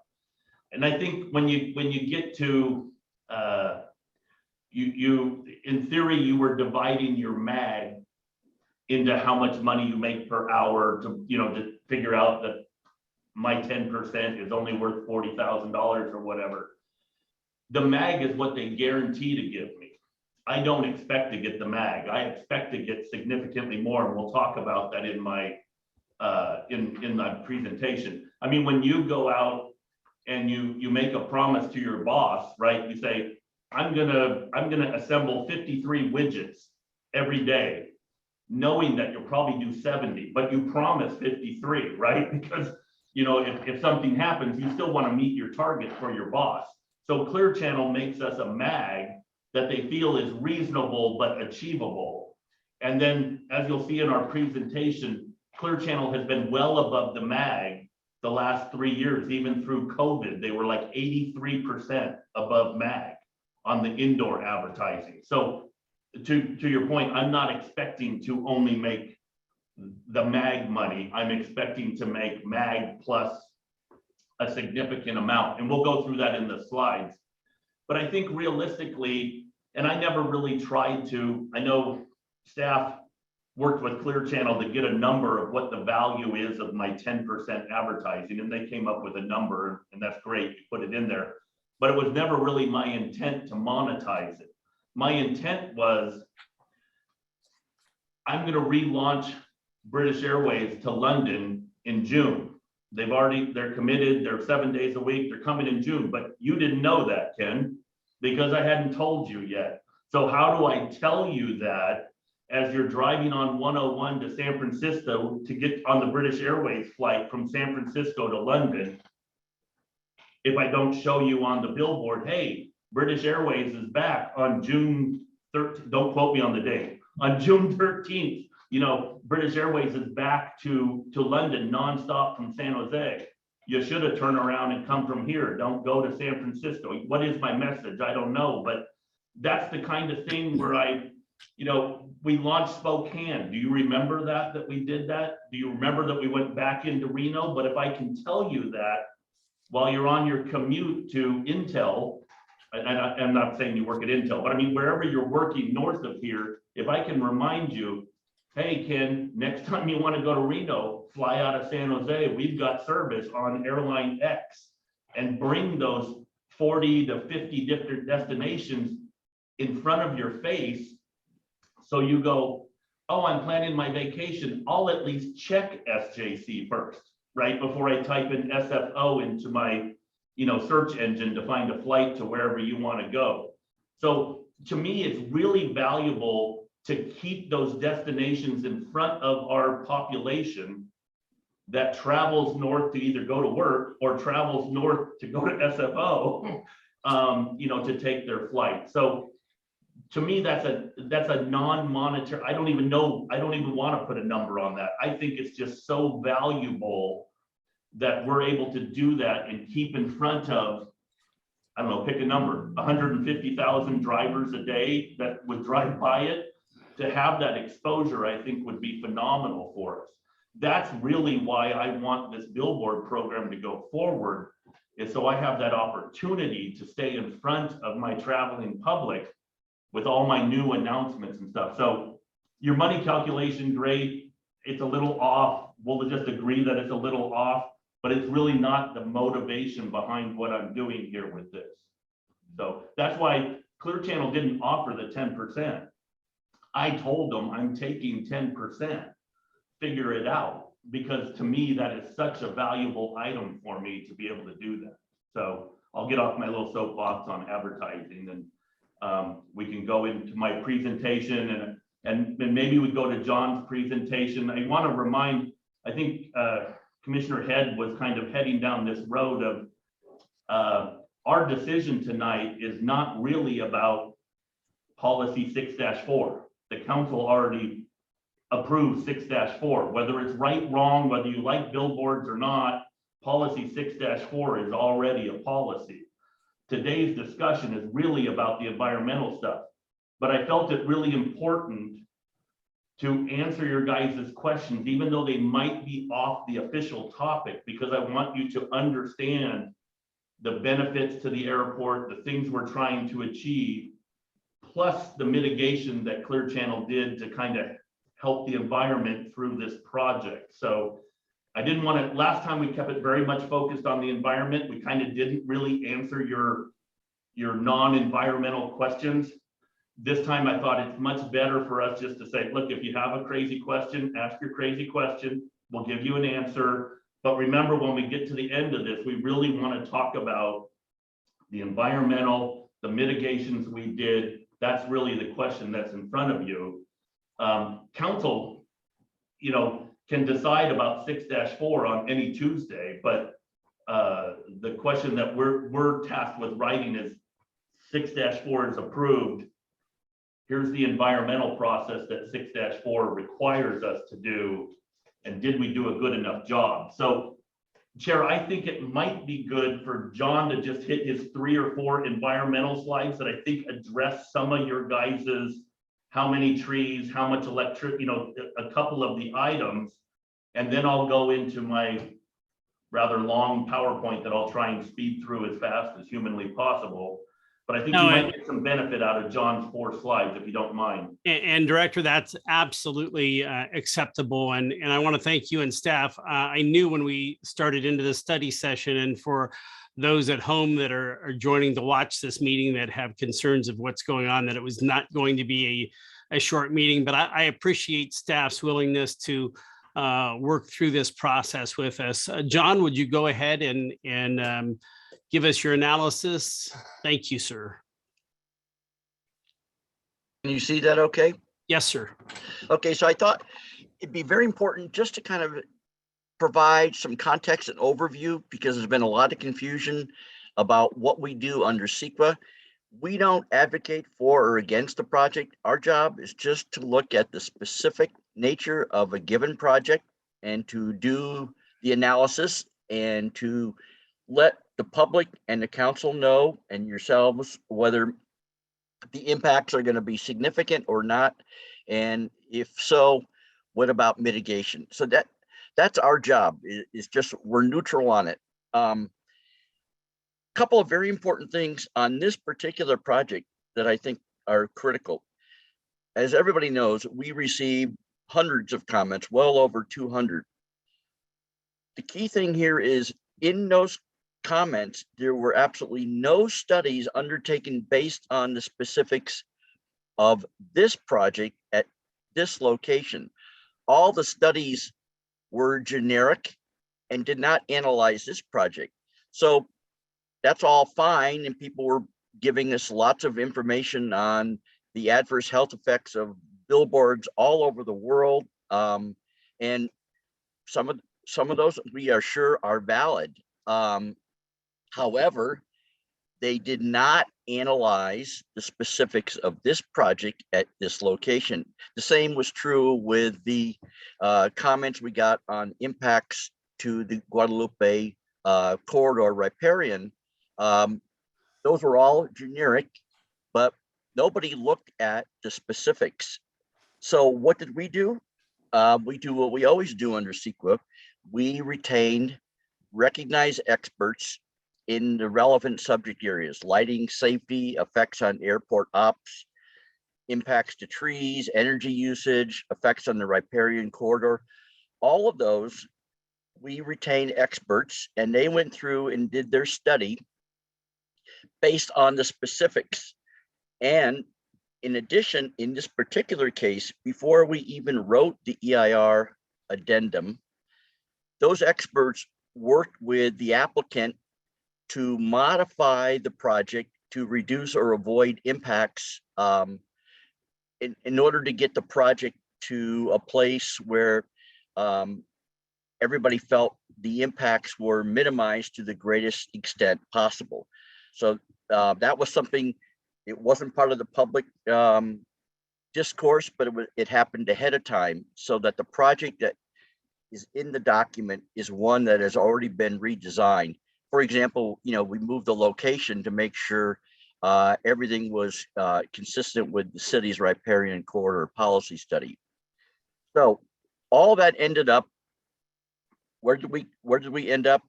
And I think when you get to, in theory, you were dividing your MAG into how much money you make per hour to figure out that my 10% is only worth $40,000 or whatever. The MAG is what they guarantee to give me. I don't expect to get the MAG. I expect to get significantly more, and we'll talk about that in my in my presentation. I mean, when you go out and you make a promise to your boss, right? You say, I'm gonna assemble 53 widgets every day, knowing that you'll probably do 70, but you promise 53, right? Because if something happens, you still want to meet your target for your boss. So Clear Channel makes us a MAG that they feel is reasonable but achievable. And then, as you'll see in our presentation, Clear Channel has been well above the MAG the last 3 years. Even through COVID, they were like 83% above MAG on the indoor advertising. So to your point, I'm not expecting to only make the MAG money. I'm expecting to make MAG plus a significant amount, and we'll go through that in the slides. But I think realistically, and I never really tried to, I know staff worked with Clear Channel to get a number of what the value is of my 10% advertising, and they came up with a number, and that's great, you put it in there. But it was never really my intent to monetize it. My intent was, I'm going to relaunch British Airways to London in June. They're committed, they're 7 days a week, they're coming in June, but you didn't know that, Ken, because I hadn't told you yet. So how do I tell you that as you're driving on 101 to San Francisco to get on the British Airways flight from San Francisco to London, if I don't show you on the billboard, hey, British Airways is back on June 13th, don't quote me on the date, on June 13th, British Airways is back to London nonstop from San Jose. You should have turned around and come from here. Don't go to San Francisco. What is my message? I don't know, but that's the kind of thing where we launched Spokane. Do you remember that we did that? Do you remember that we went back into Reno? But if I can tell you that while you're on your commute to Intel, and I'm not saying you work at Intel, but I mean, wherever you're working north of here, if I can remind you, hey, Ken, next time you want to go to Reno, fly out of San Jose. We've got service on airline X, and bring those 40 to 50 different destinations in front of your face. So you go, oh, I'm planning my vacation. I'll at least check SJC first, right? Before I type in SFO into my, search engine to find a flight to wherever you want to go. So to me, it's really valuable to keep those destinations in front of our population that travels north to either go to work or travels north to go to SFO, to take their flight. So to me, that's a non-monetary, I don't even want to put a number on that. I think it's just so valuable that we're able to do that and keep in front of, I don't know, pick a number, 150,000 drivers a day that would drive by it. To have that exposure, I think would be phenomenal for us. That's really why I want this billboard program to go forward, is so I have that opportunity to stay in front of my traveling public with all my new announcements and stuff. So your money calculation, great. It's a little off. We'll just agree that it's a little off, but it's really not the motivation behind what I'm doing here with this. So that's why Clear Channel didn't offer the 10%. I told them I'm taking 10%, figure it out, because to me, that is such a valuable item for me to be able to do that. So I'll get off my little soapbox on advertising, and we can go into my presentation, and maybe we go to John's presentation. I want to remind, I think Commissioner Head was kind of heading down this road of our decision tonight is not really about policy 6-4. The council already approved 6-4, whether it's right, wrong, whether you like billboards or not, policy 6-4 is already a policy. Today's discussion is really about the environmental stuff, but I felt it really important to answer your guys' questions, even though they might be off the official topic, because I want you to understand the benefits to the airport, the things we're trying to achieve, plus the mitigation that Clear Channel did to kind of help the environment through this project. So I didn't want to, last time we kept it very much focused on the environment. We kind of didn't really answer your non-environmental questions. This time I thought it's much better for us just to say, look, if you have a crazy question, ask your crazy question. We'll give you an answer. But remember, when we get to the end of this, we really want to talk about the environmental, the mitigations we did. That's really the question that's in front of you. Council, can decide about 6-4 on any Tuesday, but the question that we're tasked with writing is 6-4 is approved. Here's the environmental process that 6-4 requires us to do, and did we do a good enough job? So, Chair, I think it might be good for John to just hit his 3 or 4 environmental slides that I think address some of your guys's, how many trees, how much electric, a couple of the items, and then I'll go into my rather long PowerPoint that I'll try and speed through as fast as humanly possible. But I think you might get some benefit out of John's 4 slides, if you don't mind. And Director, that's absolutely acceptable. And I want to thank you and staff. I knew when we started into the study session, and for those at home that are joining to watch this meeting that have concerns of what's going on, that it was not going to be a short meeting. But I appreciate staff's willingness to work through this process with us. John, would you go ahead and give us your analysis? Thank you, sir. Can you see that okay? Yes, sir. Okay, so I thought it'd be very important just to kind of provide some context and overview, because there's been a lot of confusion about what we do under CEQA. We don't advocate for or against the project. Our job is just to look at the specific nature of a given project and to do the analysis and to let the public and the council know, and yourselves, whether the impacts are going to be significant or not. And if so, what about mitigation? So that's our job, is just, we're neutral on it. Couple of very important things on this particular project that I think are critical. As everybody knows, we received hundreds of comments, well over 200. The key thing here is in those comments, there were absolutely no studies undertaken based on the specifics of this project at this location. All the studies were generic and did not analyze this project. So that's all fine, and people were giving us lots of information on the adverse health effects of billboards all over the world. And some of those we are sure are valid. However, they did not analyze the specifics of this project at this location. The same was true with the comments we got on impacts to the Guadalupe corridor riparian. Those were all generic, but nobody looked at the specifics. So what did we do? We do what we always do under CEQA. We retained recognized experts in the relevant subject areas: lighting, safety, effects on airport ops, impacts to trees, energy usage, effects on the riparian corridor. All of those, we retained experts, and they went through and did their study based on the specifics. And in addition, in this particular case, before we even wrote the EIR addendum, those experts worked with the applicant to modify the project to reduce or avoid impacts in order to get the project to a place where everybody felt the impacts were minimized to the greatest extent possible. So that was something, it wasn't part of the public discourse, but it happened ahead of time, so that the project that is in the document is one that has already been redesigned. For example, we moved the location to make sure everything was consistent with the city's riparian corridor policy study. So all that ended up, where did we end up?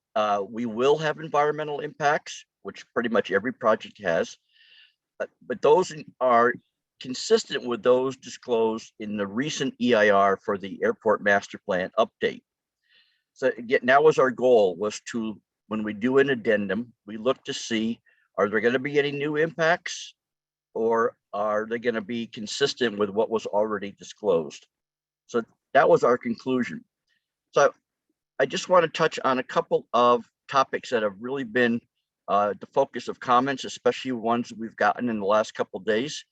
We will have environmental impacts, which pretty much every project has, but those are consistent with those disclosed in the recent EIR for the airport master plan update. So again, that was our goal, was to, when we do an addendum, we look to see, are there going to be any new impacts, or are they going to be consistent with what was already disclosed? So that was our conclusion. So I just want to touch on a couple of topics that have really been the focus of comments, especially ones we've gotten in the last couple of days.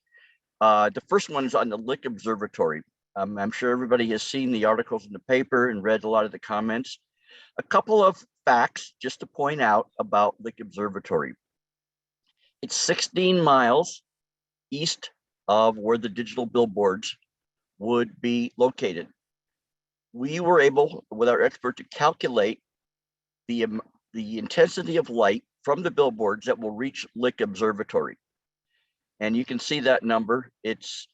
The first one is on the Lick Observatory. I'm sure everybody has seen the articles in the paper and read a lot of the comments. A couple of facts just to point out about Lick Observatory. It's 16 miles east of where the digital billboards would be located. We were able, with our expert, to calculate the intensity of light from the billboards that will reach Lick Observatory. And you can see that number. It's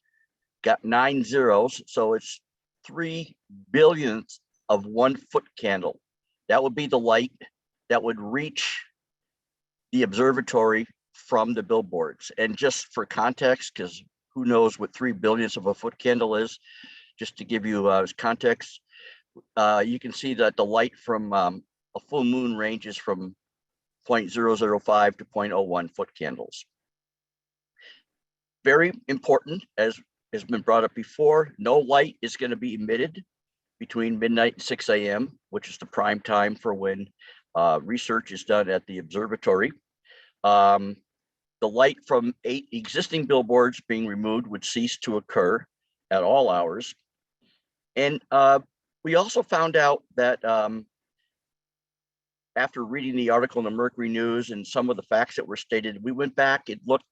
got 9 zeros, so it's 3 billionths of 1 foot candle. That would be the light that would reach the observatory from the billboards. And just for context, because who knows what 3 billionths of a foot candle is, just to give you context, you can see that the light from a full moon ranges from 0.005 to 0.01 foot candles. Very important, as has been brought up before, no light is going to be emitted between midnight and 6 a.m., which is the prime time for when research is done at the observatory. The light from 8 existing billboards being removed would cease to occur at all hours. And we also found out that after reading the article in the Mercury News and some of the facts that were stated, we went back and looked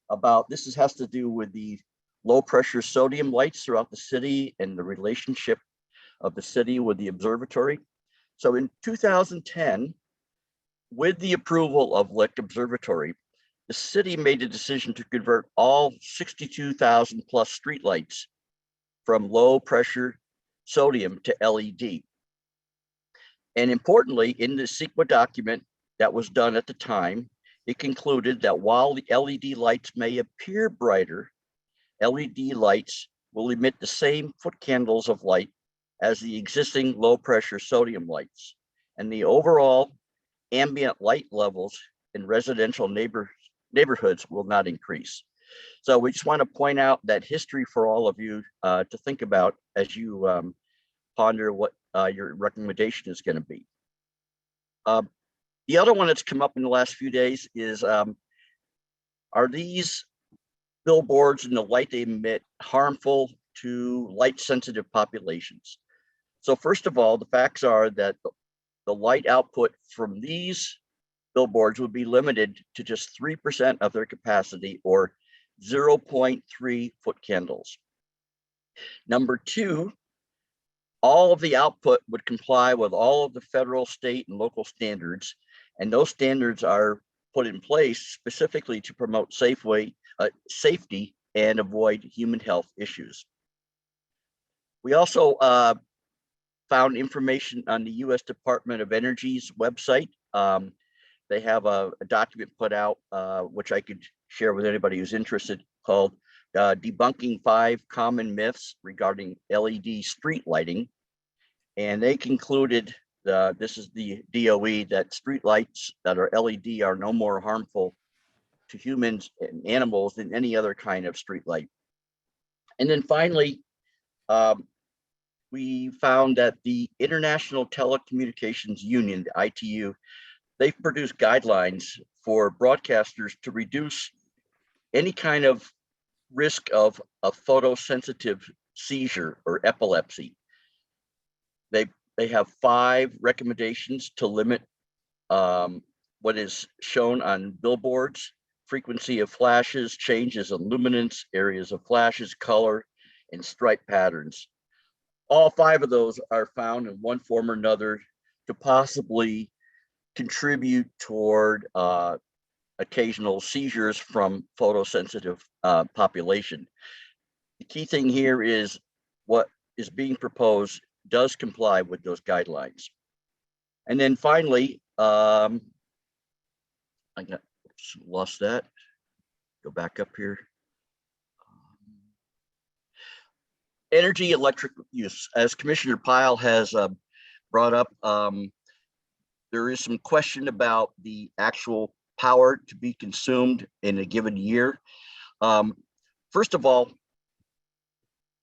about, this has to do with the low pressure sodium lights throughout the city and the relationship of the city with the observatory. So in 2010, with the approval of Lick Observatory, the city made a decision to convert all 62,000 plus streetlights from low pressure sodium to LED. And importantly, in the CEQA document that was done at the time, it concluded that while the LED lights may appear brighter, LED lights will emit the same foot candles of light as the existing low pressure sodium lights, and the overall ambient light levels in residential neighborhoods will not increase. So we just want to point out that history for all of you to think about as you ponder what your recommendation is going to be. The other one that's come up in the last few days is, are these billboards and the light they emit harmful to light sensitive populations? So first of all, the facts are that the light output from these billboards would be limited to just 3% of their capacity, or 0.3 foot candles. Number two, all of the output would comply with all of the federal, state, and local standards, and those standards are put in place specifically to promote safety and avoid human health issues. We also found information on the U.S. Department of Energy's website. They have a document put out, which I could share with anybody who's interested, called Debunking 5 Common Myths Regarding LED Street Lighting. And they concluded, this is the DOE, that street lights that are LED are no more harmful to humans and animals than any other kind of street light. And then finally, we found that the International Telecommunications Union, the ITU, they've produced guidelines for broadcasters to reduce any kind of risk of a photosensitive seizure or epilepsy. They have 5 recommendations to limit what is shown on billboards: frequency of flashes, changes in luminance, areas of flashes, color, and stripe patterns. All 5 of those are found in one form or another to possibly contribute toward occasional seizures from photosensitive population. The key thing here is what is being proposed does comply with those guidelines. And then finally, I lost that. Go back up here. Energy electric use. As Commissioner Pyle has brought up, there is some question about the actual power to be consumed in a given year. First of all,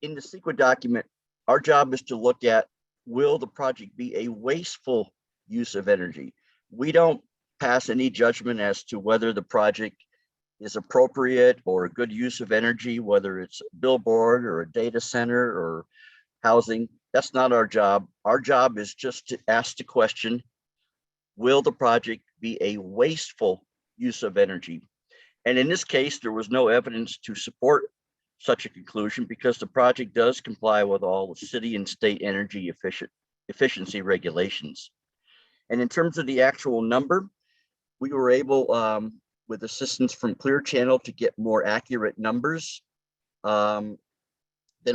in the CEQA document, our job is to look at, will the project be a wasteful use of energy? We don't pass any judgment as to whether the project is appropriate or a good use of energy, whether it's a billboard or a data center or housing. That's not our job. Our job is just to ask the question, will the project be a wasteful use of energy? And in this case, there was no evidence to support such a conclusion because the project does comply with all the city and state energy efficiency regulations. And in terms of the actual number, we were able, with assistance from Clear Channel, to get more accurate numbers. Then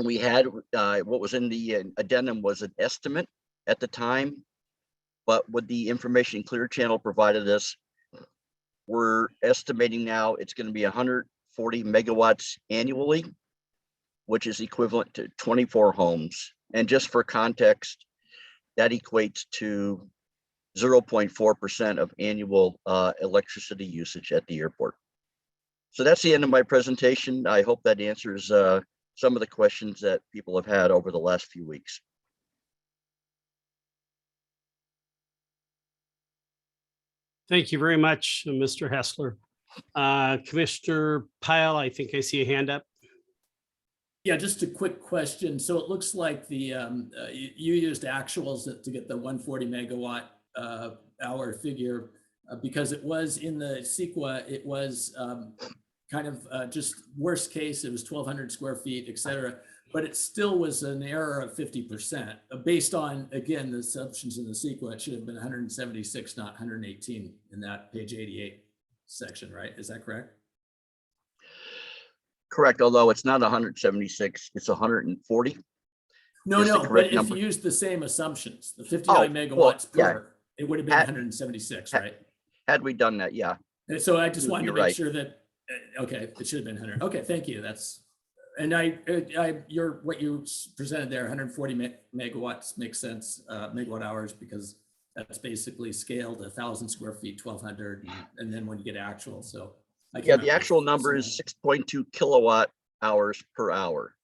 we had what was in the addendum was an estimate at the time, but with the information Clear Channel provided us, we're estimating now it's going to be 140 megawatts annually, which is equivalent to 24 homes. And just for context, that equates to 0.4% of annual electricity usage at the airport. So that's the end of my presentation. I hope that answers some of the questions that people have had over the last few weeks. Thank you very much, Mr. Hessler. Commissioner Pyle, I think I see a hand up. Yeah, just a quick question. So it looks like the you used actuals to get the 140 megawatt hour figure because it was in the CEQA, it was kind of just worst case, it was 1,200 square feet, et cetera, but it still was an error of 50% based on, again, the assumptions in the CEQA. It should have been 176, not 118 in that page 88 section, right? Is that correct? Correct, although it's not 176, it's 140. No, but if you use the same assumptions, the 59 megawatts per, it would have been 176, right? Had we done that, yeah. And so I just wanted to make right. sure that, okay, it should have been 100. Okay, thank you. That's And what you presented there, 140 megawatts makes sense, megawatt hours, because that's basically scaled 1,000 square feet, 1,200, and then when you get actual, so. I came Yeah, up the with actual number is 6.2 kilowatt hours per hour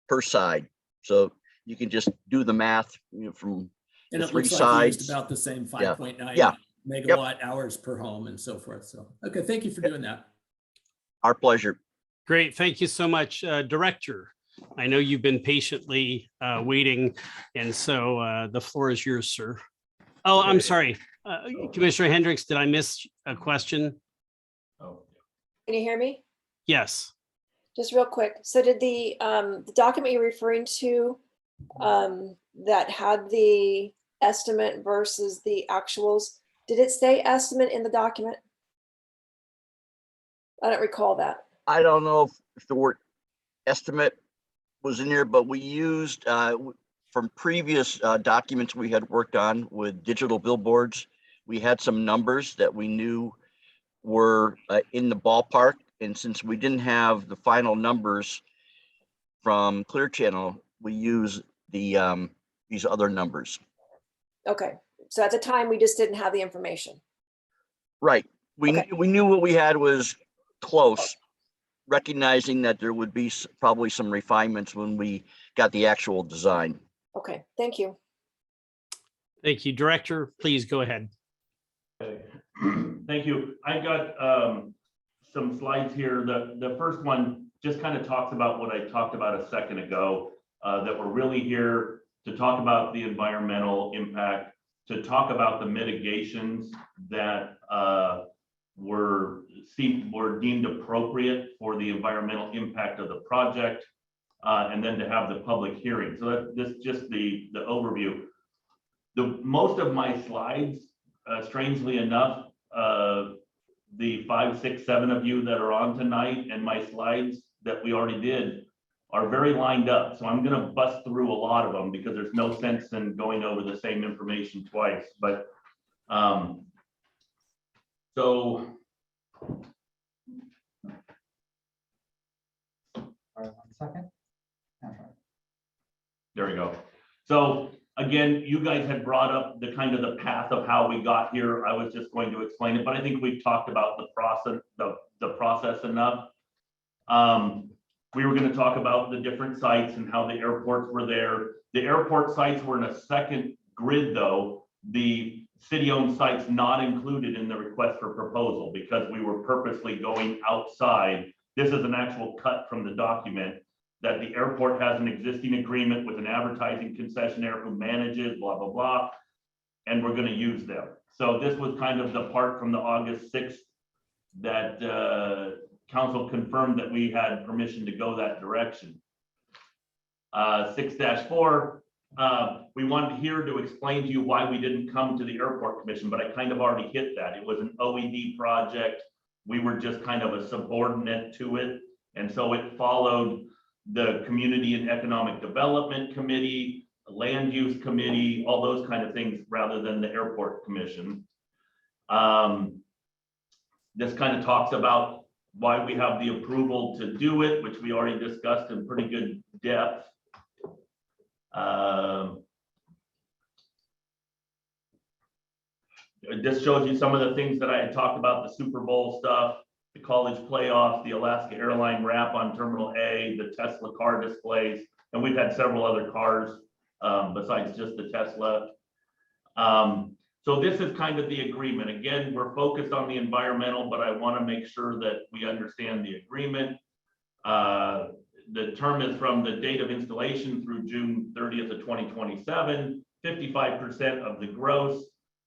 per side. So you can just do the math, from And the it three looks like you used sides. about the same Yeah. 5.9 Yeah. megawatt hours per home and so forth. So, okay, thank you for doing that. Our pleasure. Great. Thank you so much, Director. I know you've been patiently waiting, and so the floor is yours, sir. Oh, I'm sorry. Commissioner Hendricks, did I miss a question? Can you hear me? Yes. Just real quick. So did the document you're referring to that had the estimate versus the actuals, did it say estimate in the document? I don't recall that. I don't know if the word estimate was in there, but we used from previous documents we had worked on with digital billboards. We had some numbers that we knew were in the ballpark. And since we didn't have the final numbers from Clear Channel, we use the these other numbers. Okay. So at the time, we just didn't have the information. Right. We knew what we had was close, recognizing that there would be probably some refinements when we got the actual design. Okay, thank you. Thank you. Director, please go ahead. Okay. Thank you. I got some slides here. The first one just kind of talks about what I talked about a second ago, that we're really here to talk about the environmental impact, to talk about the mitigations that were deemed appropriate for the environmental impact of the project, and then to have the public hearing. So that's just the overview. Most of my slides, strangely enough, the 5, 6, 7 of you that are on tonight, and my slides that we already did are very lined up. So I'm going to bust through a lot of them because there's no sense in going over the same information twice. But so. Second. There we go. So again, you guys had brought up the kind of the path of how we got here. I was just going to explain it, but I think we've talked about the process enough. We were going to talk about the different sites and how the airports were there. The airport sites were in a second grid, though. The city-owned sites not included in the request for proposal because we were purposely going outside. This is an actual cut from the document that the airport has an existing agreement with an advertising concessionaire who manages blah, blah, blah, and we're going to use them. So this was kind of the part from the August 6th that council confirmed that we had permission to go that direction. 6-4, we wanted here to explain to you why we didn't come to the airport commission, but I kind of already hit that. It was an OED project. We were just kind of a subordinate to it. And so it followed the Community and Economic Development Committee, the Land Use Committee, all those kind of things rather than the Airport Commission. This kind of talks about why we have the approval to do it, which we already discussed in pretty good depth. This shows you some of the things that I had talked about, the Super Bowl stuff, the college playoff, the Alaska Airline wrap on Terminal A, the Tesla car displays, and we've had several other cars besides just the Tesla. So this is kind of the agreement. Again, we're focused on the environmental, but I want to make sure that we understand the agreement. The term is from the date of installation through June 30th of 2027, 55% of the gross.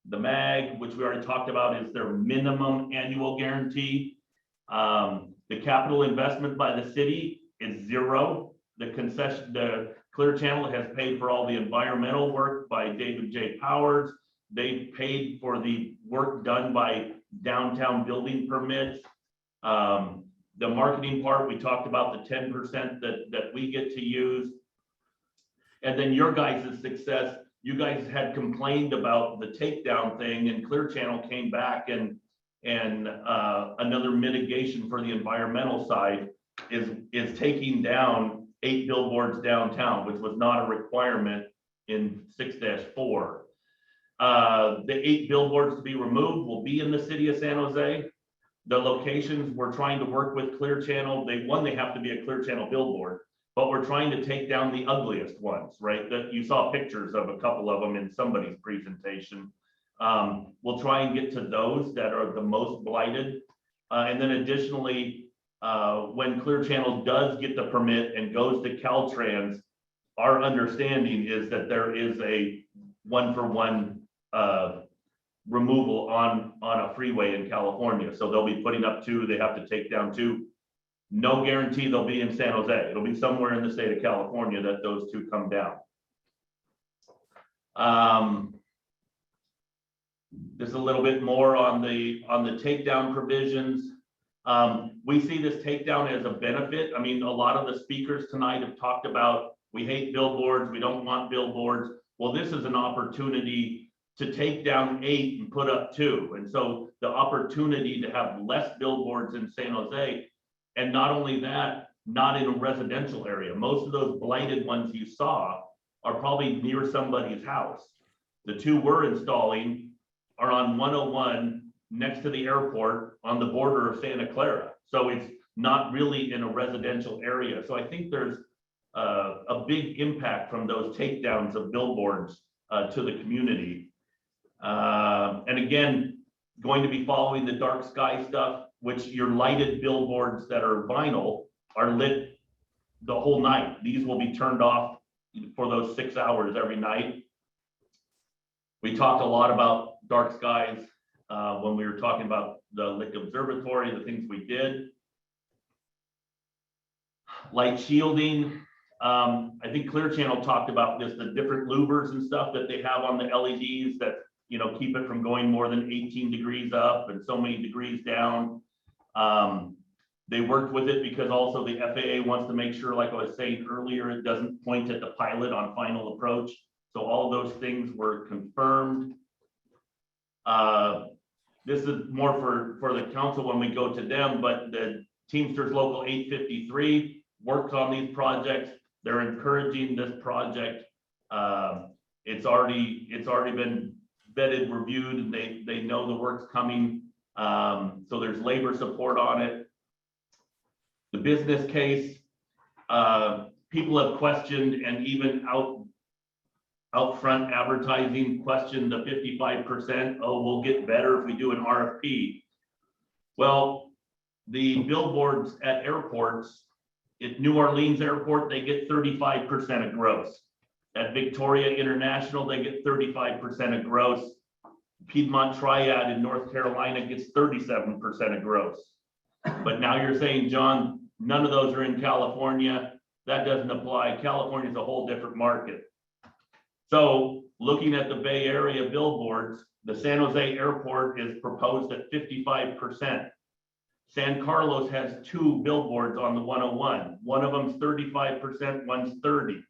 The MAG, which we already talked about, is their minimum annual guarantee. The capital investment by the city is zero. The Clear Channel has paid for all the environmental work by David J. Powers. They paid for the work done by downtown building permits. The marketing part, we talked about the 10% that we get to use. And then your guys' success, you guys had complained about the takedown thing, and Clear Channel came back and another mitigation for the environmental side. is taking down 8 billboards downtown, which was not a requirement in 6-4. The 8 billboards to be removed will be in the city of San Jose. The locations we're trying to work with Clear Channel, they have to be a Clear Channel billboard, but we're trying to take down the ugliest ones, right? That you saw pictures of a couple of them in somebody's presentation. We'll try and get to those that are the most blighted. And then additionally, when Clear Channel does get the permit and goes to Caltrans, our understanding is that there is a 1-for-1 removal on a freeway in California. So they'll be putting up 2, they have to take down 2. No guarantee they'll be in San Jose. It'll be somewhere in the state of California that those 2 come down. Just a little bit more on the takedown provisions. We see this takedown as a benefit. I mean, a lot of the speakers tonight have talked about, we hate billboards, we don't want billboards. Well, this is an opportunity to take down 8 and put up 2. And so the opportunity to have less billboards in San Jose, and not only that, not in a residential area. Most of those blighted ones you saw are probably near somebody's house. The 2 we're installing are on 101 next to the airport on the border of Santa Clara. So it's not really in a residential area. So I think there's a big impact from those takedowns of billboards to the community. And again, going to be following the dark sky stuff, which your lighted billboards that are vinyl are lit the whole night. These will be turned off for those 6 hours every night. We talked a lot about dark skies when we were talking about the Lick Observatory, the things we did. Light shielding. I think Clear Channel talked about this, the different louvers and stuff that they have on the LEDs that, you know, keep it from going more than 18 degrees up and so many degrees down. They worked with it because also the FAA wants to make sure, like I was saying earlier, it doesn't point at the pilot on final approach. So all those things were confirmed. This is more for the council when we go to them, but the Teamsters Local 853 worked on these projects. They're encouraging this project. It's already been vetted, reviewed, and they know the work's coming. So there's labor support on it. The business case, people have questioned, and even OutFront advertising questioned the 55%. Oh, we'll get better if we do an RFP. Well, the billboards at airports, at New Orleans Airport, they get 35% of gross. At Victoria International, they get 35% of gross. Piedmont Triad in North Carolina gets 37% of gross. But now you're saying, John, none of those are in California. That doesn't apply. California is a whole different market. So looking at the Bay Area billboards, the San Jose Airport is proposed at 55%. San Carlos has 2 billboards on the 101. One of them's 35%, one's 30.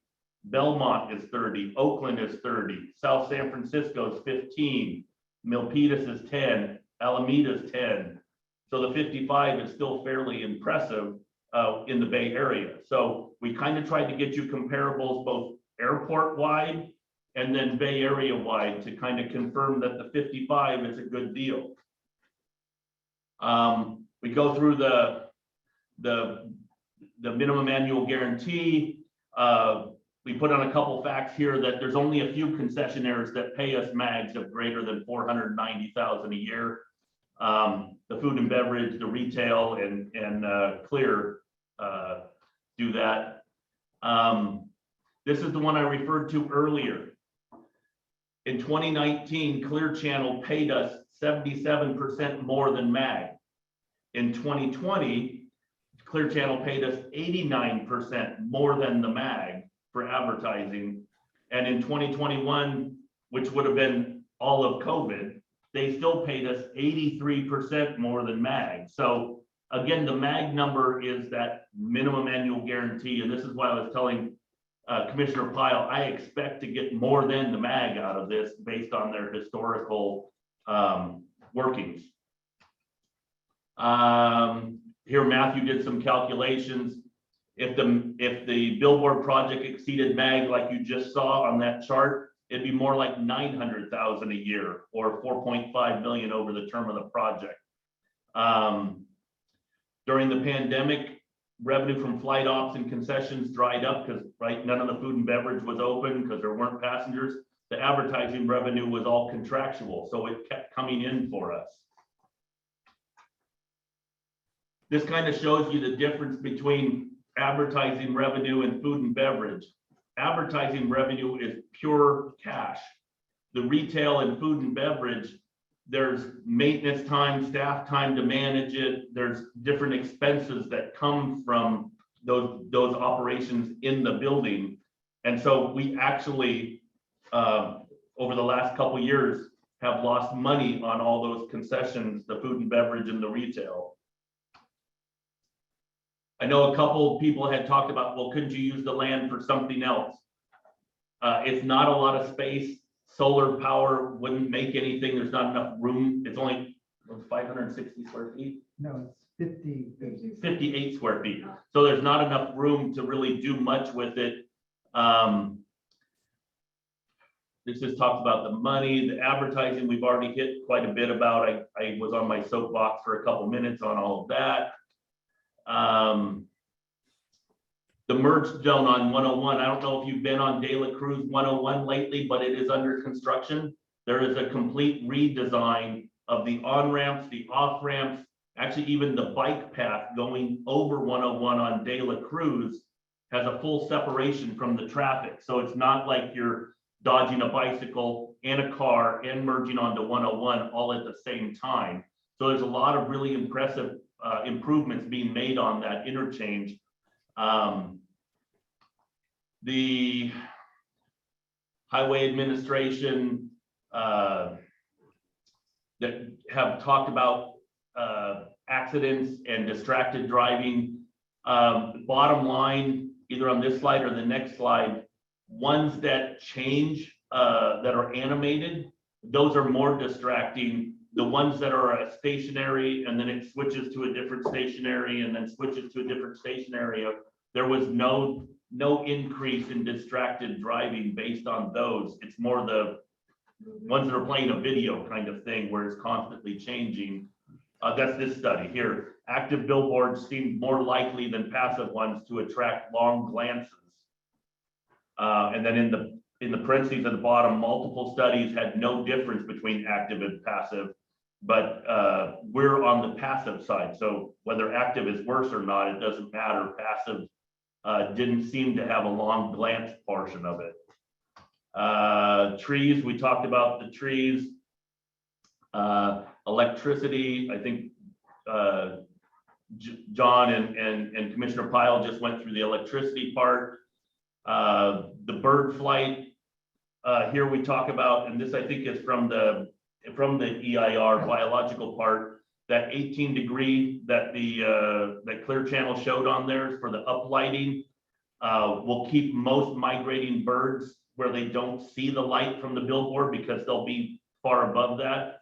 Belmont is 30, Oakland is 30, South San Francisco is 15, Milpitas is 10, Alameda is 10. So the 55 is still fairly impressive in the Bay Area. So we kind of tried to get you comparables both airport wide and then Bay Area wide to kind of confirm that the 55 is a good deal. We go through the minimum annual guarantee. We put on a couple facts here that there's only a few concessionaires that pay us mags of greater than $490,000 a year. The food and beverage, the retail, and Clear do that. This is the one I referred to earlier. In 2019, Clear Channel paid us 77% more than MAG. In 2020, Clear Channel paid us 89% more than the MAG for advertising. And in 2021, which would have been all of COVID, they still paid us 83% more than MAG. So again, the MAG number is that minimum annual guarantee. And this is why I was telling Commissioner Pyle, I expect to get more than the MAG out of this based on their historical workings. here Matthew did some calculations. If the billboard project exceeded MAG like you just saw on that chart, it'd be more like 900,000 a year or 4.5 million over the term of the project. During the pandemic, revenue from flight ops and concessions dried up because none of the food and beverage was open because there weren't passengers. The advertising revenue was all contractual, so it kept coming in for us. This kind of shows you the difference between advertising revenue and food and beverage. Advertising revenue is pure cash. The retail and food and beverage, there's maintenance time, staff time to manage it. There's different expenses that come from those operations in the building. And so we actually, over the last couple of years, have lost money on all those concessions, the food and beverage and the retail. I know a couple of people had talked about, well, couldn't you use the land for something else? It's not a lot of space. Solar power wouldn't make anything. There's not enough room. It's only 560 square feet. No, it's 58 square feet. So there's not enough room to really do much with it. This just talks about the money, the advertising we've already hit quite a bit about. I was on my soapbox for a couple minutes on all of that. The merge zone on 101, I don't know if you've been on De La Cruz 101 lately, but it is under construction. There is a complete redesign of the on-ramps, the off-ramps, actually even the bike path going over 101 on De La Cruz has a full separation from the traffic. So it's not like you're dodging a bicycle and a car and merging onto 101 all at the same time. So there's a lot of really impressive improvements being made on that interchange. The highway administration that have talked about accidents and distracted driving. Bottom line, either on this slide or the next slide, ones that change that are animated, those are more distracting. The ones that are stationary and then it switches to a different stationary and then switches to a different stationary, there was no increase in distracted driving based on those. It's more the ones that are playing a video kind of thing where it's constantly changing. That's this study here. Active billboards seem more likely than passive ones to attract long glances. And then in the parentheses at the bottom, multiple studies had no difference between active and passive, but we're on the passive side. So whether active is worse or not, it doesn't matter. Passive didn't seem to have a long glance portion of it. Trees, we talked about the trees. Electricity, I think John and Commissioner Pyle just went through the electricity part. The bird flight, here we talk about, and this I think is from the EIR biological part, that 18 degree that that Clear Channel showed on there for the uplighting will keep most migrating birds where they don't see the light from the billboard because they'll be far above that.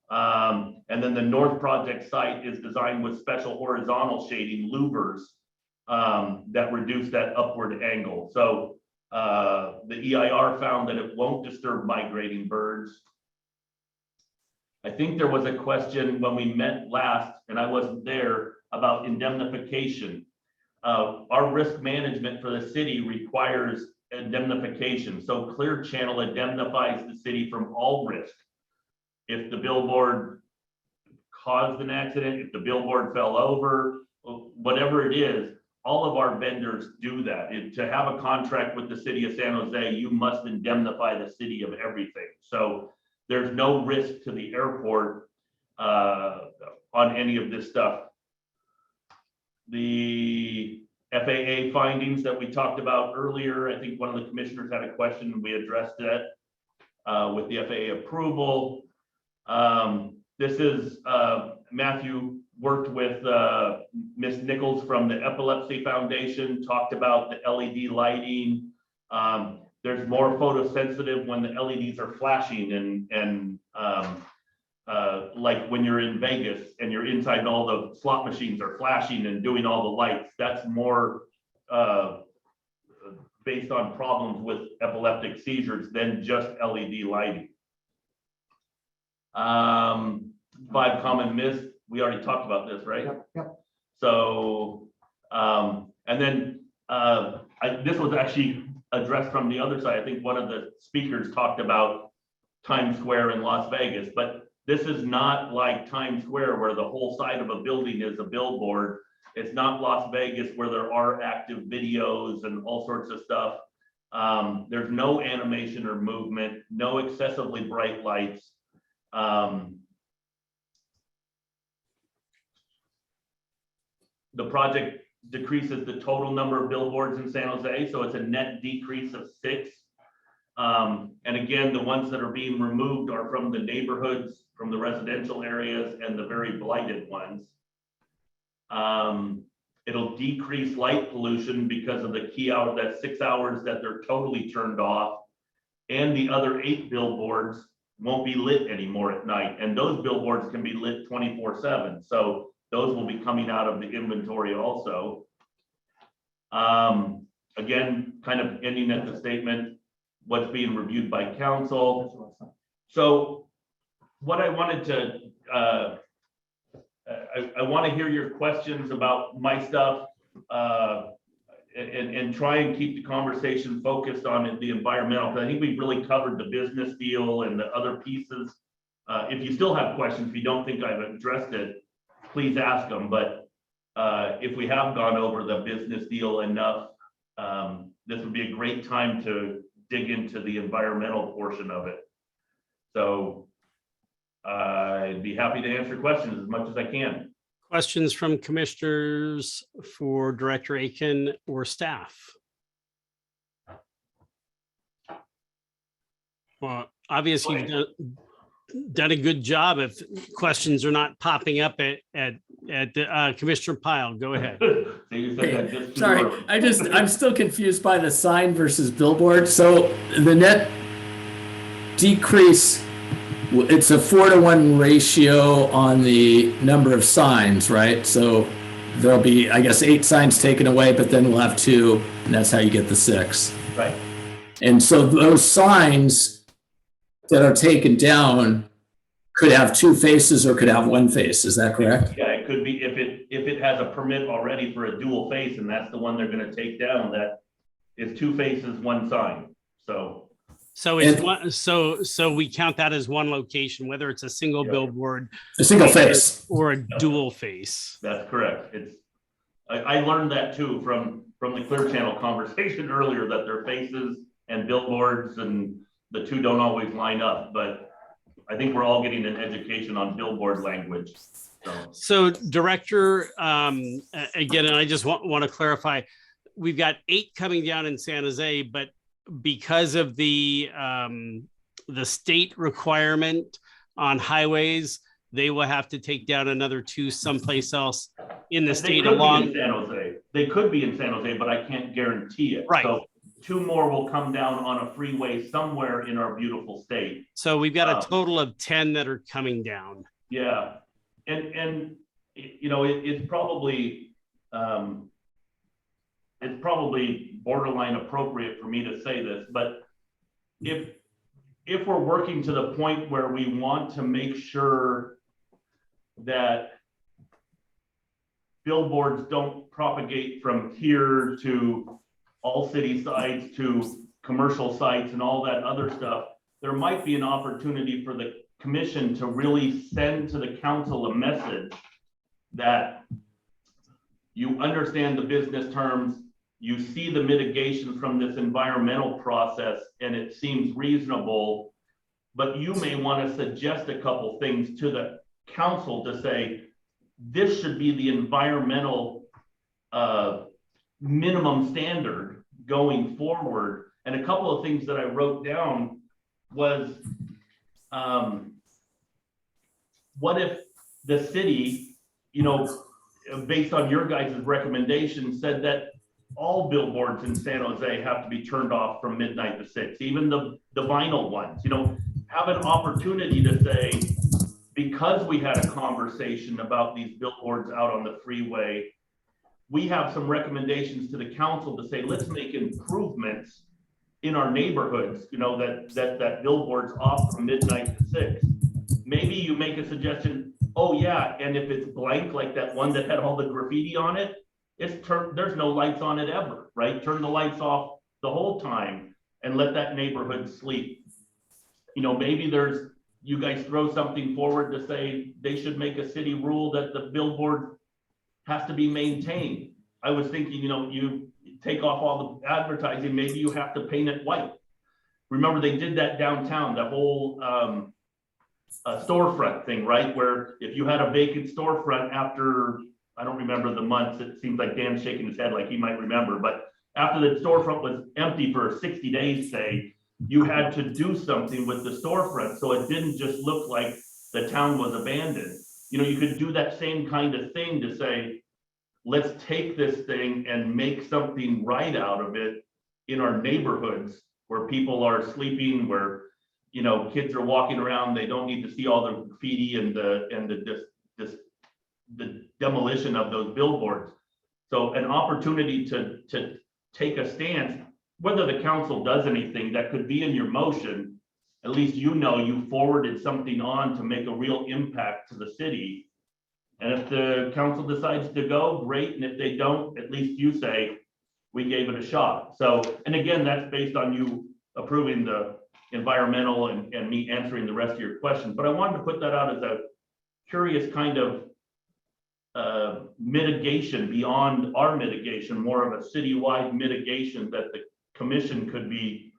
And then the North Project site is designed with special horizontal shading louvers that reduce that upward angle. So the EIR found that it won't disturb migrating birds. I think there was a question when we met last, and I wasn't there, about indemnification. Our risk management for the city requires indemnification. So Clear Channel indemnifies the city from all risk. If the billboard caused an accident, if the billboard fell over, whatever it is, all of our vendors do that. To have a contract with the city of San Jose, you must indemnify the city of everything. So there's no risk to the airport on any of this stuff. The FAA findings that we talked about earlier, I think one of the commissioners had a question and we addressed that with the FAA approval. This is Matthew worked with Ms. Nichols from the Epilepsy Foundation, talked about the LED lighting. There's more photosensitive when the LEDs are flashing and like when you're in Vegas and you're inside and all the slot machines are flashing and doing all the lights, that's more based on problems with epileptic seizures than just LED lighting. 5 common myths, we already talked about this, right? Yep. So, and then this was actually addressed from the other side. I think one of the speakers talked about Times Square in Las Vegas, but this is not like Times Square where the whole side of a building is a billboard. It's not Las Vegas where there are active videos and all sorts of stuff. There's no animation or movement, no excessively bright lights. The project decreases the total number of billboards in San Jose, so it's a net decrease of 6. And again, the ones that are being removed are from the neighborhoods, from the residential areas, and the very blighted ones. It'll decrease light pollution because of the key hour, that 6 hours that they're totally turned off, and the other 8 billboards won't be lit anymore at night. And those billboards can be lit 24/7. So those will be coming out of the inventory also. Again, kind of ending at the statement, what's being reviewed by council. So what I wanted to, I want to hear your questions about my stuff and try and keep the conversation focused on the environmental, because I think we've really covered the business deal and the other pieces. If you still have questions, if you don't think I've addressed it, please ask them. But if we have gone over the business deal enough, this would be a great time to dig into the environmental portion of it. So I'd be happy to answer questions as much as I can. Questions from commissioners for Director Aitken or staff? Well, obviously you've done a good job if questions are not popping up at Commissioner Pyle. Go ahead. Sorry, I'm still confused by the sign versus billboard. So the net decrease, it's a 4-to-1 ratio on the number of signs, right? So there'll be, I guess, 8 signs taken away, but then we'll have 2, and that's how you get the 6. Right. And so those signs that are taken down could have 2 faces or could have 1 face. Is that correct? Yeah, it could be if it has a permit already for a dual face, and that's the one they're going to take down. That is 2 faces, 1 sign. So it's one, so we count that as one location, whether it's a single billboard, a single face, or a dual face. That's correct. I learned that too from the Clear Channel conversation earlier, that their faces and billboards and the 2 don't always line up, but I think we're all getting an education on billboard language. So Director, again, and I just want to clarify, we've got 8 coming down in San Jose, but because of the state requirement on highways, they will have to take down another 2 someplace else in the state along. San Jose. They could be in San Jose, but I can't guarantee it. Right. So 2 more will come down on a freeway somewhere in our beautiful state. So we've got a total of 10 that are coming down. Yeah, and you know, it's probably borderline appropriate for me to say this, but if we're working to the point where we want to make sure that billboards don't propagate from here to all city sites to commercial sites and all that other stuff, there might be an opportunity for the commission to really send to the council a message that you understand the business terms, you see the mitigation from this environmental process, and it seems reasonable, but you may want to suggest a couple things to the council to say, this should be the environmental minimum standard going forward. And a couple of things that I wrote down was, what if the city, you know, based on your guys' recommendation, said that all billboards in San Jose have to be turned off from midnight to 6, even the vinyl ones, you know, have an opportunity to say, because we had a conversation about these billboards out on the freeway, we have some recommendations to the council to say, let's make improvements in our neighborhoods, you know, that billboard's off from midnight to 6. Maybe you make a suggestion, oh yeah, and if it's blank, like that one that had all the graffiti on it, there's no lights on it ever, right? Turn the lights off the whole time and let that neighborhood sleep. You know, maybe you guys throw something forward to say they should make a city rule that the billboard has to be maintained. I was thinking, you know, you take off all the advertising, maybe you have to paint it white. Remember they did that downtown, the whole storefront thing, right? Where if you had a vacant storefront after, I don't remember the months, it seems like Dan's shaking his head like he might remember, but after the storefront was empty for 60 days, say, you had to do something with the storefront so it didn't just look like the town was abandoned. You know, you could do that same kind of thing to say, let's take this thing and make something right out of it in our neighborhoods where people are sleeping, where, you know, kids are walking around, they don't need to see all the graffiti and the demolition of those billboards. So an opportunity to take a stance, whether the council does anything, that could be in your motion. At least you know you forwarded something on to make a real impact to the city. And if the council decides to go, great. And if they don't, at least you say, we gave it a shot. So, and again, that's based on you approving the environmental and me answering the rest of your questions. But I wanted to put that out as a curious kind of mitigation beyond our mitigation, more of a citywide mitigation that the commission could be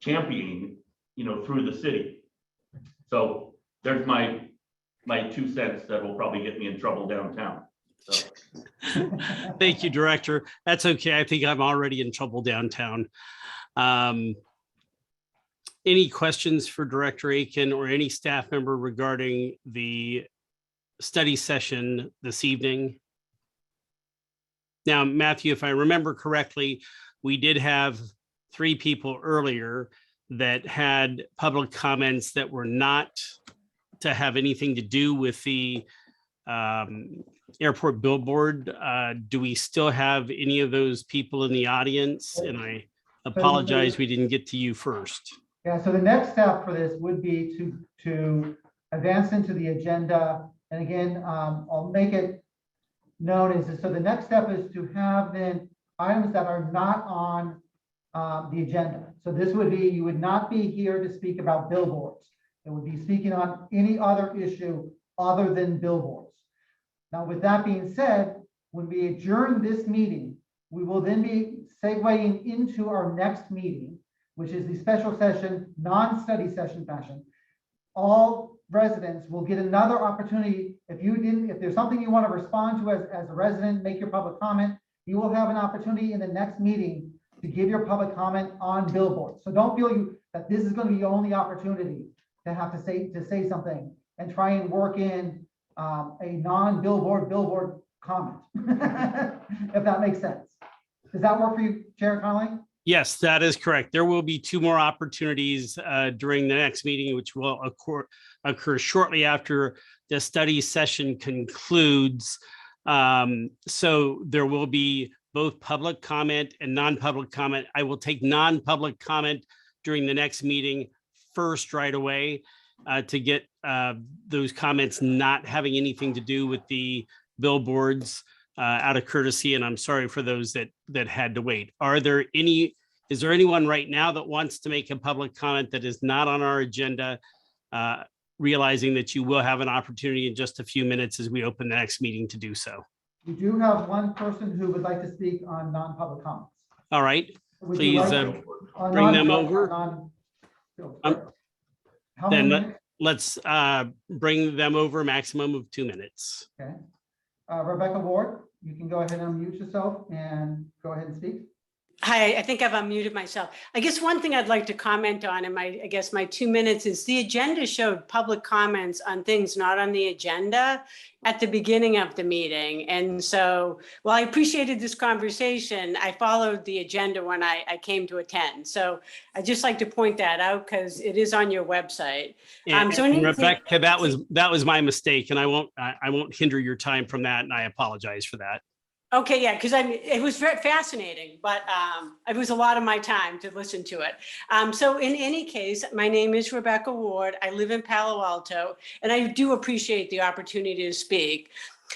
championing, you know, through the city. So there's my 2 cents that will probably get me in trouble downtown. So. Thank you, Director. That's okay. I think I'm already in trouble downtown. Any questions for Director Aitken or any staff member regarding the study session this evening? Now, Matthew, if I remember correctly, we did have 3 people earlier that had public comments that were not to have anything to do with the airport billboard. Do we still have any of those people in the audience? And I apologize, we didn't get to you first. Yeah, so the next step for this would be to advance into the agenda. And again, I'll make it known as, so the next step is to have then items that are not on the agenda. So this would be, you would not be here to speak about billboards. It would be speaking on any other issue other than billboards. Now, with that being said, when we adjourn this meeting, we will then be segueing into our next meeting, which is the special session, non-study session fashion. All residents will get another opportunity. If there's something you want to respond to as a resident, make your public comment, you will have an opportunity in the next meeting to give your public comment on billboards. So don't feel that this is going to be your only opportunity to have to say something and try and work in a non-billboard comment, if that makes sense. Does that work for you, Chair Connolly? Yes, that is correct. There will be 2 more opportunities during the next meeting, which will occur shortly after the study session concludes. So there will be both public comment and non-public comment. I will take non-public comment during the next meeting first right away to get those comments not having anything to do with the billboards out of courtesy. And I'm sorry for those that had to wait. Is there anyone right now that wants to make a public comment that is not on our agenda, realizing that you will have an opportunity in just a few minutes as we open the next meeting to do so? We do have one person who would like to speak on non-public comments. All right, Would you please like- bring them over. How many Then minutes? let's bring them over, maximum of 2 minutes. Okay. Rebecca Ward, you can go ahead and unmute yourself and go ahead and speak. Hi, I think I've unmuted myself. I guess one thing I'd like to comment on in I guess my 2 minutes is the agenda showed public comments on things not on the agenda at the beginning of the meeting. And so while I appreciated this conversation, I followed the agenda when I came to attend. So I'd just like to point that out because it is on your website. And, So and Rebecca, that was my mistake, and I won't hinder your time from that, and I apologize for that. Okay, yeah, because it was very fascinating, but it was a lot of my time to listen to it. So in any case, my name is Rebecca Ward. I live in Palo Alto, and I do appreciate the opportunity to speak.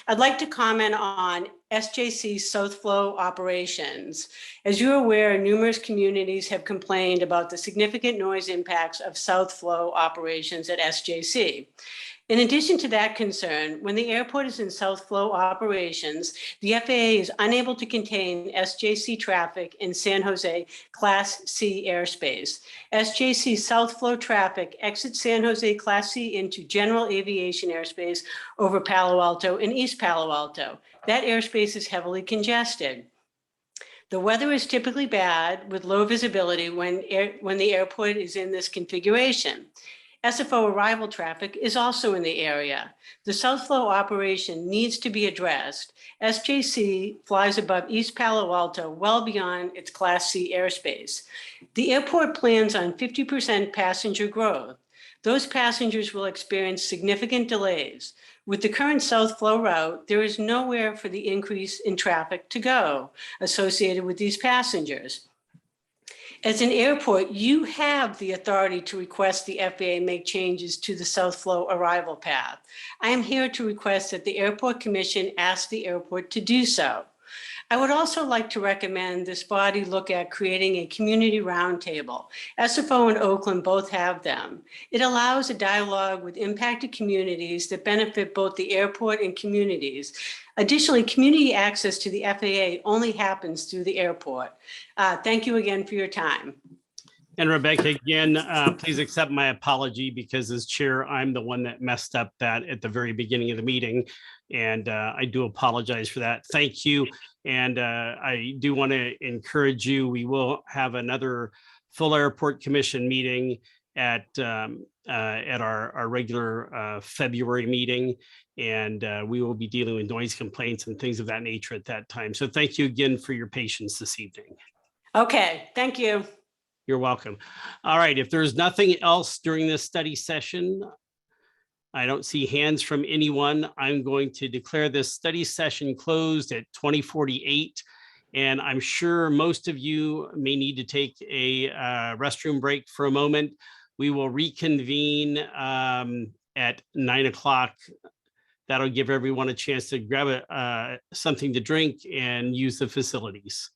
I'd like to comment on SJC South Flow operations. As you're aware, numerous communities have complained about the significant noise impacts of South Flow operations at SJC. In addition to that concern, when the airport is in South Flow operations, the FAA is unable to contain SJC traffic in San Jose Class C airspace. SJC South Flow traffic exits San Jose Class C into general aviation airspace over Palo Alto and East Palo Alto. That airspace is heavily congested. The weather is typically bad with low visibility when the airport is in this configuration. SFO arrival traffic is also in the area. The South Flow operation needs to be addressed. SJC flies above East Palo Alto well beyond its Class C airspace. The airport plans on 50% passenger growth. Those passengers will experience significant delays. With the current South Flow route, there is nowhere for the increase in traffic to go associated with these passengers. As an airport, you have the authority to request the FAA make changes to the South Flow arrival path. I am here to request that the Airport Commission ask the airport to do so. I would also like to recommend this body look at creating a community roundtable. SFO and Oakland both have them. It allows a dialogue with impacted communities that benefit both the airport and communities. Additionally, community access to the FAA only happens through the airport. Thank you again for your time. And Rebecca, again, please accept my apology because as chair, I'm the one that messed up that at the very beginning of the meeting. And I do apologize for that. Thank you. And I do want to encourage you, we will have another full airport commission meeting at our regular February meeting. And we will be dealing with noise complaints and things of that nature at that time. So thank you again for your patience this evening. Okay, thank you. You're welcome. All right, if there's nothing else during this study session, I don't see hands from anyone. I'm going to declare this study session closed at 20:48. And I'm sure most of you may need to take a restroom break for a moment. We will reconvene at 9 o'clock. That'll give everyone a chance to grab something to drink and use the facilities.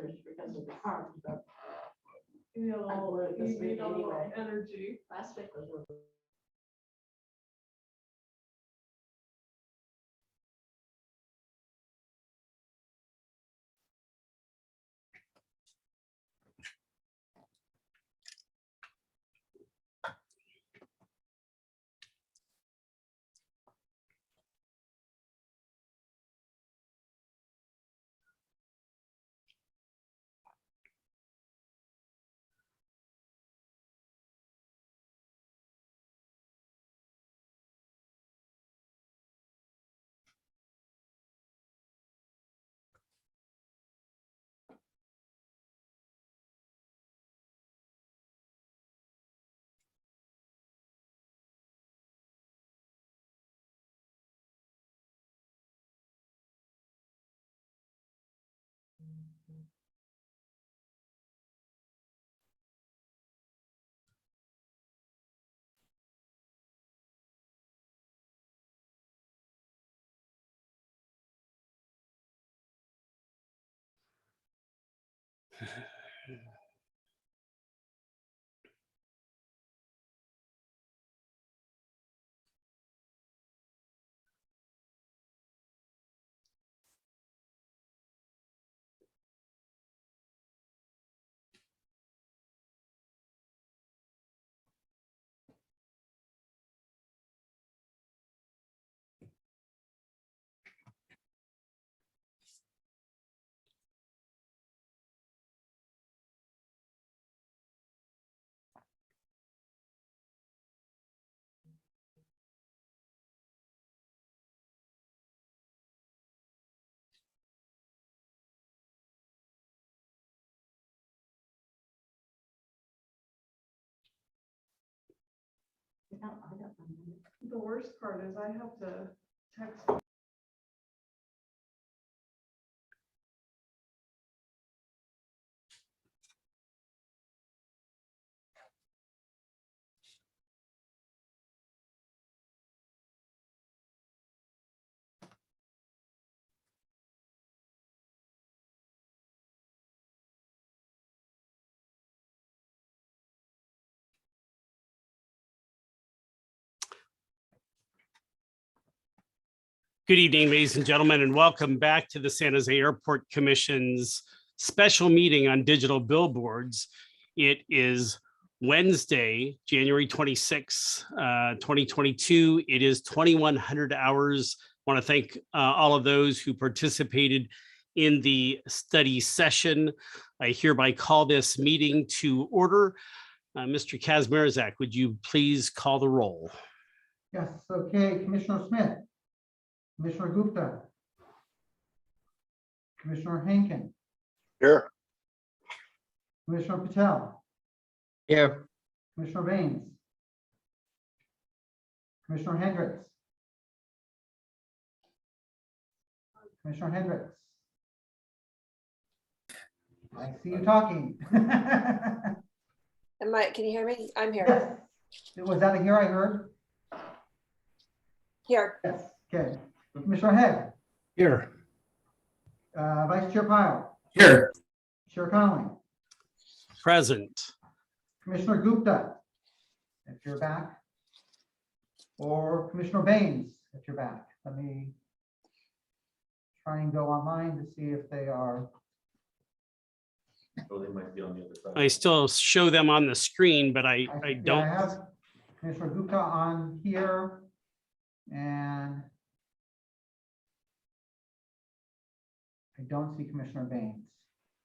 charged because of the car, but. You need a little energy. Last week was. The worst part is I have to text. Good evening, ladies and gentlemen, and welcome back to the San Jose Airport Commission's special meeting on digital billboards. It is Wednesday, January 26, 2022. It is 2100 hours. I want to thank all of those who participated in the study session. I hereby call this meeting to order. Mr. Kazmierzak, would you please call the roll? Yes, okay, Commissioner Smith. Commissioner Gupta. Commissioner Henkin. Here. Commissioner Patel. Here. Commissioner Baines. Commissioner Hendrix. Commissioner Hendrix. I see you talking. Can you hear me? I'm here. Yes. Was that a here I heard? Here. Yes, okay. Commissioner Head. Here. Vice Chair Pyle. Here. Chair Connolly. Present. Commissioner Gupta, if you're back. Or Commissioner Baines, if you're back. Let me try and go online to see if they are. Oh, they might be on the other side. I still show them on the screen, but I Yeah, don't. I have Commissioner Gupta on here and I don't see Commissioner Baines.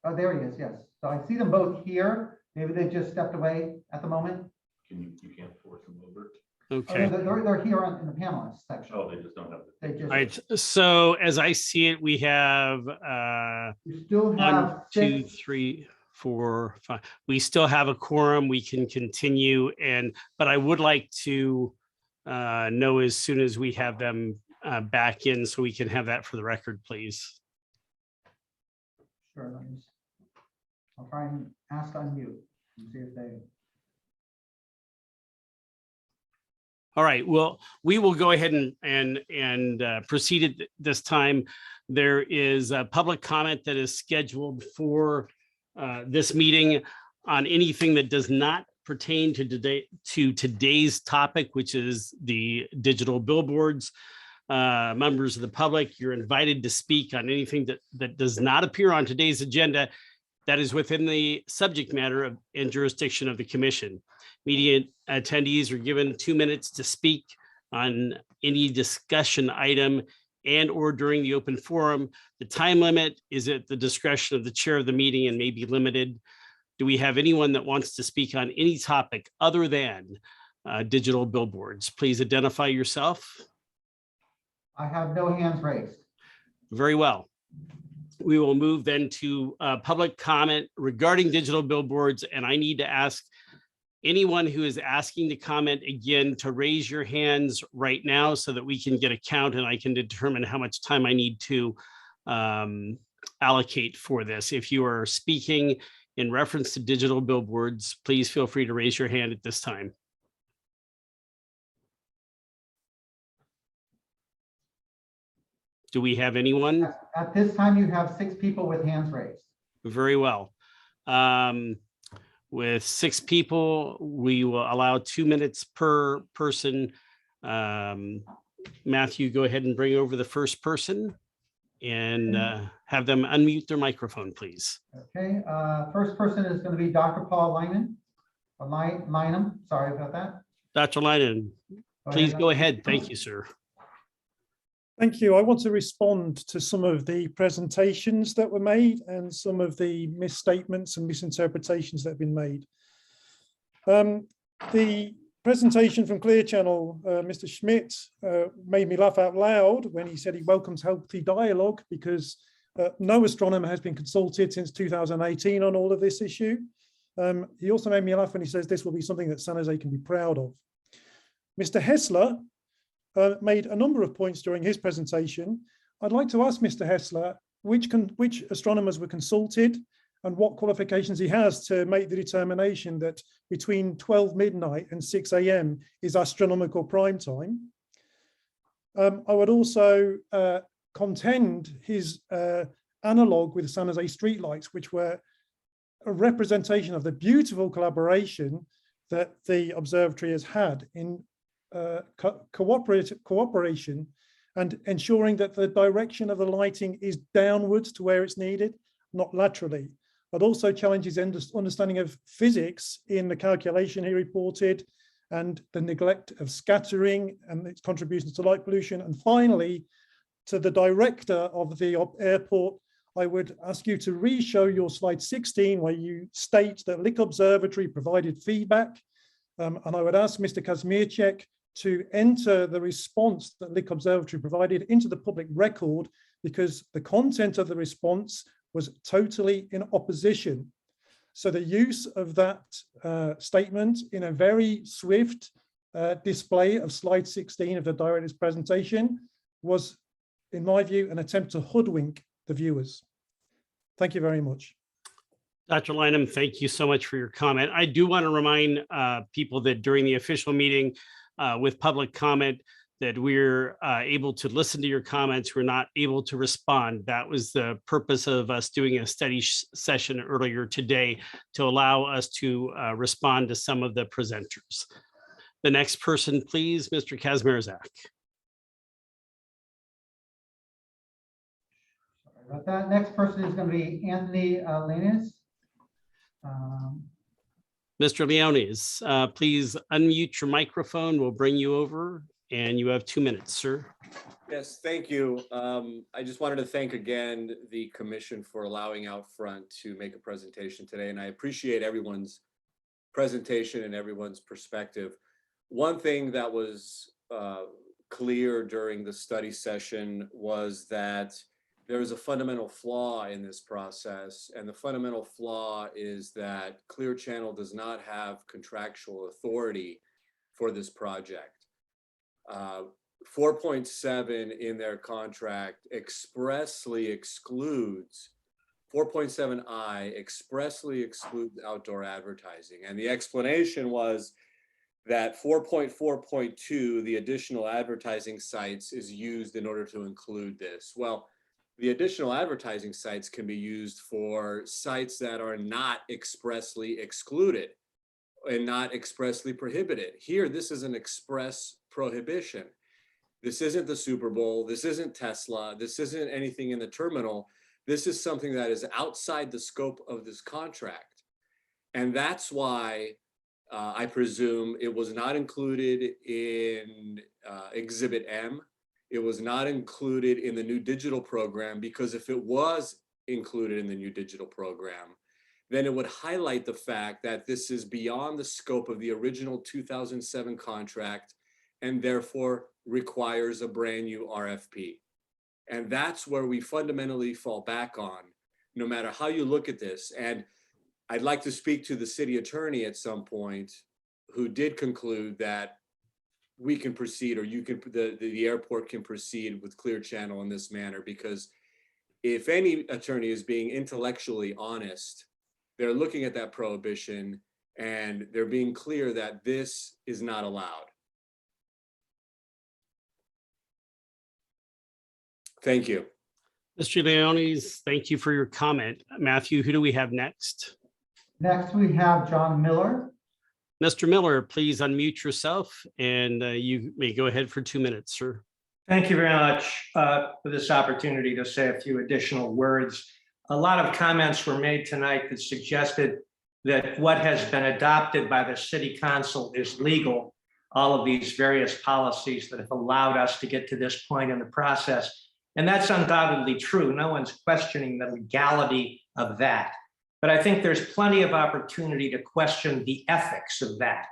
Oh, there he is, yes. So I see them both here. Maybe they just stepped away at the moment. You can't force them over. Okay. Oh, they're here in the panelists section. Oh, they just don't have the. They just. All right. So as I see it, we have You still have 1, 2, 3, 4, 5. We still have a quorum. We can continue but I would like to know as soon as we have them back in so we can have that for the record, please. Sure, I'll try and ask unmute and see if they. All right, well, we will go ahead and proceed at this time. There is a public comment that is scheduled for this meeting on anything that does not pertain to today's topic, which is the digital billboards. Members of the public, you're invited to speak on anything that does not appear on today's agenda that is within the subject matter and jurisdiction of the commission. Media attendees are given 2 minutes to speak on any discussion item and or during the open forum. The time limit is at the discretion of the chair of the meeting and may be limited. Do we have anyone that wants to speak on any topic other than digital billboards? Please identify yourself. I have no hands raised. Very well. We will move then to public comment regarding digital billboards, and I need to ask anyone who is asking to comment again to raise your hands right now so that we can get a count and I can determine how much time I need to allocate for this. If you are speaking in reference to digital billboards, please feel free to raise your hand at this time. Do we have anyone? At this time, you have 6 people with hands raised. Very well. With 6 people, we will allow 2 minutes per person. Matthew, go ahead and bring over the first person and have them unmute their microphone, please. Okay, first person is going to be Dr. Paul Lyman. Sorry about that. Dr. Lyman, please go ahead. Thank you, sir. Thank you. I want to respond to some of the presentations that were made and some of the misstatements and misinterpretations that have been made. The presentation from Clear Channel, Mr. Schmidt, made me laugh out loud when he said he welcomes healthy dialogue because no astronomer has been consulted since 2018 on all of this issue. He also made me laugh when he says this will be something that San Jose can be proud of. Mr. Hessler made a number of points during his presentation. I'd like to ask Mr. Hessler which astronomers were consulted and what qualifications he has to make the determination that between 12 midnight and 6 a.m. is astronomical prime time. I would also contend his analog with San Jose streetlights, which were a representation of the beautiful collaboration that the observatory has had in cooperation and ensuring that the direction of the lighting is downwards to where it's needed, not laterally. But also challenges understanding of physics in the calculation he reported and the neglect of scattering and its contributions to light pollution. And finally, to the director of the airport, I would ask you to re-show your slide 16 where you state that Lick Observatory provided feedback. And I would ask Mr. Kazmierczak to enter the response that Lick Observatory provided into the public record because the content of the response was totally in opposition. So the use of that statement in a very swift display of slide 16 of the director's presentation was, in my view, an attempt to hoodwink the viewers. Thank you very much. Dr. Lynham, thank you so much for your comment. I do want to remind people that during the official meeting with public comment that we're able to listen to your comments. We're not able to respond. That was the purpose of us doing a study session earlier today to allow us to respond to some of the presenters. The next person, please, Mr. Kazmierczak. Sorry about that. Next person is going to be Anthony Leonis. Mr. Leonis, please unmute your microphone. We'll bring you over and you have 2 minutes, sir. Yes, thank you. I just wanted to thank again the commission for allowing OutFront to make a presentation today, and I appreciate everyone's presentation and everyone's perspective. One thing that was clear during the study session was that there is a fundamental flaw in this process, and the fundamental flaw is that Clear Channel does not have contractual authority for this project. 4.7 in their contract expressly excludes, 4.7I expressly excludes outdoor advertising. And the explanation was that 4.4.2, the additional advertising sites, is used in order to include this. Well, the additional advertising sites can be used for sites that are not expressly excluded and not expressly prohibited. Here, this is an express prohibition. This isn't the Super Bowl. This isn't Tesla. This isn't anything in the terminal. This is something that is outside the scope of this contract. And that's why I presume it was not included in Exhibit M. It was not included in the new digital program, because if it was included in the new digital program, then it would highlight the fact that this is beyond the scope of the original 2007 contract and therefore requires a brand new RFP. And that's where we fundamentally fall back on, no matter how you look at this. And I'd like to speak to the city attorney at some point, who did conclude that we can proceed, or you can, the airport can proceed with Clear Channel in this manner, because if any attorney is being intellectually honest, they're looking at that prohibition and they're being clear that this is not allowed. Thank you. Mr. Leones, thank you for your comment. Matthew, who do we have next? Next, we have John Miller. Mr. Miller, please unmute yourself and you may go ahead for 2 minutes, sir. Thank you very much for this opportunity to say a few additional words. A lot of comments were made tonight that suggested that what has been adopted by the city council is legal. All of these various policies that have allowed us to get to this point in the process. And that's undoubtedly true. No one's questioning the legality of that. But I think there's plenty of opportunity to question the ethics of that.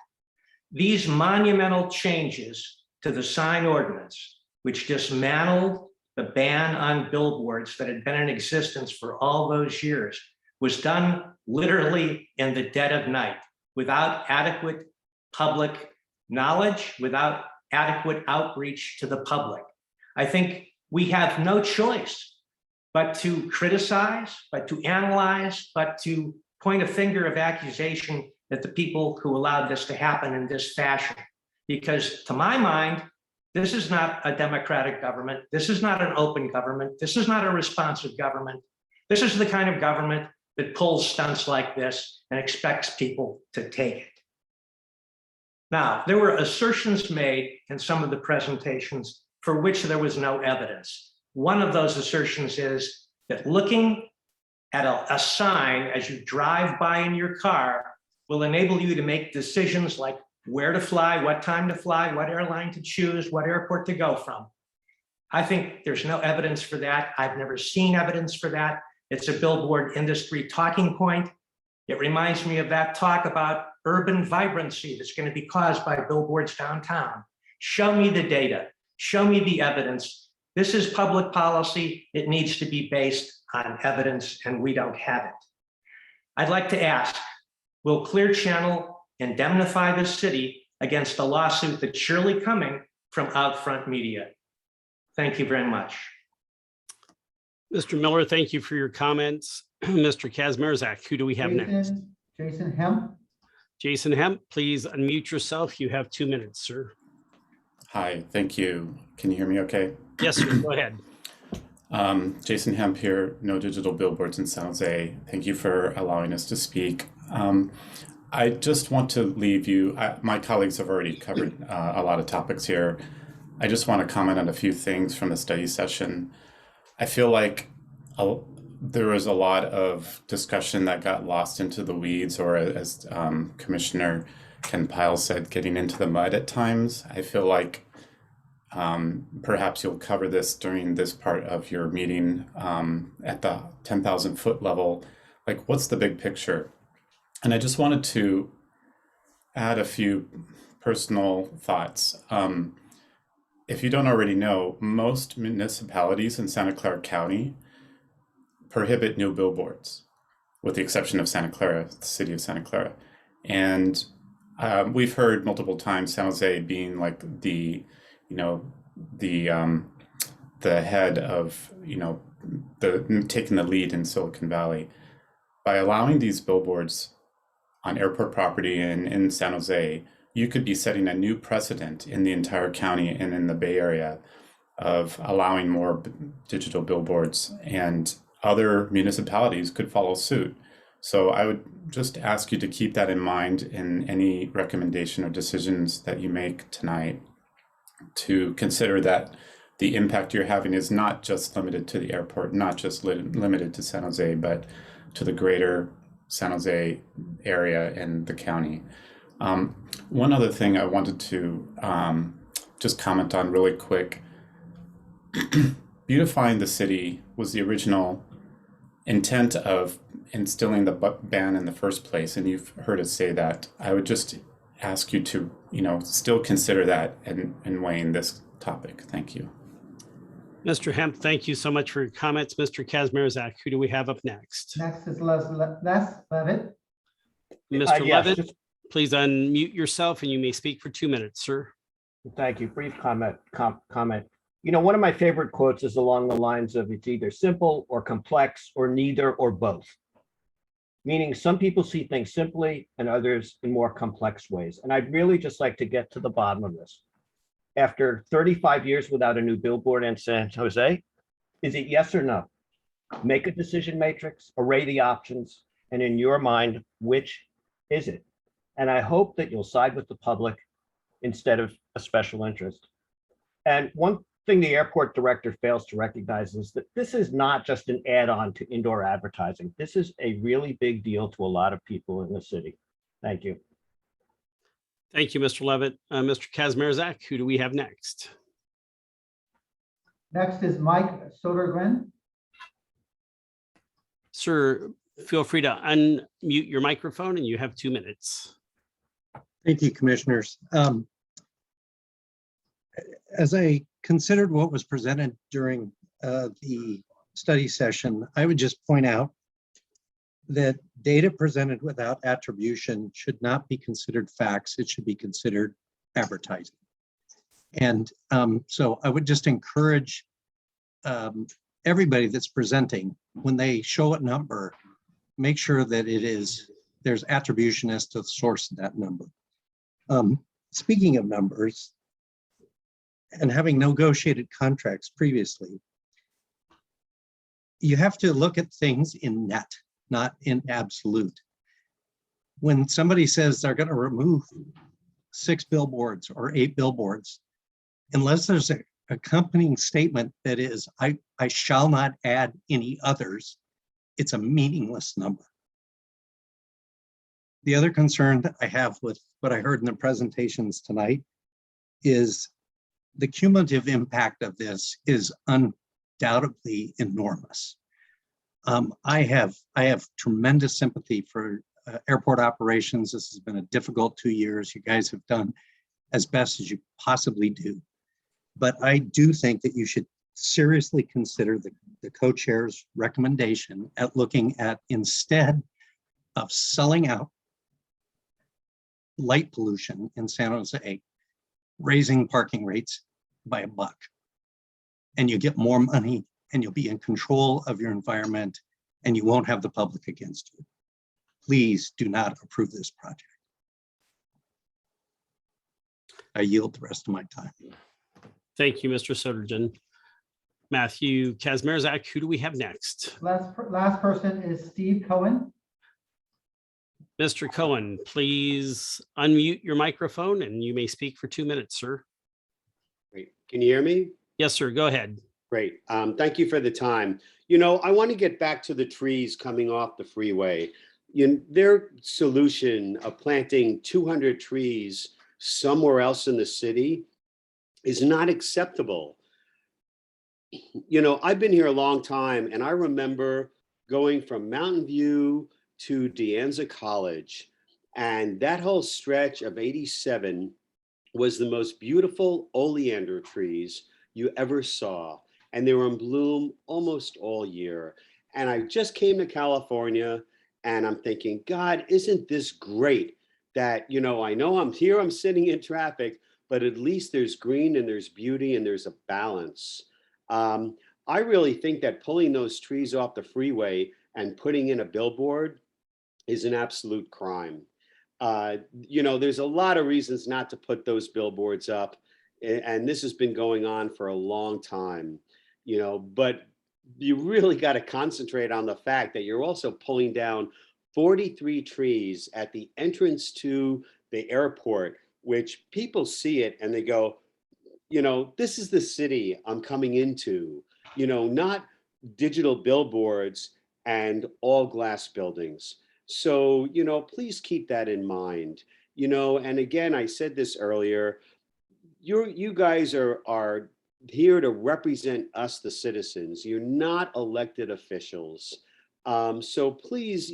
These monumental changes to the sign ordinance, which dismantled the ban on billboards that had been in existence for all those years, was done literally in the dead of night, without adequate public knowledge, without adequate outreach to the public. I think we have no choice but to criticize, but to analyze, but to point a finger of accusation at the people who allowed this to happen in this fashion. Because to my mind, this is not a democratic government. This is not an open government. This is not a responsive government. This is the kind of government that pulls stunts like this and expects people to take it. Now, there were assertions made in some of the presentations for which there was no evidence. One of those assertions is that looking at a sign as you drive by in your car will enable you to make decisions like where to fly, what time to fly, what airline to choose, what airport to go from. I think there's no evidence for that. I've never seen evidence for that. It's a billboard industry talking point. It reminds me of that talk about urban vibrancy that's going to be caused by billboards downtown. Show me the data. Show me the evidence. This is public policy. It needs to be based on evidence, and we don't have it. I'd like to ask, will Clear Channel indemnify the city against a lawsuit that's surely coming from OutFront Media? Thank you very much. Mr. Miller, thank you for your comments. Mr. Kazmierzak, who do we have next? Jason Hemp. Jason Hemp, please unmute yourself. You have 2 minutes, sir. Hi, thank you. Can you hear me okay? Yes, sir, go ahead. Jason Hemp here, No Digital Billboards in San Jose. Thank you for allowing us to speak. I just want to leave you, my colleagues have already covered a lot of topics here. I just want to comment on a few things from the study session. I feel like there was a lot of discussion that got lost into the weeds, or as Commissioner Ken Pyle said, getting into the mud at times. I feel like perhaps you'll cover this during this part of your meeting at the 10,000 foot level. Like, what's the big picture? And I just wanted to add a few personal thoughts. If you don't already know, most municipalities in Santa Clara County prohibit new billboards, with the exception of Santa Clara, the city of Santa Clara. And we've heard multiple times San Jose being like the head of, taking the lead in Silicon Valley. By allowing these billboards on airport property in San Jose, you could be setting a new precedent in the entire county and in the Bay Area of allowing more digital billboards, and other municipalities could follow suit. So I would just ask you to keep that in mind in any recommendation or decisions that you make tonight, to consider that the impact you're having is not just limited to the airport, not just limited to San Jose, but to the greater San Jose area and the county. One other thing I wanted to just comment on really quick. Beautifying the city was the original intent of instilling the ban in the first place, and you've heard us say that. I would just ask you to, still consider that in weighing this topic. Thank you. Mr. Hemp, thank you so much for your comments. Mr. Kazmierzak, who do we have up next? Next is Les Levitt. Mr. Yes, Levitt, please unmute yourself and you may speak for 2 minutes, sir. Thank you. Brief comment. One of my favorite quotes is along the lines of, it's either simple or complex or neither or both. Meaning some people see things simply and others in more complex ways. And I'd really just like to get to the bottom of this. After 35 years without a new billboard in San Jose, is it yes or no? Make a decision matrix, array the options, and in your mind, which is it? And I hope that you'll side with the public instead of a special interest. And one thing the airport director fails to recognize is that this is not just an add-on to indoor advertising. This is a really big deal to a lot of people in the city. Thank you. Thank you, Mr. Levitt. Mr. Kazmierzak, who do we have next? Next is Mike Sodergren. Sir, feel free to unmute your microphone and you have 2 minutes. Thank you, commissioners. As I considered what was presented during the study session, I would just point out that data presented without attribution should not be considered facts. It should be considered advertising. And so I would just encourage everybody that's presenting, when they show a number, make sure that there's attribution as to the source of that number. Speaking of numbers, and having negotiated contracts previously, you have to look at things in net, not in absolute. When somebody says they're going to remove 6 billboards or 8 billboards, unless there's an accompanying statement that is, I shall not add any others, it's a meaningless number. The other concern that I have with what I heard in the presentations tonight is the cumulative impact of this is undoubtedly enormous. I have tremendous sympathy for airport operations. This has been a difficult 2 years. You guys have done as best as you possibly do. But I do think that you should seriously consider the co-chair's recommendation at looking at, instead of selling out light pollution in San Jose, raising parking rates by $1. And you get more money and you'll be in control of your environment and you won't have the public against you. Please do not approve this project. I yield the rest of my time. Thank you, Mr. Sodergren. Matthew Kazmierzak, who do we have next? Last person is Steve Cohen. Mr. Cohen, please unmute your microphone and you may speak for 2 minutes, sir. Great. Can you hear me? Yes, sir. Go ahead. Great. Thank you for the time. I want to get back to the trees coming off the freeway. Their solution of planting 200 trees somewhere else in the city is not acceptable. I've been here a long time and I remember going from Mountain View to De Anza College, and that whole stretch of 87 was the most beautiful oleander trees you ever saw, and they were in bloom almost all year. And I just came to California and I'm thinking, God, isn't this great that, I know I'm here, I'm sitting in traffic, but at least there's green and there's beauty and there's a balance. I really think that pulling those trees off the freeway and putting in a billboard is an absolute crime. There's a lot of reasons not to put those billboards up. And this has been going on for a long time, but you really got to concentrate on the fact that you're also pulling down 43 trees at the entrance to the airport, which people see it and they go, this is the city I'm coming into, not digital billboards and all glass buildings. So, please keep that in mind, and again, I said this earlier, you guys are here to represent us, the citizens. You're not elected officials. So please,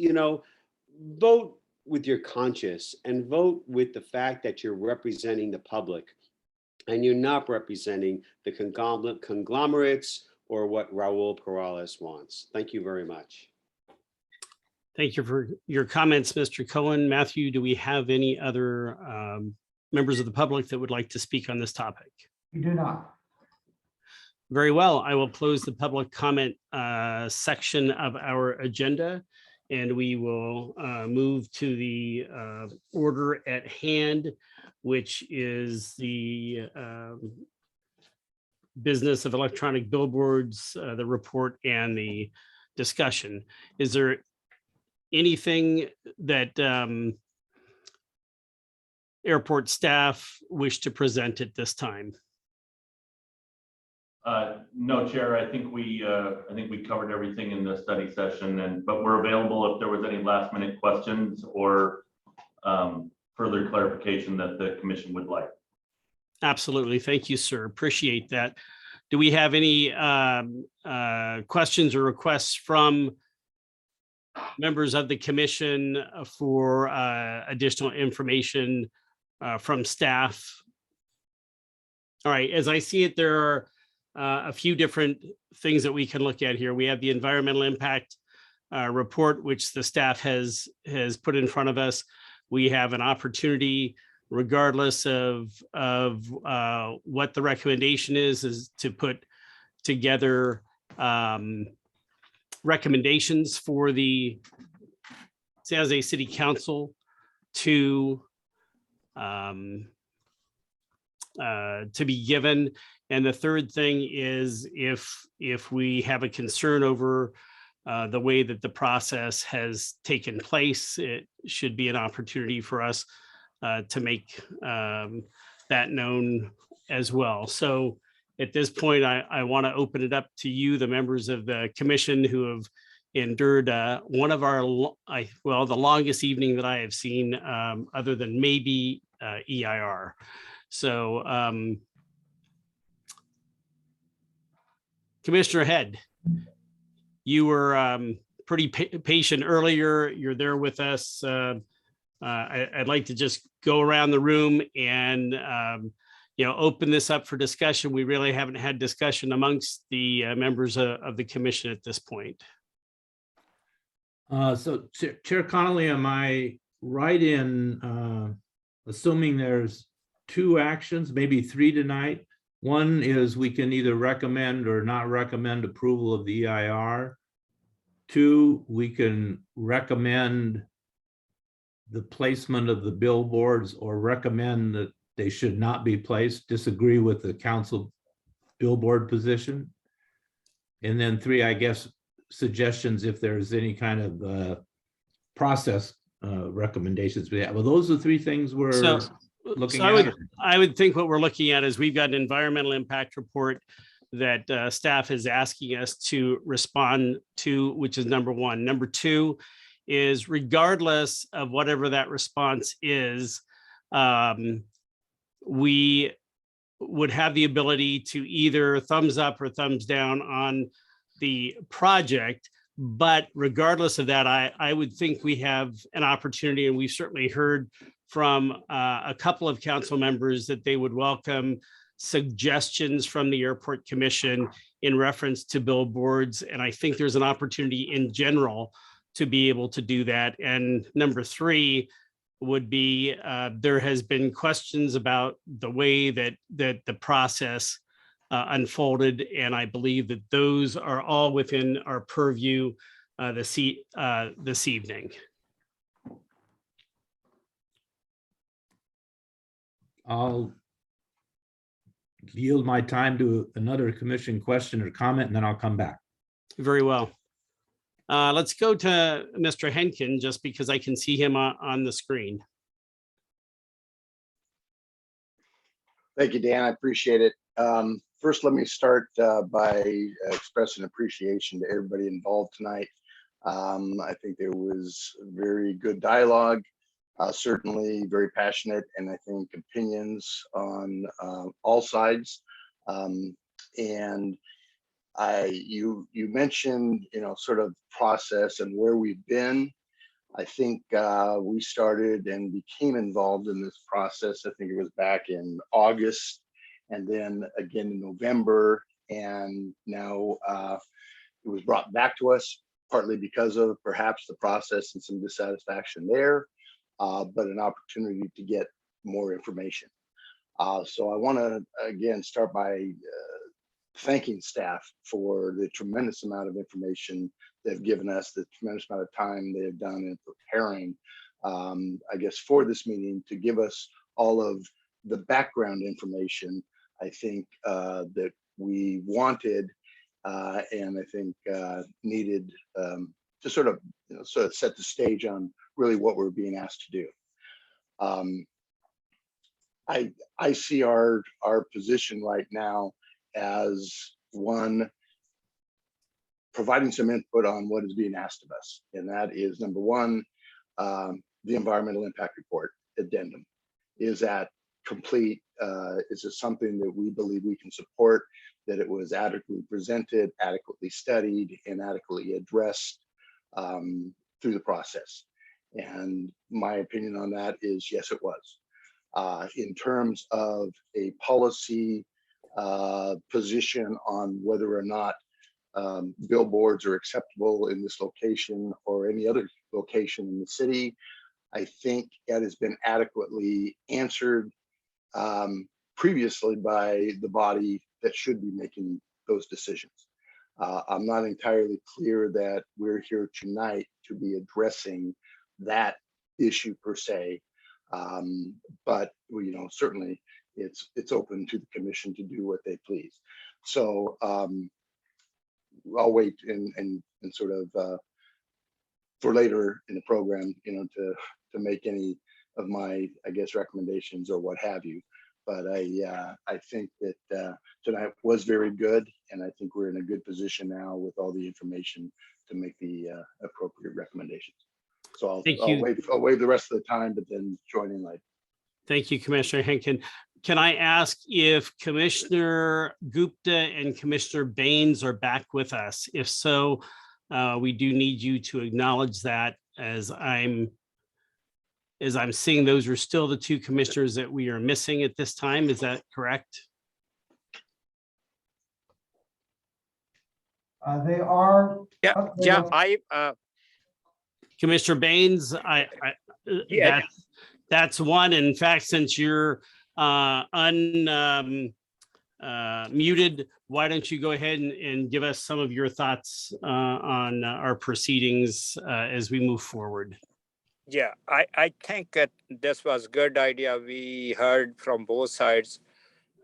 vote with your conscience and vote with the fact that you're representing the public and you're not representing the conglomerates or what Raul Perales wants. Thank you very much. Thank you for your comments, Mr. Cohen. Matthew, do we have any other members of the public that would like to speak on this topic? We do not. Very well. I will close the public comment section of our agenda, and we will move to the order at hand, which is the business of electronic billboards, the report and the discussion. Is there anything that airport staff wish to present at this time? No, Chair, I think we covered everything in the study session, but we're available if there was any last minute questions or further clarification that the commission would like. Absolutely. Thank you, sir. Appreciate that. Do we have any questions or requests from members of the commission for additional information from staff? All right, as I see it, there are a few different things that we can look at here. We have the environmental impact report, which the staff has put in front of us. We have an opportunity, regardless of what the recommendation is to put together recommendations for the San Jose City Council to be given. And the third thing is if we have a concern over the way that the process has taken place, it should be an opportunity for us to make that known as well. So at this point, I want to open it up to you, the members of the commission who have endured one of our, the longest evening that I have seen, other than maybe EIR. So Commissioner Head, you were pretty patient earlier. You're there with us. I'd like to just go around the room and open this up for discussion. We really haven't had discussion amongst the members of the commission at this point. So Chair Connolly, am I right in assuming there's two actions, maybe three tonight? One is we can either recommend or not recommend approval of the EIR. Two, we can recommend the placement of the billboards or recommend that they should not be placed, disagree with the council billboard position. And then three, I guess, suggestions if there's any kind of process recommendations. Well, those are the three things we're looking at. I would think what we're looking at is we've got an environmental impact report that staff is asking us to respond to, which is number one. Number two is, regardless of whatever that response is, we would have the ability to either thumbs up or thumbs down on the project. But regardless of that, I would think we have an opportunity, and we've certainly heard from a couple of council members that they would welcome suggestions from the Airport Commission in reference to billboards. And I think there's an opportunity in general to be able to do that. And number three would be, there has been questions about the way that the process unfolded. And I believe that those are all within our purview this evening. I'll yield my time to another commission question or comment, and then I'll come back. Very well. Let's go to Mr. Henkin, just because I can see him on the screen. Thank you, Dan. I appreciate it. First, let me start by expressing appreciation to everybody involved tonight. I think there was very good dialogue, certainly very passionate, and I think opinions on all sides. And you mentioned, sort of process and where we've been. I think we started and became involved in this process. I think it was back in August, and then again in November, and now it was brought back to us, partly because of perhaps the process and some dissatisfaction there, but an opportunity to get more information. So I want to again start by thanking staff for the tremendous amount of information they've given us, the tremendous amount of time they've done in preparing, I guess, for this meeting to give us all of the background information, I think, that we wanted and I think needed to sort of set the stage on really what we're being asked to do. I see our position right now as one providing some input on what is being asked of us, and that is number one, the environmental impact report addendum. Is that complete? Is it something that we believe we can support, that it was adequately presented, adequately studied, and adequately addressed through the process? And my opinion on that is yes, it was. In terms of a policy position on whether or not billboards are acceptable in this location or any other location in the city, I think that has been adequately answered previously by the body that should be making those decisions. I'm not entirely clear that we're here tonight to be addressing that issue per se, but certainly it's open to the commission to do what they please. So I'll wait and sort of for later in the program, to make any of my, I guess, recommendations or what have you. But I think that tonight was very good, and I think we're in a good position now with all the information to make the appropriate recommendations. So I'll waive the rest of the time, but then join in later. Thank you, Commissioner Henkin. Can I ask if Commissioner Gupta and Commissioner Baines are back with us? If so, we do need you to acknowledge that, as I'm seeing those are still the two commissioners that we are missing at this time. Is that correct? They are. Commissioner Baines, that's one. In fact, since you're unmuted, why don't you go ahead and give us some of your thoughts on our proceedings as we move forward? Yeah, I think that this was a good idea. We heard from both sides,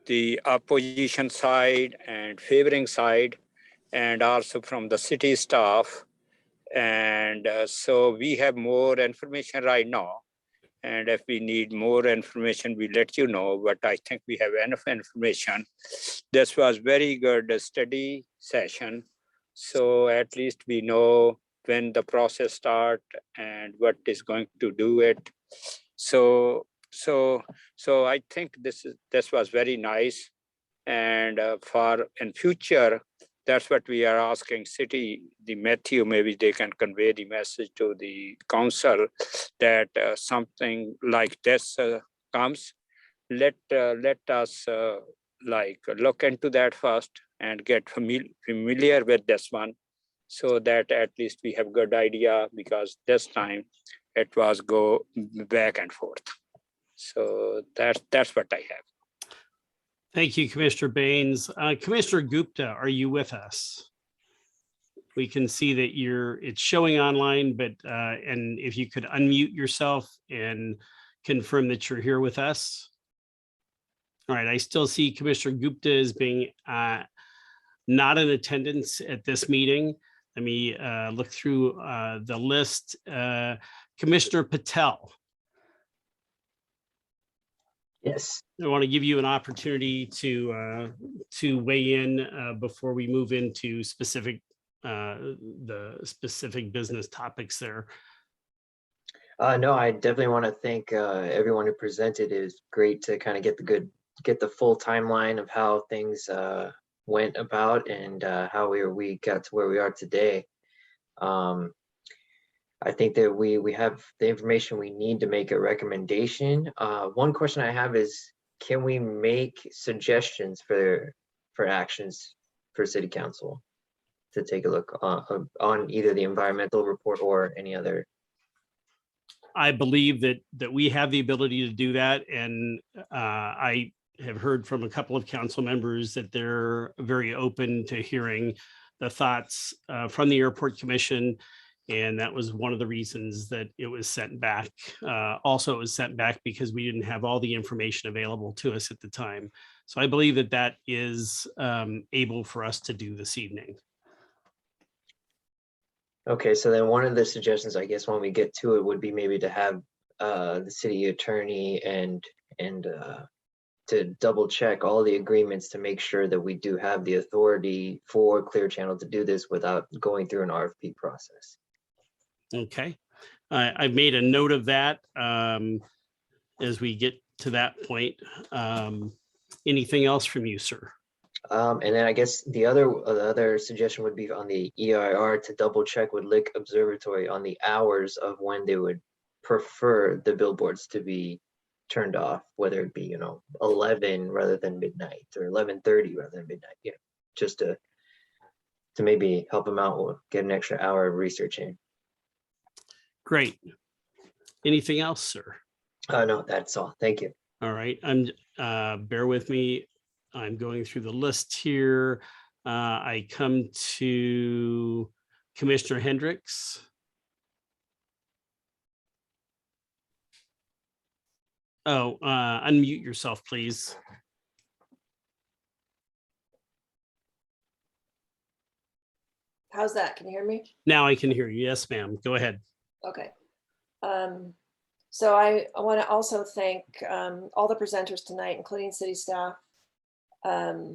the opposition side and favoring side, and also from the city staff. And so we have more information right now. And if we need more information, we let you know, but I think we have enough information. This was very good study session. So at least we know when the process start and what is going to do it. So I think this was very nice. And for in future, that's what we are asking city, the Matthew, maybe they can convey the message to the council that something like this comes. Let us look into that first and get familiar with this one, so that at least we have good idea, because this time it was go back and forth. So that's what I have. Thank you, Commissioner Baines. Commissioner Gupta, are you with us? We can see that it's showing online, but and if you could unmute yourself and confirm that you're here with us. All right, I still see Commissioner Gupta as being not in attendance at this meeting. Let me look through the list. Commissioner Patel. Yes. I want to give you an opportunity to weigh in before we move into the specific business topics there. No, I definitely want to thank everyone who presented. It was great to kind of get the full timeline of how things went about and how we got to where we are today. I think that we have the information we need to make a recommendation. One question I have is, can we make suggestions for actions for City Council to take a look on either the environmental report or any other? I believe that we have the ability to do that, and I have heard from a couple of council members that they're very open to hearing the thoughts from the Airport Commission, and that was one of the reasons that it was sent back. Also, it was sent back because we didn't have all the information available to us at the time. So I believe that that is able for us to do this evening. Okay, so then one of the suggestions, I guess, when we get to it would be maybe to have the city attorney and to double check all the agreements to make sure that we do have the authority for Clear Channel to do this without going through an RFP process. Okay, I've made a note of that as we get to that point. Anything else from you, sir? And then I guess the other suggestion would be on the EIR to double check with Lick Observatory on the hours of when they would prefer the billboards to be turned off, whether it be 11 rather than midnight or 11:30 rather than midnight. Just to maybe help them out or get an extra hour of research in. Great. Anything else, sir? No, that's all. Thank you. All right. Bear with me. I'm going through the list here. I come to Commissioner Hendrix. Oh, unmute yourself, please. How's that? Can you hear me? Now I can hear you. Yes, ma'am. Go ahead. Okay. So I want to also thank all the presenters tonight, including city staff. I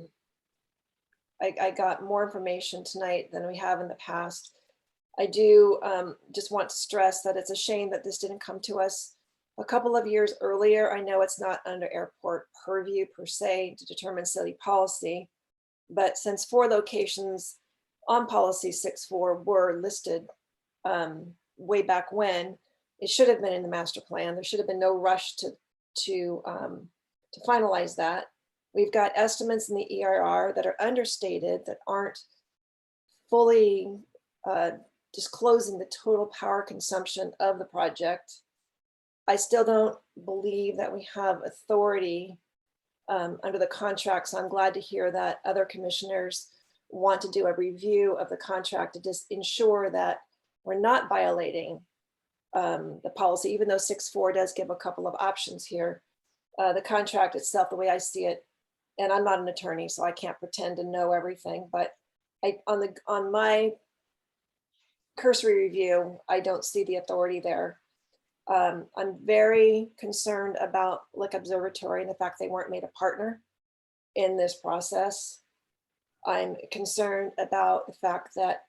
got more information tonight than we have in the past. I do just want to stress that it's a shame that this didn't come to us a couple of years earlier. I know it's not under airport purview per se to determine city policy, but since 4 locations on policy 6.4 were listed way back when, it should have been in the master plan. There should have been no rush to finalize that. We've got estimates in the EIR that are understated, that aren't fully disclosing the total power consumption of the project. I still don't believe that we have authority under the contract, so I'm glad to hear that other commissioners want to do a review of the contract to just ensure that we're not violating the policy, even though 6.4 does give a couple of options here. The contract itself, the way I see it, and I'm not an attorney, so I can't pretend to know everything, but on my cursory review, I don't see the authority there. I'm very concerned about Lick Observatory and the fact they weren't made a partner in this process. I'm concerned about the fact that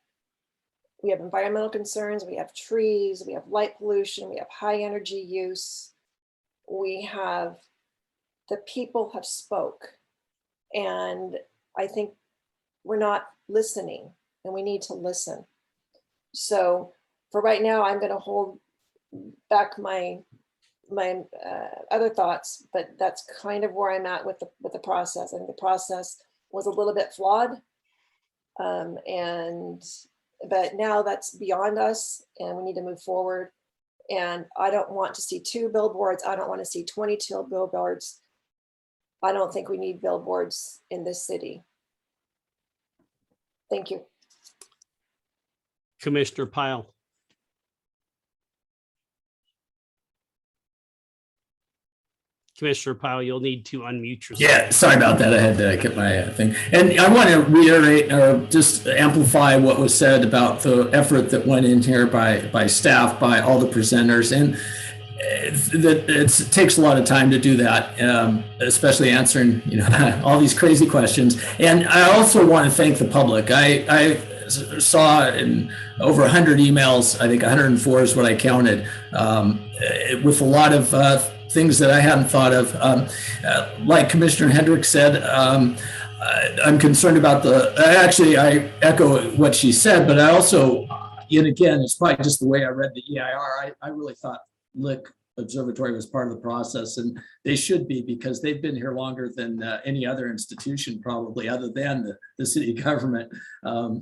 we have environmental concerns, we have trees, we have light pollution, we have high energy use. We have, the people have spoke, and I think we're not listening, and we need to listen. So for right now, I'm going to hold back my other thoughts, but that's kind of where I'm at with the process. I think the process was a little bit flawed, but now that's beyond us, and we need to move forward. And I don't want to see 2 billboards. I don't want to see 22 billboards. I don't think we need billboards in this city. Thank you. Commissioner Pyle. Commissioner Pyle, you'll need to unmute yourself. Yeah, sorry about that. I had to get my thing. And I want to reiterate or just amplify what was said about the effort that went in here by staff, by all the presenters. And that it takes a lot of time to do that, especially answering, all these crazy questions. And I also want to thank the public. I saw in over 100 emails, I think 104 is what I counted, with a lot of things that I hadn't thought of. Like Commissioner Hendrix said, I'm concerned about I echo what she said, but I also, and again, it's probably just the way I read the EIR, I really thought Lick Observatory was part of the process, and they should be, because they've been here longer than any other institution, probably other than the city government.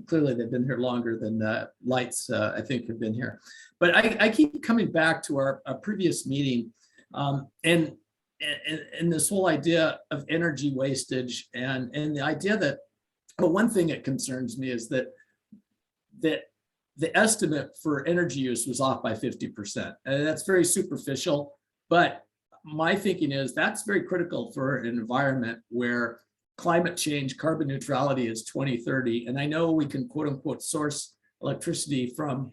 Clearly they've been here longer than Lights, I think, have been here. But I keep coming back to our previous meeting, and this whole idea of energy wastage, and the idea that, well, one thing that concerns me is that the estimate for energy use was off by 50%. And that's very superficial, but my thinking is that's very critical for an environment where climate change, carbon neutrality is 2030. And I know we can quote unquote source electricity from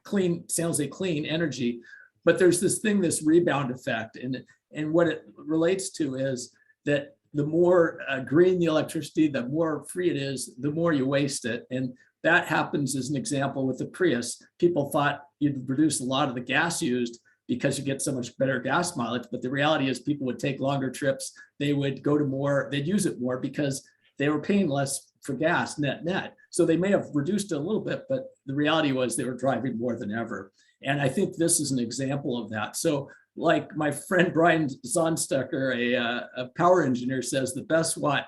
San Jose clean energy, but there's this thing, this rebound effect. And what it relates to is that the more green the electricity, the more free it is, the more you waste it. And that happens as an example with the Prius. People thought you'd reduce a lot of the gas used because you get so much better gas mileage. But the reality is people would take longer trips. They would go to more, they'd use it more because they were paying less for gas net. So they may have reduced it a little bit, but the reality was they were driving more than ever. And I think this is an example of that. So like my friend Brian Zonstucker, a power engineer, says, the best watt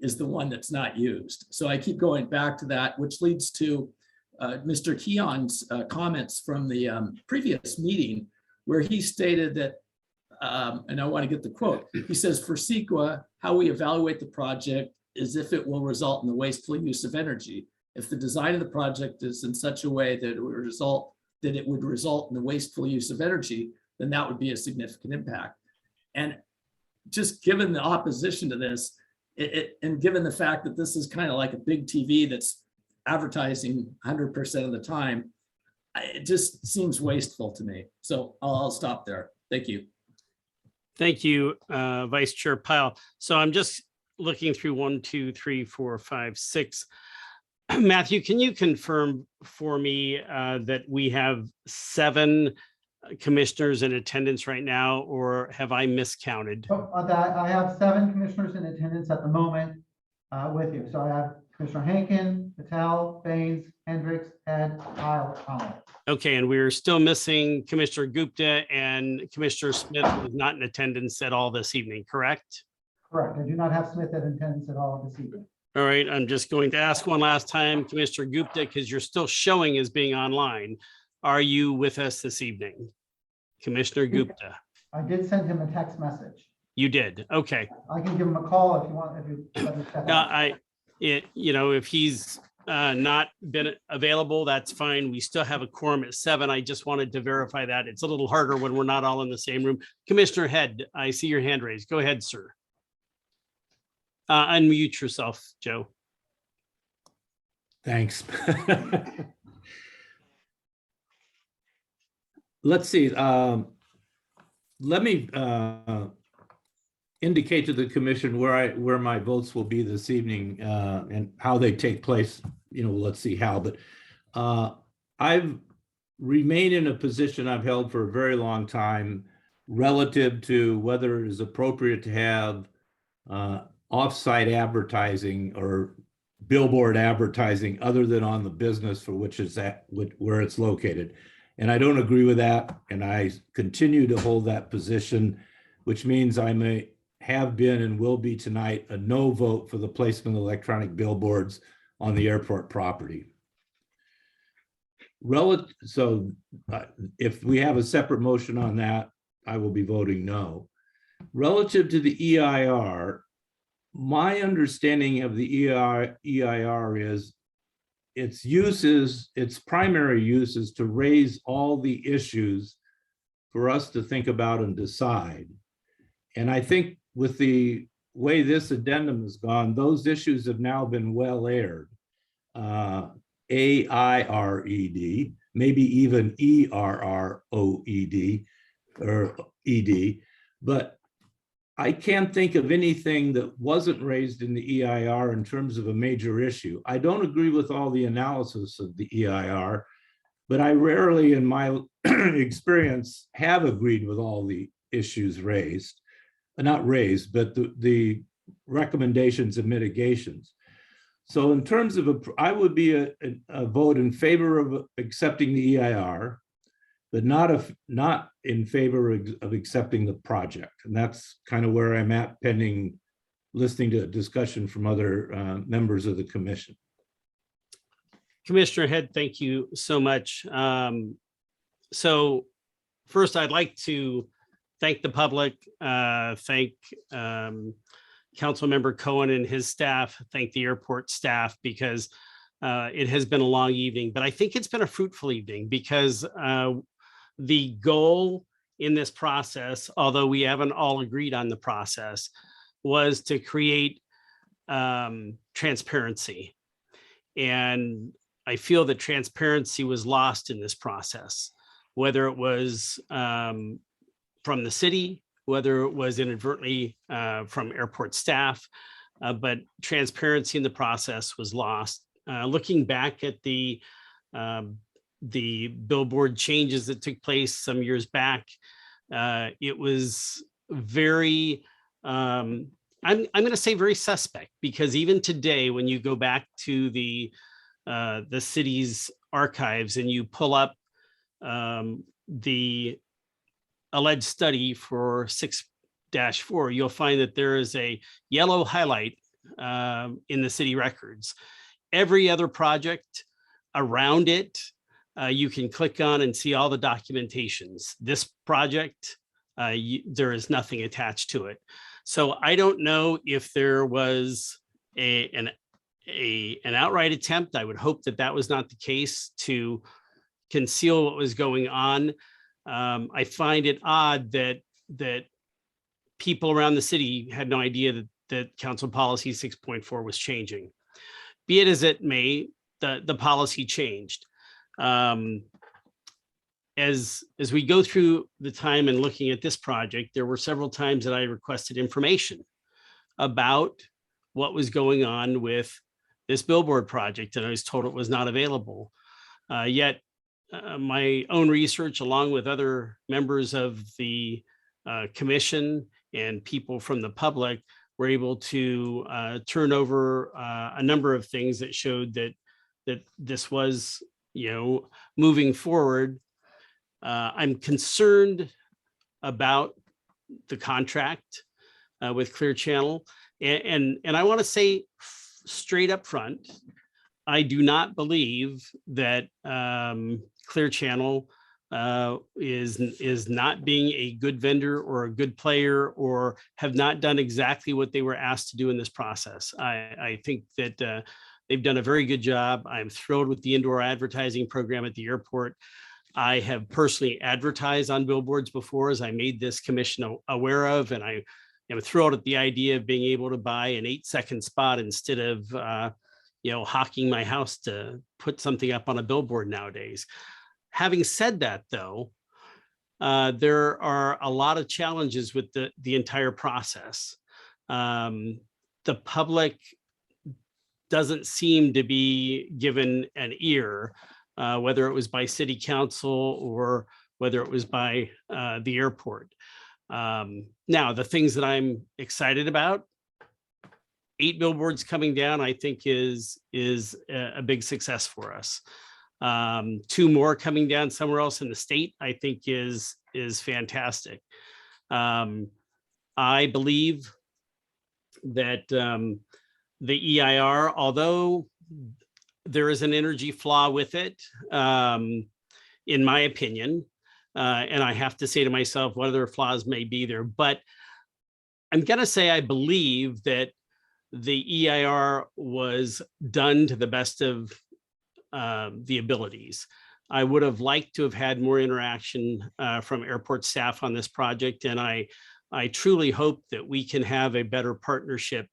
is the one that's not used. So I keep going back to that, which leads to Mr. Keon's comments from the previous meeting, where he stated that, and I want to get the quote, he says, for CEQA, how we evaluate the project is if it will result in the wasteful use of energy. If the design of the project is in such a way that it would result in the wasteful use of energy, then that would be a significant impact. And just given the opposition to this, and given the fact that this is kind of like a big TV that's advertising 100% of the time, it just seems wasteful to me. So I'll stop there. Thank you. Thank you, Vice Chair Pyle. So I'm just looking through 1, 2, 3, 4, 5, 6. Matthew, can you confirm for me that we have 7 commissioners in attendance right now, or have I miscounted? I have 7 commissioners in attendance at the moment with you. So I have Commissioner Hankin, Patel, Baines, Hendrix, Head, Pyle, Connell. Okay, and we're still missing Commissioner Gupta, and Commissioner Smith was not in attendance at all this evening, correct? Correct. I do not have Smith in attendance at all this evening. All right, I'm just going to ask one last time, Commissioner Gupta, because you're still showing as being online. Are you with us this evening? Commissioner Gupta. I did send him a text message. You did, okay. I can give him a call if you want. If he's not been available, that's fine. We still have a quorum at 7. I just wanted to verify that. It's a little harder when we're not all in the same room. Commissioner Head, I see your hand raised. Go ahead, sir. Unmute yourself, Joe. Thanks. Let's see. Let me indicate to the commission where my votes will be this evening and how they take place. Let's see how. But I've remained in a position I've held for a very long time relative to whether it is appropriate to have off-site advertising or billboard advertising other than on the business for which it's at, where it's located. And I don't agree with that. And I continue to hold that position, which means I may have been and will be tonight a no vote for the placement of electronic billboards on the airport property. So if we have a separate motion on that, I will be voting no. Relative to the EIR, my understanding of the EIR is its primary use is to raise all the issues for us to think about and decide. And I think with the way this addendum has gone, those issues have now been well aired. AIRED, maybe even ERROED or ED, but I can't think of anything that wasn't raised in the EIR in terms of a major issue. I don't agree with all the analysis of the EIR, but I rarely in my experience have agreed with all the issues raised, not raised, but the recommendations and mitigations. So in terms of, I would be a vote in favor of accepting the EIR, but not in favor of accepting the project. And that's kind of where I'm at pending listening to a discussion from other members of the commission. Commissioner Head, thank you so much. So first, I'd like to thank the public, thank Councilmember Cohen and his staff, thank the airport staff, because it has been a long evening, but I think it's been a fruitful evening because the goal in this process, although we haven't all agreed on the process, was to create transparency. And I feel that transparency was lost in this process, whether it was from the city, whether it was inadvertently from airport staff, but transparency in the process was lost. Looking back at the billboard changes that took place some years back, it was very, I'm going to say very suspect, because even today, when you go back to the city's archives and you pull up the alleged study for 6-4, you'll find that there is a yellow highlight in the city records. Every other project around it, you can click on and see all the documentations. This project, there is nothing attached to it. So I don't know if there was an outright attempt. I would hope that that was not the case, to conceal what was going on. I find it odd that people around the city had no idea that Council Policy 6.4 was changing. Be it as it may, the policy changed. As we go through the time and looking at this project, there were several times that I requested information about what was going on with this billboard project, and I was told it was not available. Yet my own research, along with other members of the commission and people from the public, were able to turn over a number of things that showed that this was, moving forward. I'm concerned about the contract with Clear Channel, and I want to say straight up front, I do not believe that Clear Channel is not being a good vendor or a good player, or have not done exactly what they were asked to do in this process. I think that they've done a very good job. I'm thrilled with the indoor advertising program at the airport. I have personally advertised on billboards before, as I made this commission aware of, and I am thrilled at the idea of being able to buy an 8-second spot instead of hawking my house to put something up on a billboard nowadays. Having said that, though, there are a lot of challenges with the entire process. The public doesn't seem to be given an ear, whether it was by city council or whether it was by the airport. Now, the things that I'm excited about, 8 billboards coming down, I think is a big success for us. 2 more coming down somewhere else in the state, I think is fantastic. I believe that the EIR, although there is an energy flaw with it, in my opinion, and I have to say to myself, what other flaws may be there, but I'm going to say I believe that the EIR was done to the best of the abilities. I would have liked to have had more interaction from airport staff on this project, and I I truly hope that we can have a better partnership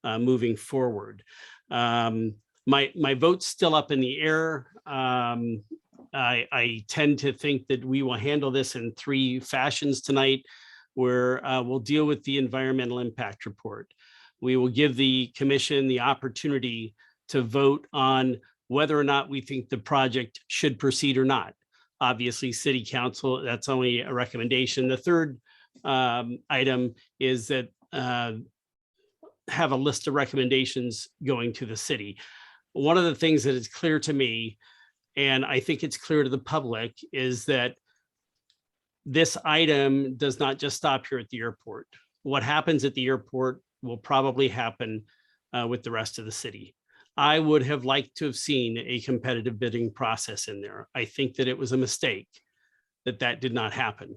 moving forward. My vote's still up in the air. I tend to think that we will handle this in three fashions tonight, where we'll deal with the environmental impact report. We will give the commission the opportunity to vote on whether or not we think the project should proceed or not. Obviously, city council, that's only a recommendation. The third item is that have a list of recommendations going to the city. One of the things that is clear to me, and I think it's clear to the public, is that this item does not just stop here at the airport. What happens at the airport will probably happen with the rest of the city. I would have liked to have seen a competitive bidding process in there. I think that it was a mistake that did not happen.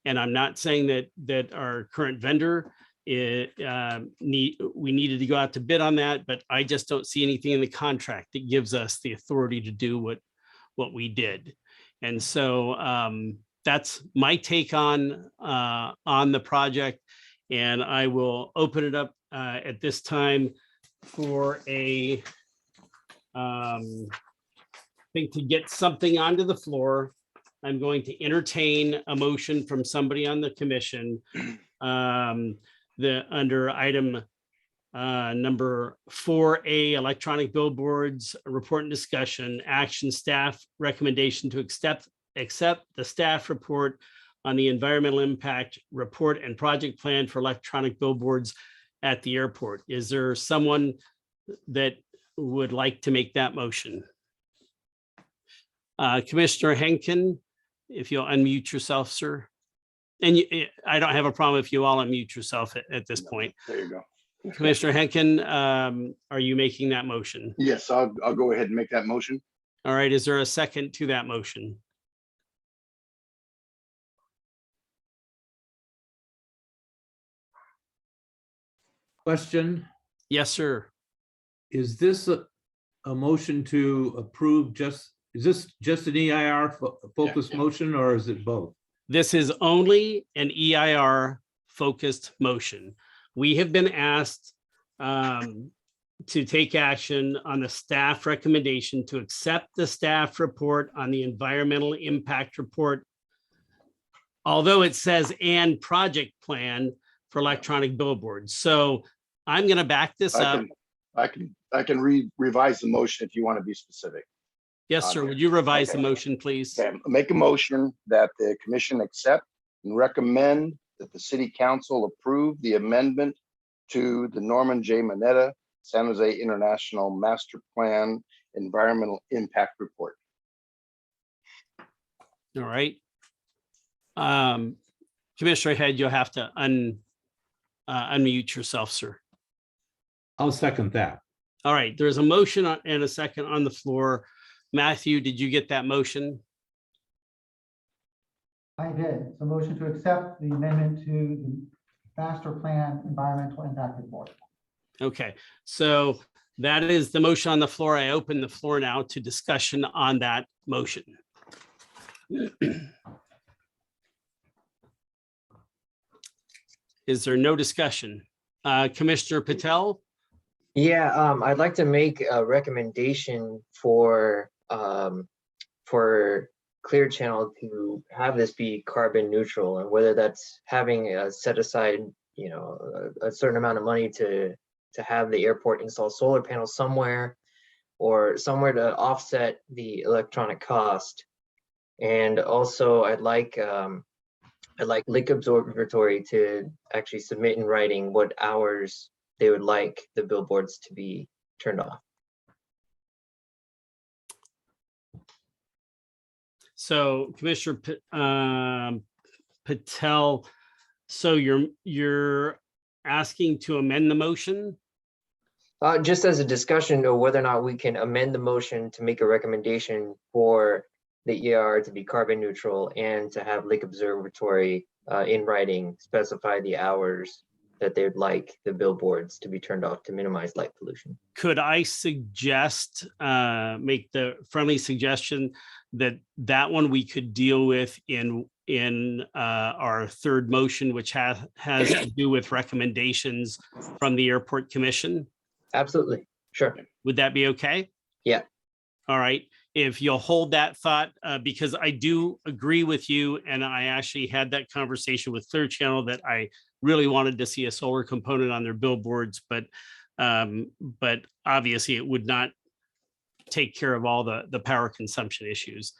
And I'm not saying that our current vendor, we needed to go out to bid on that, but I just don't see anything in the contract that gives us the authority to do what we did. And so that's my take on the project. And I will open it up at this time for a think to get something onto the floor. I'm going to entertain a motion from somebody on the commission under item number 4A, electronic billboards, report and discussion, action staff recommendation to accept the staff report on the environmental impact report and project plan for electronic billboards at the airport. Is there someone that would like to make that motion? Commissioner Henkin, if you'll unmute yourself, sir. And I don't have a problem if you all unmute yourself at this point. There you go. Commissioner Henkin, are you making that motion? Yes, I'll go ahead and make that motion. All right, is there a second to that motion? Question? Yes, sir. Is this a motion to approve is this just an EIR focused motion, or is it both? This is only an EIR focused motion. We have been asked to take action on the staff recommendation to accept the staff report on the environmental impact report. Although it says and project plan for electronic billboards. So I'm going to back this up. I can revise the motion if you want to be specific. Yes, sir. Would you revise the motion, please? Okay. Make a motion that the commission accept and recommend that the city council approve the amendment to the Norman J. Mineta San Jose International Master Plan Environmental Impact Report. All right. Commissioner Head, you'll have to unmute yourself, sir. I'll second that. All right. There's a motion and a second on the floor. Matthew, did you get that motion? I did. So motion to accept the amendment to the master plan environmental impact report. Okay, so that is the motion on the floor. I open the floor now to discussion on that motion. Is there no discussion? Commissioner Patel? Yeah, I'd like to make a recommendation for Clear Channel to have this be carbon neutral, and whether that's having a set aside, a certain amount of money to have the airport install solar panels somewhere, or somewhere to offset the electronic cost. And also, I'd like Lake Observatory to actually submit in writing what hours they would like the billboards to be turned off. So Commissioner Patel, so you're asking to amend the motion? Just as a discussion of whether or not we can amend the motion to make a recommendation for the ER to be carbon neutral and to have Lake Observatory in writing specify the hours that they'd like the billboards to be turned off to minimize light pollution. Could I suggest, make the friendly suggestion that one we could deal with in our third motion, which has to do with recommendations from the Airport Commission? Absolutely. Sure. Would that be okay? Yeah. All right. If you'll hold that thought, because I do agree with you, and I actually had that conversation with Clear Channel that I really wanted to see a solar component on their billboards, but obviously it would not take care of all the power consumption issues.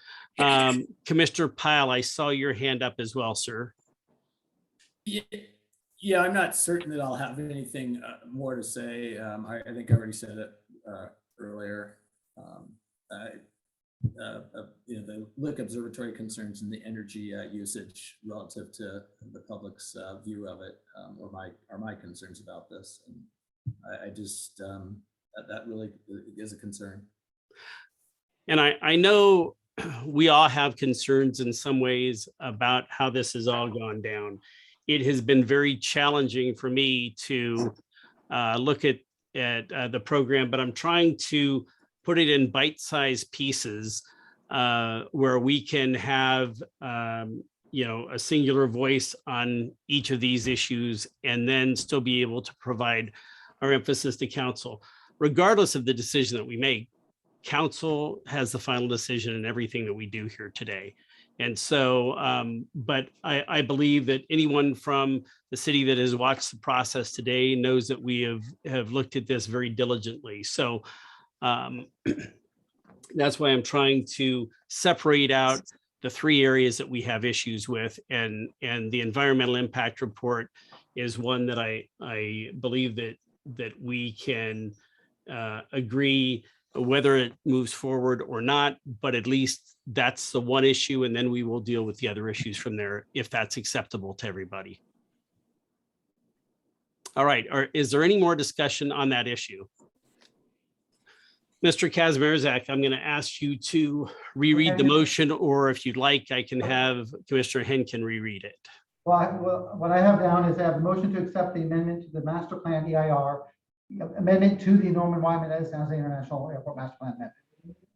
Commissioner Pyle, I saw your hand up as well, sir. Yeah, I'm not certain that I'll have anything more to say. I think I already said it earlier. The LIC observatory concerns and the energy usage relative to the public's view of it are my concerns about this. And I just that really is a concern. And I know we all have concerns in some ways about how this has all gone down. It has been very challenging for me to look at the program, but I'm trying to put it in bite-sized pieces where we can have a singular voice on each of these issues and then still be able to provide our emphasis to council. Regardless of the decision that we make, council has the final decision in everything that we do here today. And so, but I believe that anyone from the city that has watched the process today knows that we have looked at this very diligently. So that's why I'm trying to separate out the three areas that we have issues with, and the environmental impact report is one that I believe that we can agree whether it moves forward or not, but at least that's the one issue, and then we will deal with the other issues from there if that's acceptable to everybody. All right, is there any more discussion on that issue? Mr. Kazmierzak, I'm going to ask you to reread the motion, or if you'd like, I can have Commissioner Henkin reread it. Well, what I have down is I have a motion to accept the amendment to the master plan EIR, amendment to the Norman Wyman as San Jose International Airport Master Plan amendment.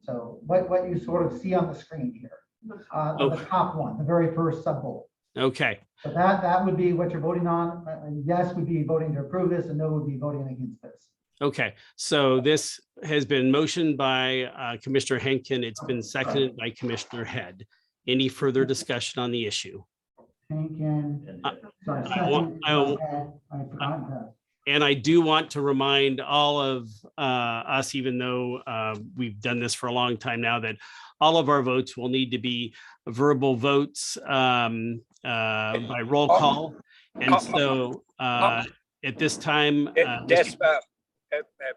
So what you sort of see on the screen here, the top one, the very first sub bullet. Okay. So that would be what you're voting on. Yes would be voting to approve this, and no would be voting against this. Okay, so this has been motioned by Commissioner Henkin. It's been seconded by Commissioner Head. Any further discussion on the issue? Henkin. And I do want to remind all of us, even though we've done this for a long time now, that all of our votes will need to be verbal votes by roll call. And so at this time,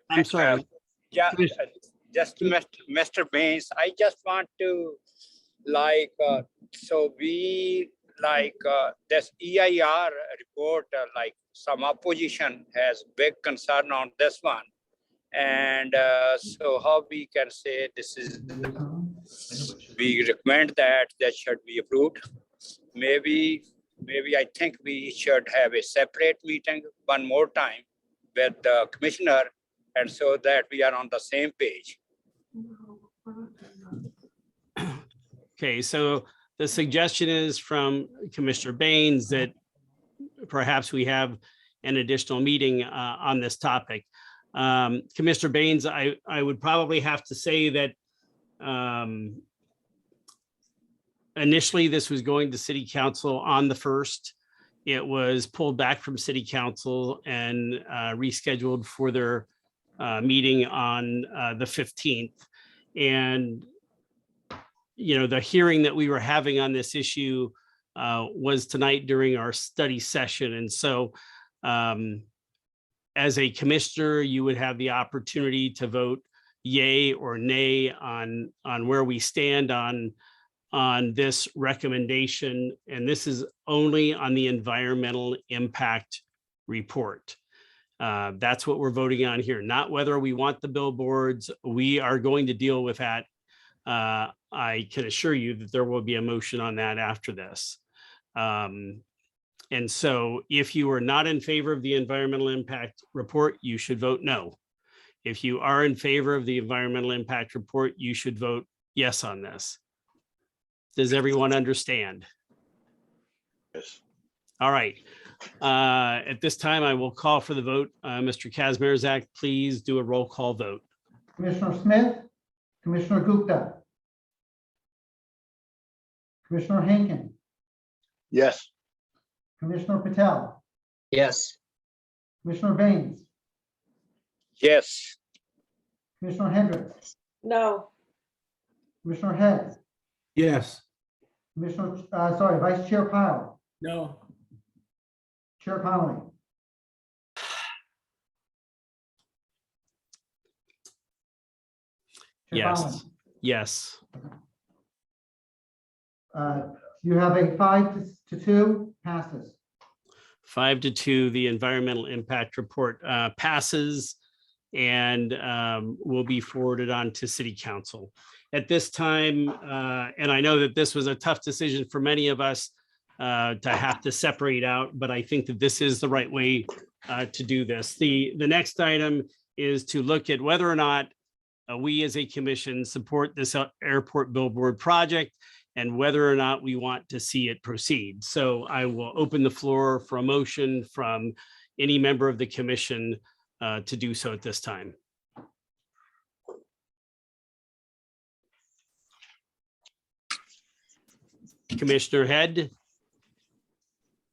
I'm sorry. Yeah, just Mr. Baines, I just want to so we this EIR report, some opposition has big concern on this one. And so how we can say this is, we recommend that should be approved. Maybe I think we should have a separate meeting one more time with the commissioner, and so that we are on the same page. Okay, so the suggestion is from Commissioner Baines that perhaps we have an additional meeting on this topic. Commissioner Baines, I would probably have to say that initially this was going to City Council on the 1st. It was pulled back from City Council and rescheduled for their meeting on the 15th. And the hearing that we were having on this issue was tonight during our study session. And so as a commissioner, you would have the opportunity to vote yay or nay on where we stand on this recommendation. And this is only on the environmental impact report. That's what we're voting on here, not whether we want the billboards. We are going to deal with that. I can assure you that there will be a motion on that after this. And so if you are not in favor of the environmental impact report, you should vote no. If you are in favor of the environmental impact report, you should vote yes on this. Does everyone understand? Yes. All right. At this time, I will call for the vote. Mr. Kazmierzak, please do a roll call vote. Commissioner Smith, Commissioner Gupta, Commissioner Henkin, Yes. Commissioner Patel, Yes. Commissioner Baines, Yes. Commissioner Hendrix, No. Commissioner Head, Yes. Vice Chair Pyle, No. Chair Connolly. Chair Connolly. Yes. You have a 5-2 passes. 5-2, the environmental impact report passes and will be forwarded on to City Council. At this time, and I know that this was a tough decision for many of us to have to separate out, but I think that this is the right way to do this. The next item is to look at whether or not we as a commission support this airport billboard project and whether or not we want to see it proceed. So I will open the floor for a motion from any member of the commission to do so at this time. Commissioner Head?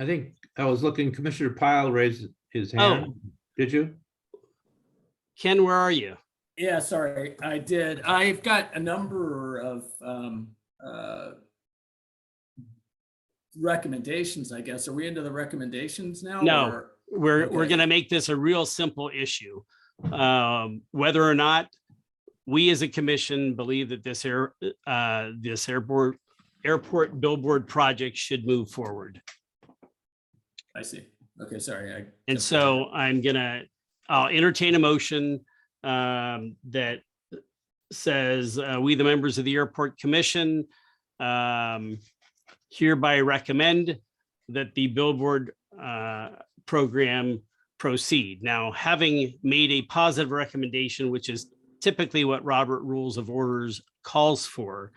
I think I was looking, Commissioner Pyle raised his hand. Did you? Ken, where are you? Yeah, sorry, I did. I've got a number of recommendations, I guess. Are we into the recommendations now? No, or- we're Okay. going to make this a real simple issue. Whether or not we as a commission believe that this airport billboard project should move forward. I see. Okay, sorry. And so I'll entertain a motion that says we, the members of the Airport Commission, hereby recommend that the billboard program proceed. Now, having made a positive recommendation, which is typically what Robert Rules of Orders calls for,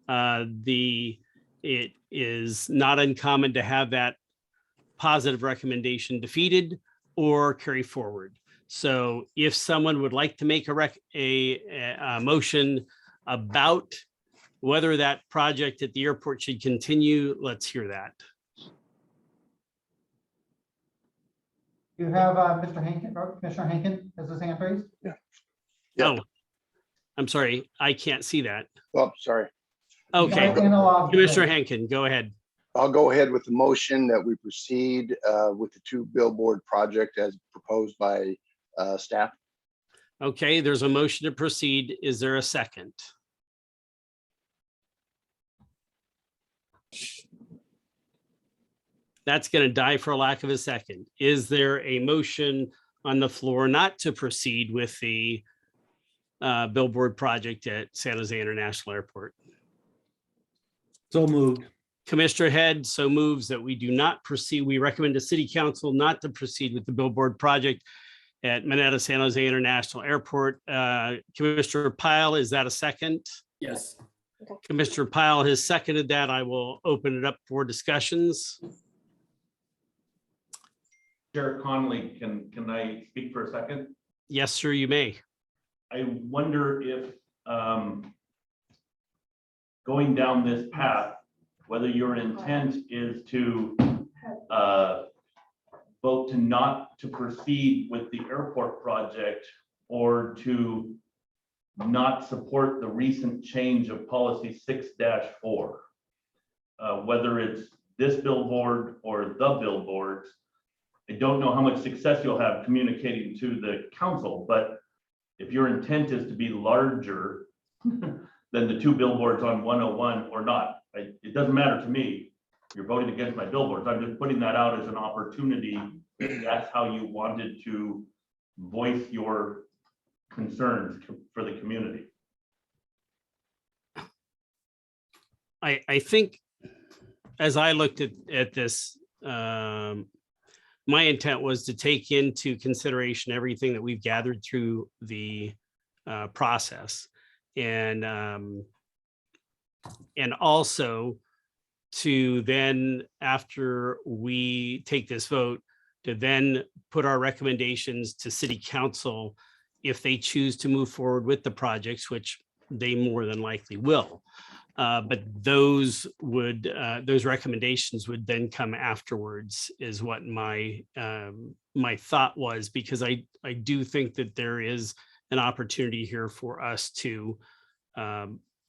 it is not uncommon to have that positive recommendation defeated or carry forward. So if someone would like to make a motion about whether that project at the airport should continue, let's hear that. You have Mr. Henkin, or Commissioner Henkin has his hand raised? Yeah. Oh, I'm sorry, I can't see that. Oh, sorry. Okay, Analog. Commissioner Henkin, go ahead. I'll go ahead with the motion that we proceed with the 2 billboard project as proposed by staff. Okay, there's a motion to proceed. Is there a second? That's going to die for lack of a second. Is there a motion on the floor not to proceed with the billboard project at San Jose International Airport? So moved. Commissioner Head so moves that we do not proceed. We recommend to City Council not to proceed with the billboard project at Manetta San Jose International Airport. Commissioner Pyle, is that a second? Yes. Commissioner Pyle has seconded that. I will open it up for discussions. Chair Connolly, can I speak for a second? Yes, sir, you may. I wonder if going down this path, whether your intent is to vote to not to proceed with the airport project or to not support the recent change of policy 6-4. Whether it's this billboard or the billboards, I don't know how much success you'll have communicating to the council, but if your intent is to be larger than the 2 billboards on 101 or not, it doesn't matter to me. You're voting against my billboards. I'm just putting that out as an opportunity. If that's how you wanted to voice your concerns for the community. I think as I looked at this, my intent was to take into consideration everything that we've gathered through the process, and also to then, after we take this vote, to then put our recommendations to city council if they choose to move forward with the projects, which they more than likely will. But those recommendations would then come afterwards, is what my thought was, because I do think that there is an opportunity here for us to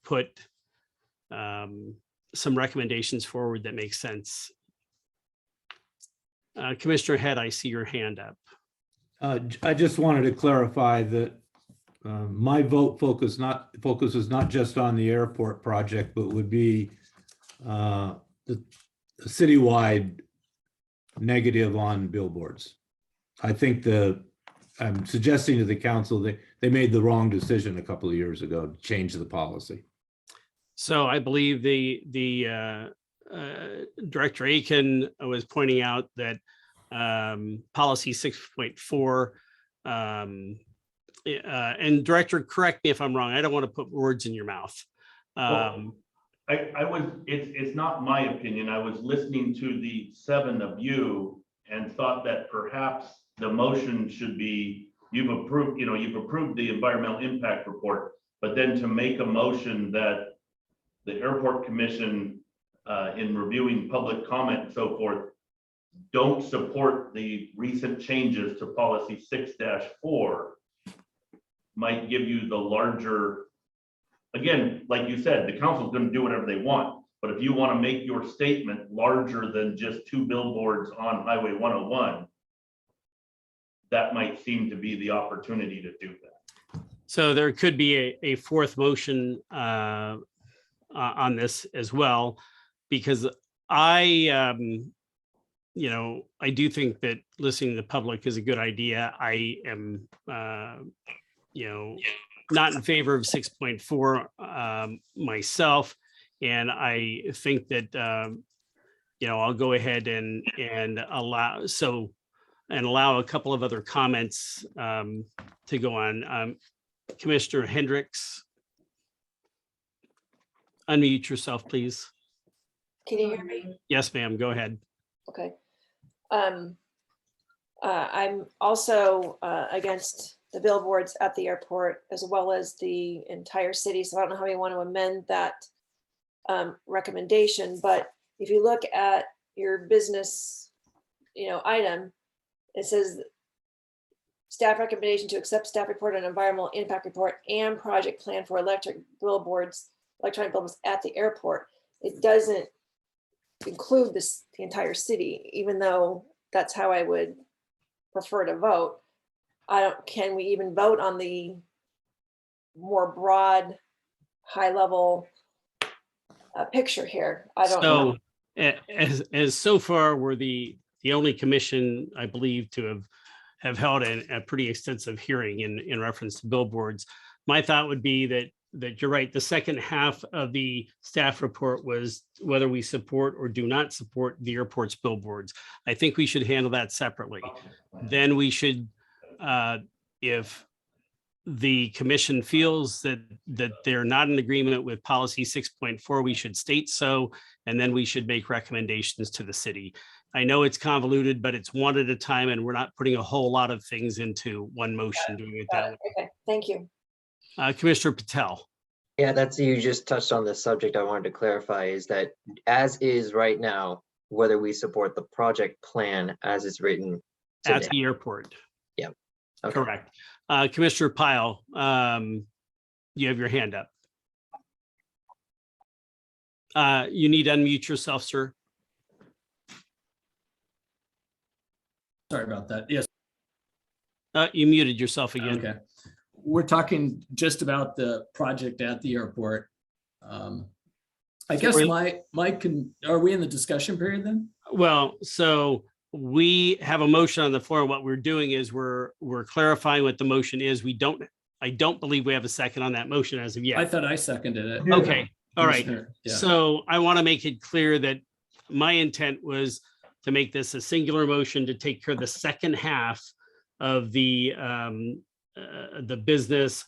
put some recommendations forward that make sense. Commissioner Head, I see your hand up. I just wanted to clarify that my vote focuses not just on the airport project, but would be the citywide negative on billboards. I think I'm suggesting to the council that they made the wrong decision a couple of years ago to change the policy. So I believe the Director Aitken was pointing out that policy 6.4, and Director, correct me if I'm wrong. I don't want to put words in your mouth. It's not my opinion. I was listening to the 7 of you and thought that perhaps the motion should be, you've approved the environmental impact report, but then to make a motion that the airport commission, in reviewing public comment and so forth, don't support the recent changes to policy 6-4 might give you the larger, again, like you said, the council's going to do whatever they want. But if you want to make your statement larger than just 2 billboards on Highway 101, that might seem to be the opportunity to do that. So there could be a fourth motion on this as well, because I do think that listening to the public is a good idea. I am, not in favor of 6.4 myself, and I think that I'll go ahead and allow a couple of other comments to go on. Commissioner Hendrix, unmute yourself, please. Can you hear me? Yes, ma'am. Go ahead. Okay. I'm also against the billboards at the airport as well as the entire city. So I don't know how you want to amend that recommendation, but if you look at your business, item, it says staff recommendation to accept staff report on environmental impact report and project plan for electronic billboards at the airport. It doesn't include the entire city, even though that's how I would prefer to vote. Can we even vote on the more broad, high level picture here? I don't know. As so far, we're the only commission, I believe, to have held a pretty extensive hearing in reference to billboards. My thought would be that you're right. The second half of the staff report was whether we support or do not support the airport's billboards. I think we should handle that separately. Then we should, if the commission feels that they're not in agreement with policy 6.4, we should state so, and then we should make recommendations to the city. I know it's convoluted, but it's one at a time, and we're not putting a whole lot of things into one motion doing it that way. Okay, thank you. Commissioner Patel. Yeah, you just touched on the subject I wanted to clarify, is that as is right now, whether we support the project plan as it's written At the airport. Yeah. Okay. Correct. Commissioner Pyle, you have your hand up. You need to unmute yourself, sir. Sorry about that. Yes. You muted yourself again. Okay. We're talking just about the project at the airport. I guess are we in the discussion period then? Well, so we have a motion on the floor. What we're doing is we're clarifying what the motion is. I don't believe we have a second on that motion as of yet. I thought I seconded it. Okay. All right. Yeah. So I want to make it clear that my intent was to make this a singular motion to take care of the second half of the business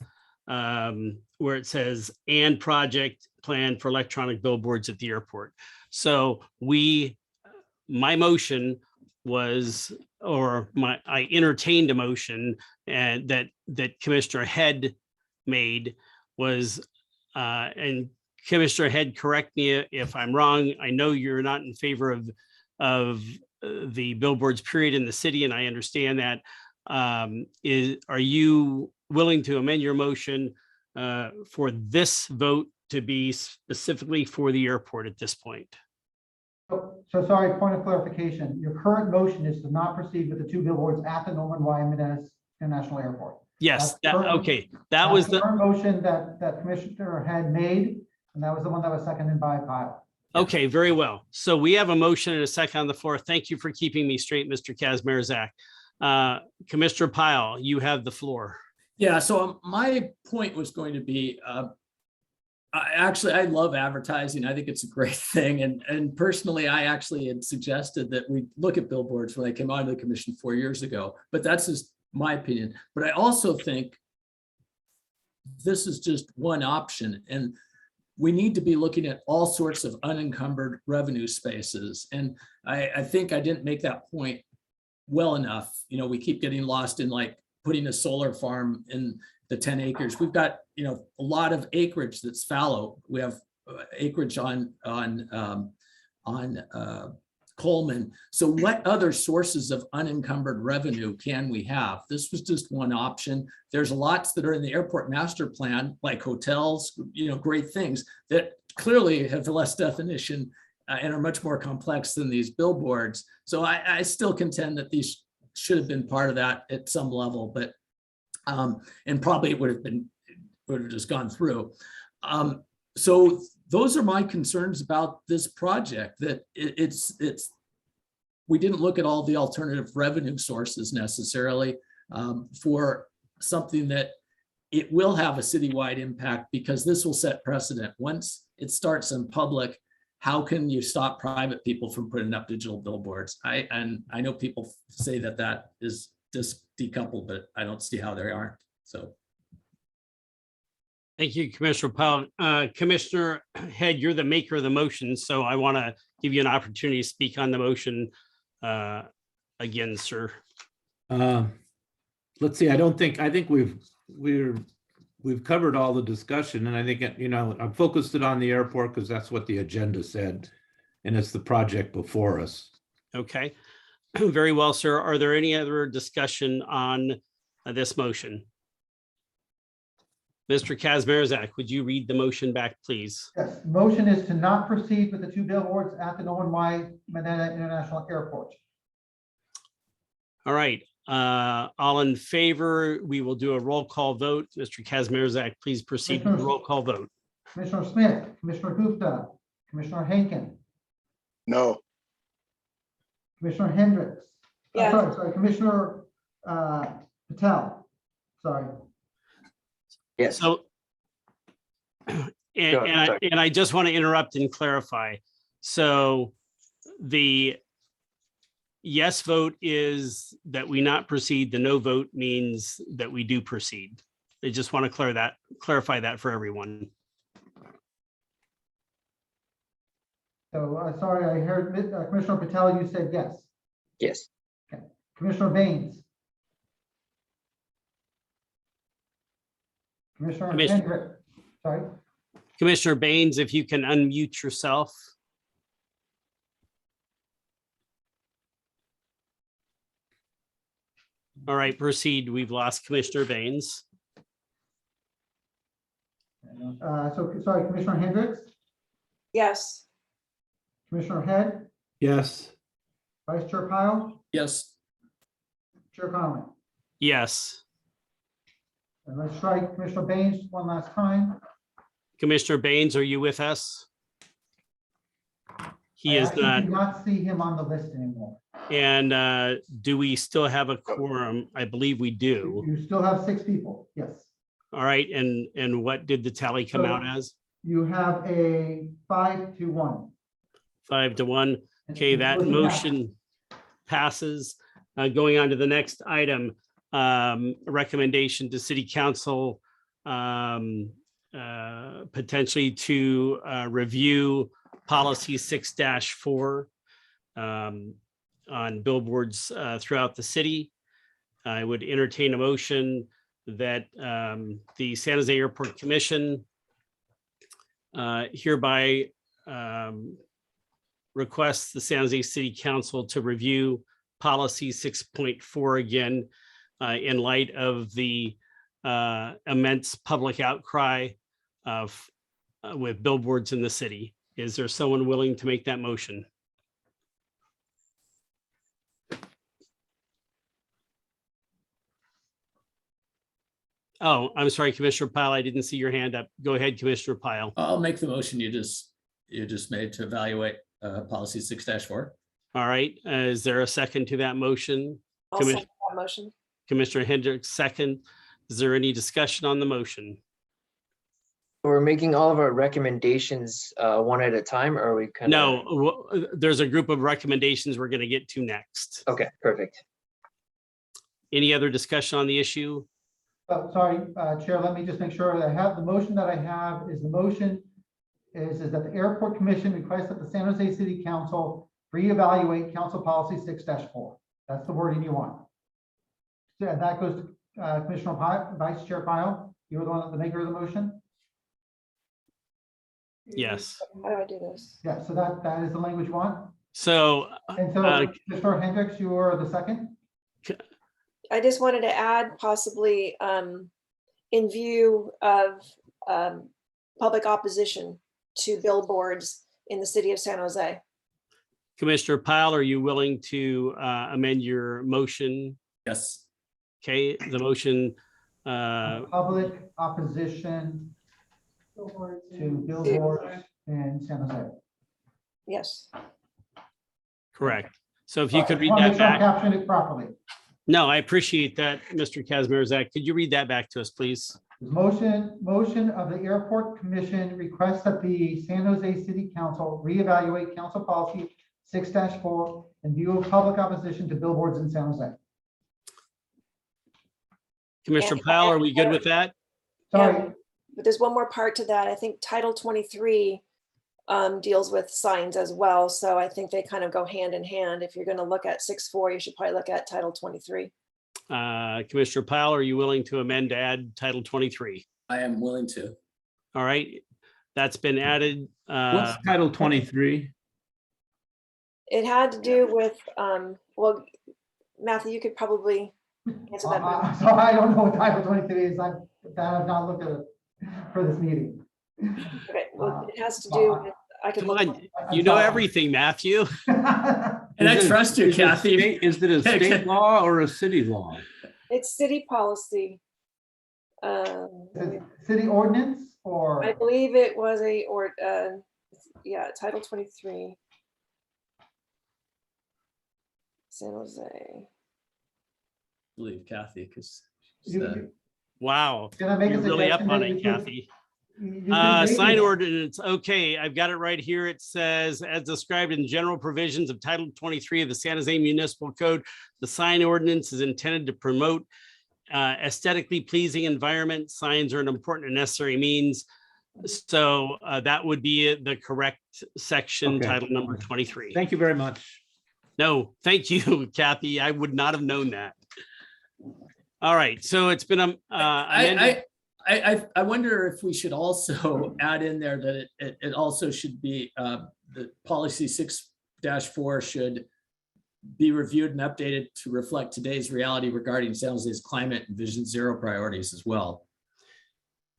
where it says, and project plan for electronic billboards at the airport. So my motion was, I entertained a motion and that Commissioner Head made was, and Commissioner Head, correct me if I'm wrong. I know you're not in favor of the billboards period in the city, and I understand that. Are you willing to amend your motion for this vote to be specifically for the airport at this point? So sorry, point of clarification. Your current motion is to not proceed with the 2 billboards at the Norman Y. Menendez International Airport. Yes, okay. That That's was the current motion that Commissioner had made, and that was the one that was seconded by Pyle. Okay, very well. So we have a motion and a second on the floor. Thank you for keeping me straight, Mr. Kazmierzak. Commissioner Pyle, you have the floor. Yeah, so my point was going to be, I love advertising. I think it's a great thing. And personally, I actually had suggested that we look at billboards when I came onto the commission 4 years ago, but that's just my opinion. But I also think this is just one option, and we need to be looking at all sorts of unencumbered revenue spaces. And I think I didn't make that point well enough. You know, we keep getting lost in like putting a solar farm in the 10 acres. We've got, a lot of acreage that's fallow. We have acreage on Coleman. So what other sources of unencumbered revenue can we have? This was just one option. There's lots that are in the airport master plan, like hotels, great things that clearly have less definition and are much more complex than these billboards. So I still contend that these should have been part of that at some level, but and probably it would have just gone through. So those are my concerns about this project, that we didn't look at all the alternative revenue sources necessarily for something that it will have a citywide impact, because this will set precedent. Once it starts in public, how can you stop private people from putting up digital billboards? I know people say that is just decoupled, but I don't see how they aren't. So. Thank you, Commissioner Pyle. Commissioner Head, you're the maker of the motion, so I want to give you an opportunity to speak on the motion again, sir. Let's see. I think we've covered all the discussion, and I think I focused it on the airport because that's what the agenda said, and it's the project before us. Okay, very well, sir. Are there any other discussion on this motion? Mr. Kazmierzak, would you read the motion back, please? Yes, motion is to not proceed with the 2 billboards at the Norman Y. Menendez International Airport. All right, all in favor, we will do a roll call vote. Mr. Kazmierzak, please proceed with the roll call vote. Commissioner Smith, Commissioner Gupta, Commissioner Aitken. No. Commissioner Hendrix. Yes. Sorry, Commissioner Patel. Sorry. Yes. So, and I just want to interrupt and clarify. So the yes vote is that we not proceed. The no vote means that we do proceed. I just want to clarify that for everyone. So sorry, I heard Commissioner Patel, you said yes. Yes. Okay. Commissioner Baines. Commissioner Hendrix. Sorry. Commissioner Baines, if you can unmute yourself. All right, proceed. We've lost Commissioner Baines. So sorry, Commissioner Hendrix, Yes. Commissioner Head, Yes. Vice Chair Pyle, Yes. Chair Connolly. Yes. And let's try Commissioner Baines one last time. Commissioner Baines, are you with us? He I is actually not. do not see him on the list anymore. And do we still have a quorum? I believe we do. You still have 6 people, yes. All right, and what did the tally come So out as? You have a 5-1. 5-1. Okay, that motion passes. Going on to the next item, a recommendation to City Council potentially to review policy 6-4 on billboards throughout the city. I would entertain a motion that the San Jose Airport Commission hereby requests the San Jose City Council to review policy 6.4 again in light of the immense public outcry of with billboards in the city. Is there someone willing to make that motion? Oh, I'm sorry, Commissioner Pyle, I didn't see your hand up. Go ahead, Commissioner Pyle. I'll make the motion you just made to evaluate policy 6-4. All right, is there a second to that motion? I'll second that motion. Commissioner Hendrix, second. Is there any discussion on the motion? We're making all of our recommendations one at a time, or are we kind of? No, there's a group of recommendations we're going to get to next. Okay, perfect. Any other discussion on the issue? Oh, sorry, Chair, let me just make sure that I have the motion that I have is the motion is that the Airport Commission requests that the San Jose City Council reevaluate Council Policy 6-4. That's the wording you want. So that goes to Commissioner Pyle, Vice Chair Pyle. You were the one, the maker of the motion? Yes. How do I do this? Yeah, so that is the language you want. So, And so, Mr. Hendrix, you are the second? I just wanted to add possibly in view of public opposition to billboards in the city of San Jose. Commissioner Pyle, are you willing to amend your motion? Yes. Okay, the motion. Public opposition to billboards in San Jose. Yes. Correct. So if you could read I wanna that make sure I'm back. capturing it properly. No, I appreciate that, Mr. Kazmierzak. Could you read that back to us, please? Motion of the Airport Commission requests that the San Jose City Council reevaluate Council Policy 6-4 in view of public opposition to billboards in San Jose. Commissioner Pyle, are we good with that? Sorry, But there's one more part to that. I think Title 23 deals with signs as well. So I think they kind of go hand in hand. If you're going to look at 6-4, you should probably look at Title 23. Commissioner Pyle, are you willing to amend to add Title 23? I am willing to. All right, that's been added. What's Title 23? It had to do with, well, Matthew, you could probably answer that. so I don't know what Title 23 is. I've not looked at it for this meeting. Okay, well, it has to do with, I could Come look. on, you know everything, Matthew. And I trust you, Kathy. Is it a state law or a city law? It's city policy. City ordinance or? I believe it was yeah, Title 23. San Jose. I believe Kathy, because Wow, Can I make a you're really up suggestion on that it, you could- Kathy. you can Sign make it- ordinance. Okay, I've got it right here. It says, as described in general provisions of Title 23 of the San Jose Municipal Code, the sign ordinance is intended to promote aesthetically pleasing environment. Signs are an important and necessary means. So that would be the correct section, Okay. title number 23. Thank you very much. No, thank you, Kathy. I would not have known that. All right, so it's been amended. I wonder if we should also add in there that it also should be, the policy 6-4 should be reviewed and updated to reflect today's reality regarding San Jose's climate and Vision Zero priorities as well.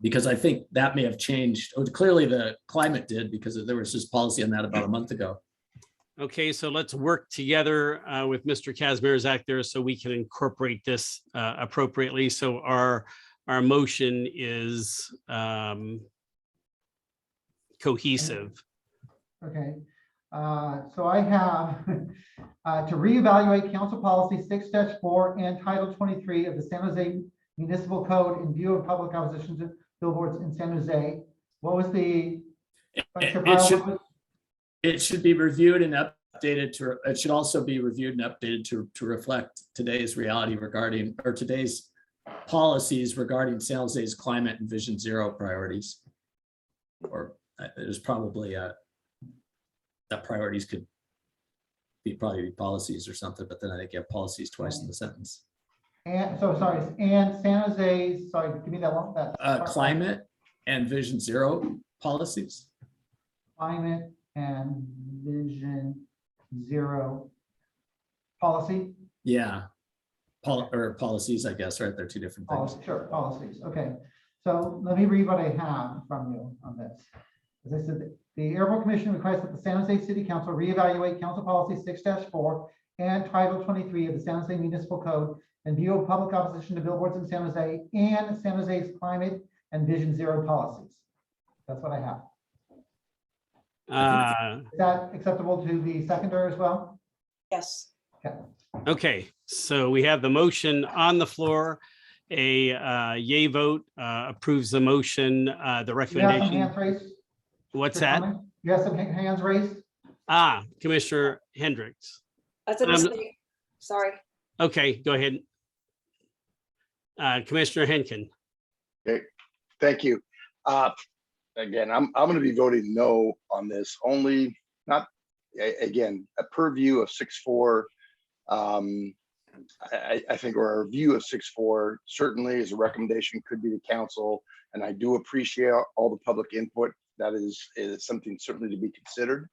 Because I think that may have changed. Oh, clearly the climate did, because there was this policy on that about a month ago. Okay, so let's work together with Mr. Kazmierzak there so we can incorporate this appropriately. So our motion is cohesive. Okay, so I have to reevaluate Council Policy 6-4 and Title 23 of the San Jose Municipal Code in view of public opposition to billboards in San Jose. What was the? It should be reviewed and updated to, it should also be reviewed and updated to reflect today's reality regarding, or today's policies regarding San Jose's climate and Vision Zero priorities. Or there's probably that priorities could be probably policies or something, but then I think you have policies twice in the sentence. And so sorry, and San Jose, sorry, give me that one. Climate and Vision Zero policies. Climate and Vision Zero policy. Yeah. Or policies, I guess, right? They're two different things. Policy, sure, policies. Okay. So let me read what I have from you on this. As I said, the Airport Commission requests that the San Jose City Council reevaluate Council Policy 6-4 and Title 23 of the San Jose Municipal Code in view of public opposition to billboards in San Jose and San Jose's climate and Vision Zero policies. That's what I have. Is that acceptable to the seconder as well? Yes. Okay. Okay, so we have the motion on the floor. A yay vote approves the motion, the You have some recommendation. hands raised? What's for that? comment? You have some hands raised? Commissioner Hendrix. That's a mistake. Sorry. Okay, go ahead. Commissioner Henkin. Okay, thank you. Again, I'm going to be voting no on this, only not, again, a purview of 6-4. I think our view of 6-4 certainly is a recommendation, could be the council, and I do appreciate all the public input. That is something certainly to be considered.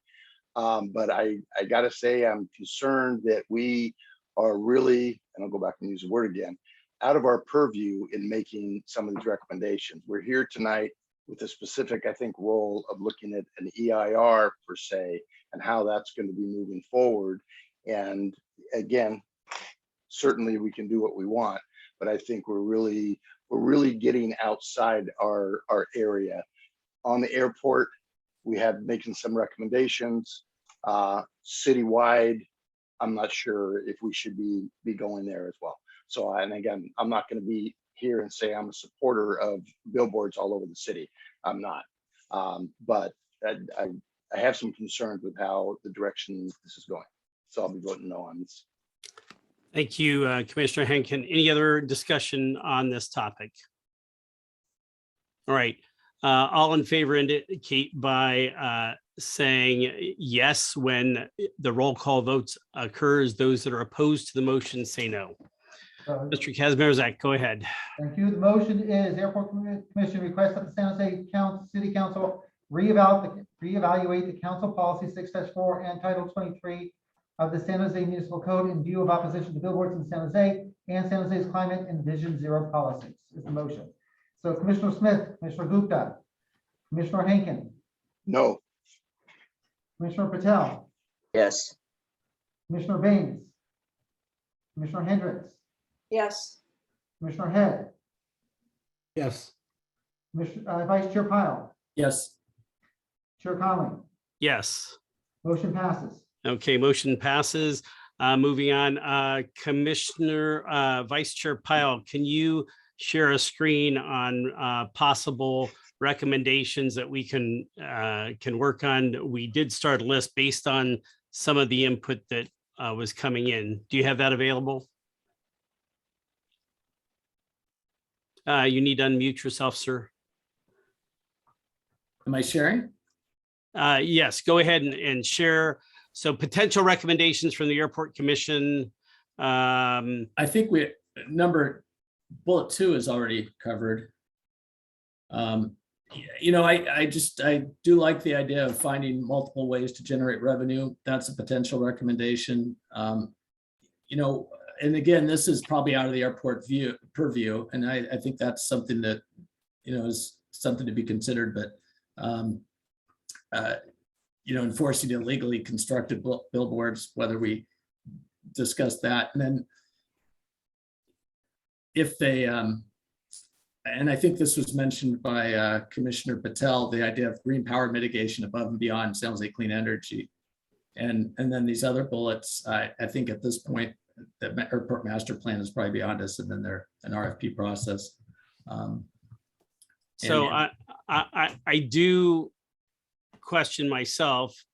But I got to say, I'm concerned that we are really, and I'll go back and use the word again, out of our purview in making some of these recommendations. We're here tonight with a specific, I think, role of looking at an EIR per se, and how that's going to be moving forward. And again, certainly we can do what we want, but I think we're really getting outside our area. On the airport, we have making some recommendations. Citywide, I'm not sure if we should be going there as well. So, and again, I'm not going to be here and say I'm a supporter of billboards all over the city. I'm not. But I have some concerns with how the direction this is going. So I'll be voting no on this. Thank you, Commissioner Henkin. Any other discussion on this topic? All right, all in favor indicate by saying yes when the roll call votes occurs. Those that are opposed to the motion say no. Mr. Kazmierzak, go ahead. Thank you. The motion is Airport Commission requests that the San Jose City Council reevaluate the council policy 6-4 and Title 23 of the San Jose Municipal Code in view of opposition to billboards in San Jose and San Jose's climate and Vision Zero policies is the motion. So Commissioner Smith, Commissioner Gupta, Commissioner Henkin. No. Commissioner Patel. Yes. Commissioner Baines. Commissioner Hendricks. Yes. Commissioner Head. Yes. Vice Chair Pyle. Yes. Chair Conley. Yes. Motion passes. Okay, motion passes. Moving on, Commissioner Vice Chair Pyle, can you share a screen on possible recommendations that we can work on? We did start a list based on some of the input that was coming in. Do you have that available? You need to unmute yourself, sir. Am I sharing? Yes, go ahead and share. So potential recommendations from the Airport Commission. I think bullet 2 is already covered. You know, I do like the idea of finding multiple ways to generate revenue. That's a potential recommendation. You know, and again, this is probably out of the airport purview, and I think that's something that, you know, is something to be considered. But you know, enforcing illegally constructed billboards, whether we discuss that, and then if they, and I think this was mentioned by Commissioner Patel, the idea of green power mitigation above and beyond San Jose Clean Energy, and then these other bullets. I think at this point, the airport master plan is probably beyond us, and then they're an RFP process. So I do question myself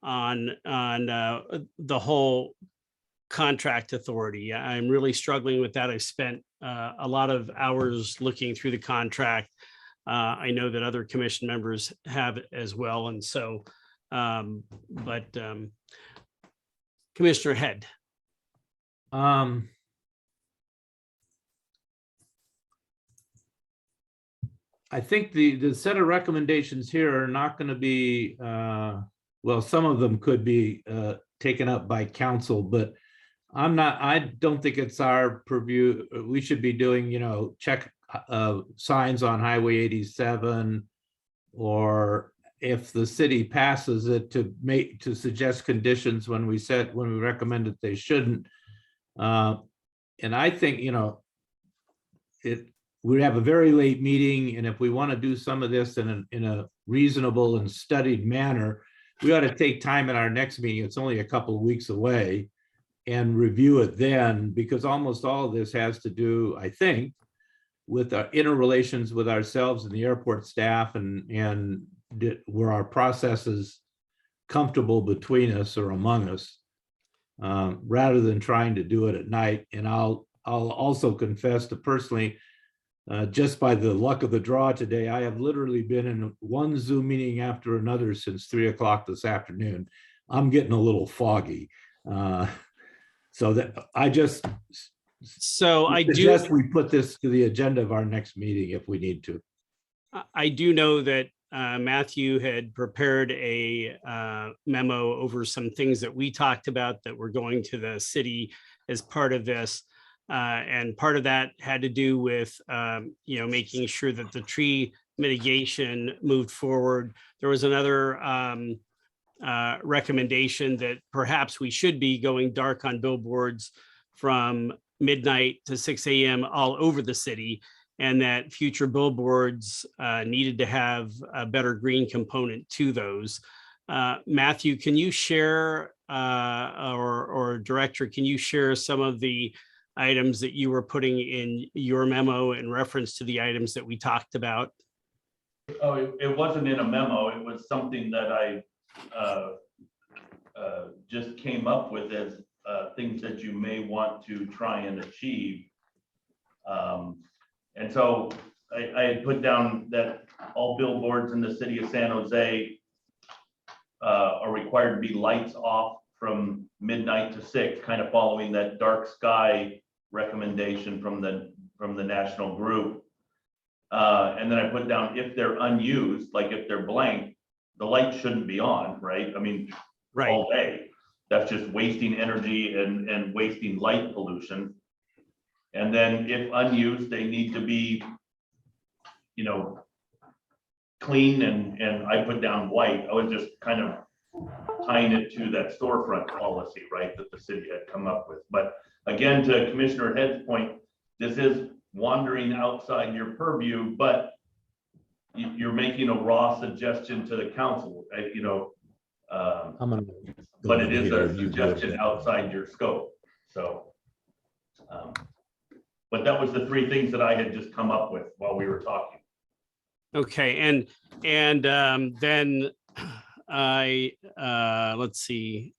on the whole contract authority. I'm really struggling with that. I've spent a lot of hours looking through the contract. I know that other commission members have as well. And so, Commissioner Head. I think the set of recommendations here are not going to be, well, some of them could be taken up by council, but I don't think it's our purview. We should be doing, check signs on Highway 87, or if the city passes it, to suggest conditions when we recommend that they shouldn't. And I think, we have a very late meeting, and if we want to do some of this in a reasonable and studied manner, we ought to take time at our next meeting. It's only a couple of weeks away, and review it then, because almost all of this has to do, I think, with our interrelations with ourselves and the airport staff, and were our processes comfortable between us or among us, rather than trying to do it at night. And I'll also confess to personally, just by the luck of the draw today, I have literally been in one Zoom meeting after another since 3 o'clock this afternoon. I'm getting a little foggy. So that I suggest we put this to the agenda of our next meeting if we need to. I do know that Matthew had prepared a memo over some things that we talked about that were going to the city as part of this. And part of that had to do with, making sure that the tree mitigation moved forward. There was another recommendation that perhaps we should be going dark on billboards from midnight to 6 a.m. all over the city, and that future billboards needed to have a better green component to those. Matthew, can you share, or Director, can you share some of the items that you were putting in your memo in reference to the items that we talked about? Oh, it wasn't in a memo. It was something that I just came up with as things that you may want to try and achieve. And so I had put down that all billboards in the city of San Jose are required to be lights off from midnight to 6, kind of following that dark sky recommendation from the national group. And then I put down, if they're unused, like if they're blank, the light shouldn't be on, right? I mean, right, all day. That's just wasting energy and wasting light pollution. And then if unused, they need to be, clean, and I put down white. I was just kind of tying it to that storefront policy, right, that the city had come up with. But again, to Commissioner Head's point, this is wandering outside your purview, but you're making a raw suggestion to the council, but it is a suggestion outside your scope. So, but that was the 3 things that I had just come up with while we were talking. Okay, and then let's see,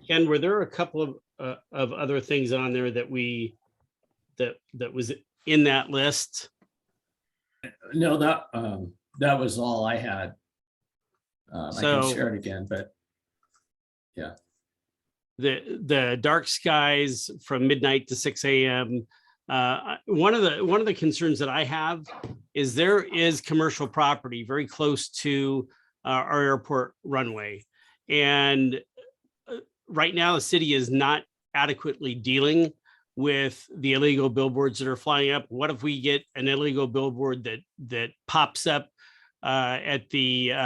Ken, were there a couple of other things on there that that was in that list? No, that was all I had. I can share it again, but yeah. The dark skies from midnight to 6 a.m. One of the concerns that I have is there is commercial property very close to our airport runway, and right now the city is not adequately dealing with the illegal billboards that are flying up. What if we get an illegal billboard that pops up at the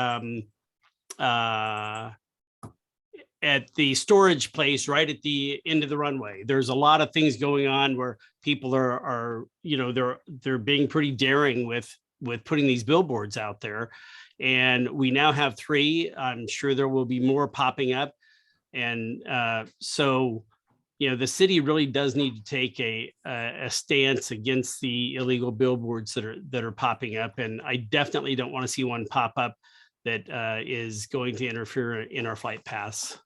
storage place right at the end of the runway? There's a lot of things going on where people are they're being pretty daring with putting these billboards out there. And we now have 3. I'm sure there will be more popping up. And so, the city really does need to take a stance against the illegal billboards that are popping up. And I definitely don't want to see one pop up that is going to interfere in our flight paths.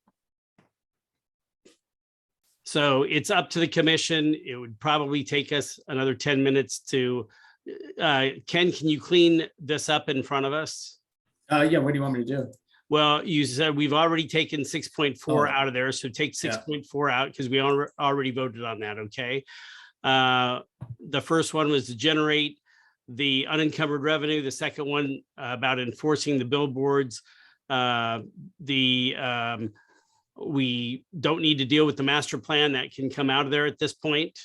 So it's up to the commission. It would probably take us another 10 minutes to, Ken, can you clean this up in front of us? Yeah, what do you want me to do? Well, you said we've already taken 6.4 Oh. out of there, so take Yeah. 6.4 out because we already voted on that, okay? The first one was to generate the unencumbered revenue. The second one about enforcing the billboards. We don't need to deal with the master plan that can come out of there at this point.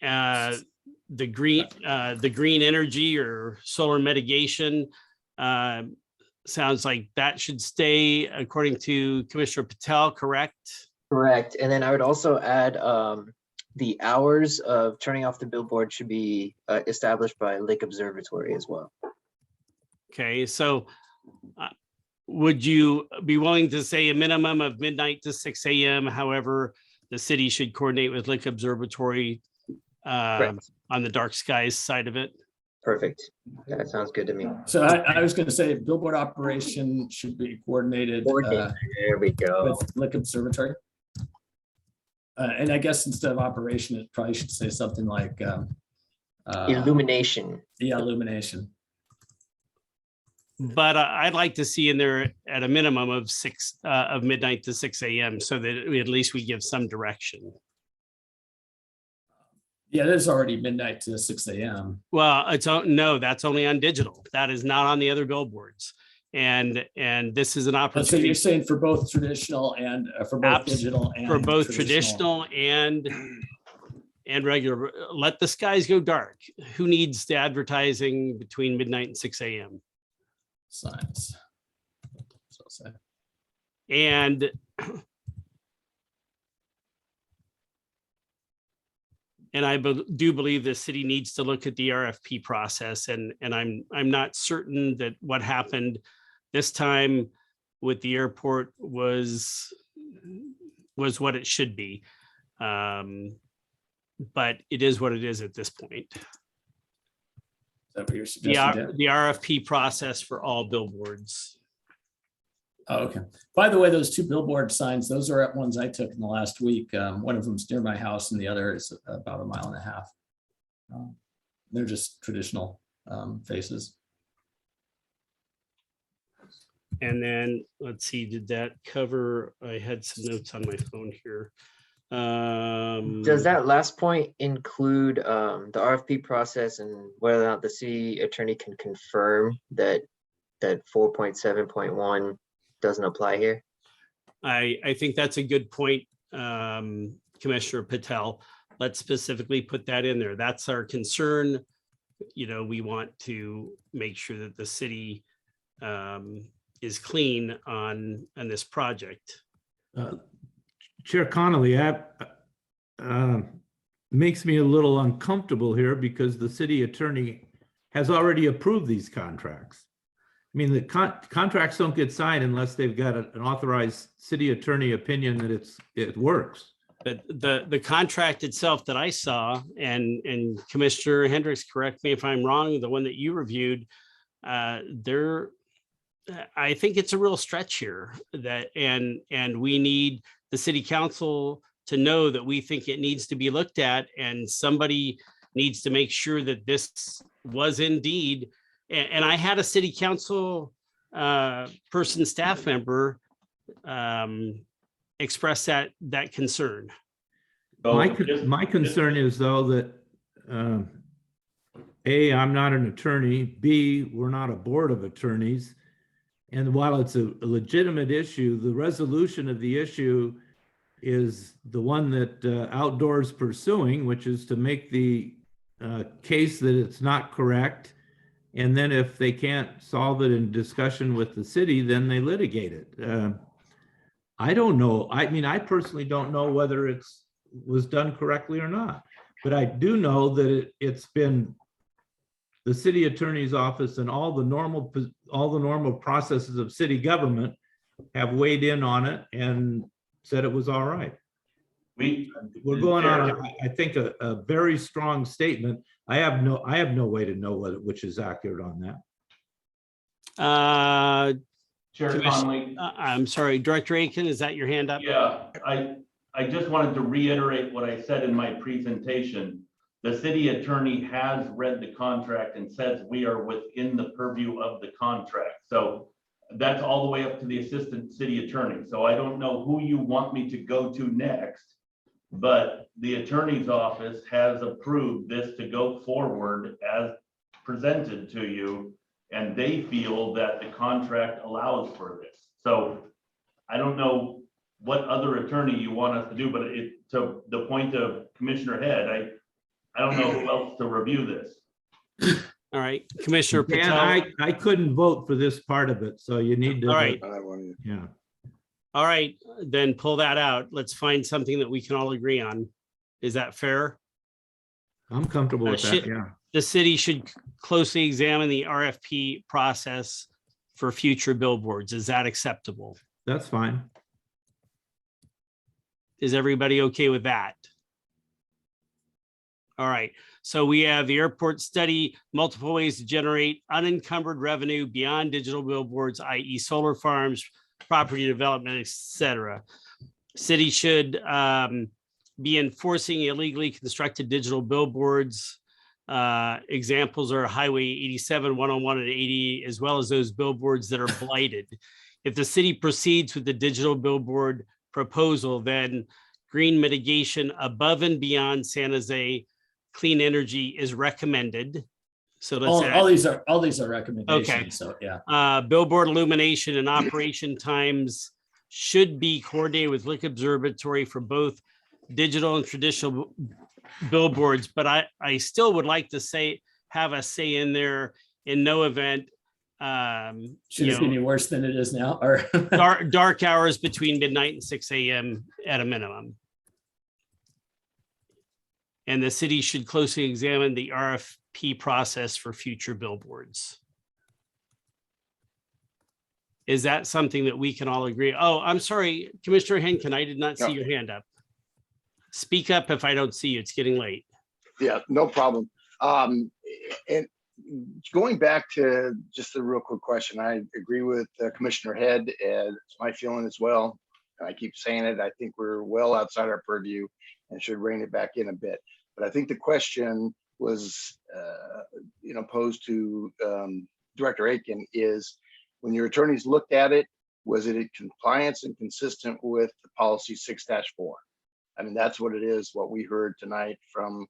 The green energy or solar mitigation sounds like that should stay according to Commissioner Patel, correct? Correct. And then I would also add the hours of turning off the billboard should be established by Lake Observatory as well. Okay, so would you be willing to say a minimum of midnight to 6 a.m.? However, the city should coordinate with Lake Observatory on the dark skies side of it? Perfect. That sounds good to me. So I was going to say billboard operation should be coordinated. There we go. With Lake Observatory. And I guess instead of operation, it probably should say something like illumination. Yeah, illumination. But I'd like to see in there at a minimum of midnight to 6 a.m. so that at least we give some direction. Yeah, there's already midnight to 6 a.m. Well, no, that's only on digital. That is not on the other billboards. And this is an So opportunity. you're saying for both traditional and for both digital and for both traditional and regular. Let the skies go dark. Who needs the advertising between midnight and 6 a.m.? Signs. So I'll say. And I do believe the city needs to look at the RFP process, and I'm not certain that what happened this time with the airport was what it should be. But it is what it is at this point. Is that what you're suggesting, Dan? The RFP process for all billboards. Oh, okay. By the way, those two billboard signs, those are ones I took in the last week. One of them's near my house and the other is about 1.5 miles. They're just traditional faces. And then let's see, did that cover? I had some notes on my phone here. Does that last point include the RFP process and whether or not the city attorney can confirm that 4.7.1 doesn't apply here? I think that's a good point, Commissioner Patel. Let's specifically put that in there. That's our concern. You know, we want to make sure that the city is clean on this project. Chair Connolly, makes me a little uncomfortable here because the city attorney has already approved these contracts. I mean, the contracts don't get signed unless they've got an authorized city attorney opinion that it works. But the contract itself that I saw, and Commissioner Hendrix, correct me if I'm wrong, the one that you reviewed, I think it's a real stretch here and we need the city council to know that we think it needs to be looked at, and somebody needs to make sure that this was indeed. And I had a city council staff member express that concern. My concern is though that A, I'm not an attorney. B, we're not a board of attorneys. And while it's a legitimate issue, the resolution of the issue is the one that Outdoor's pursuing, which is to make the case that it's not correct. And then if they can't solve it in discussion with the city, then they litigate it. I don't know. I mean, I personally don't know whether it was done correctly or not, but I do know that it's been the city attorney's office and all the normal processes of city government have weighed in on it and said it was all right. We're going on, I think, a very strong statement. I have no way to know which is accurate on that. Chair Commissioner- Conley. I'm sorry, Director Aitken, is that your hand up? Yeah, I just wanted to reiterate what I said in my presentation. The city attorney has read the contract and says we are within the purview of the contract. So that's all the way up to the assistant city attorney. So I don't know who you want me to go to next, but the attorney's office has approved this to go forward as presented to you. And they feel that the contract allows for this. So I don't know what other attorney you want us to do, but to the point of Commissioner Head, I don't know who else to review this. All right, Commissioner Dan, Patel. I couldn't vote for this part of it, so you need to. All right. Yeah. All right, then pull that out. Let's find something that we can all agree on. Is that fair? I'm comfortable with that, yeah. The city should closely examine the RFP process for future billboards. Is that acceptable? That's fine. Is everybody okay with that? All right, so we have the airport study, multiple ways to generate unencumbered revenue beyond digital billboards, i.e. solar farms, property development, etc. City should be enforcing illegally constructed digital billboards. Examples are Highway 87, 101, and 80, as well as those billboards that are blighted. If the city proceeds with the digital billboard proposal, then green mitigation above and beyond San Jose clean energy is recommended. So let's add, all these are recommendations. Okay. So yeah. Billboard illumination and operation times should be coordinated with Lick Observatory for both digital and traditional billboards, but I still would like to have a say in there. In no event Should it be any worse than it is now? Or dark hours between midnight and 6 a.m. at a minimum. And the city should closely examine the RFP process for future billboards. Is that something that we can all agree? Oh, I'm sorry, Commissioner Henkin, I did not see your hand up. Speak up if I don't see you. It's getting late. Yeah, no problem. And going back to just a real quick question, I agree with Commissioner Head, and it's my feeling as well. I keep saying it. I think we're well outside our purview and should rein it back in a bit. But I think the question was, posed to Director Aitken is, when your attorneys looked at it, was it in compliance and consistent with the policy 6-4? I mean, that's what it is, what we heard tonight from,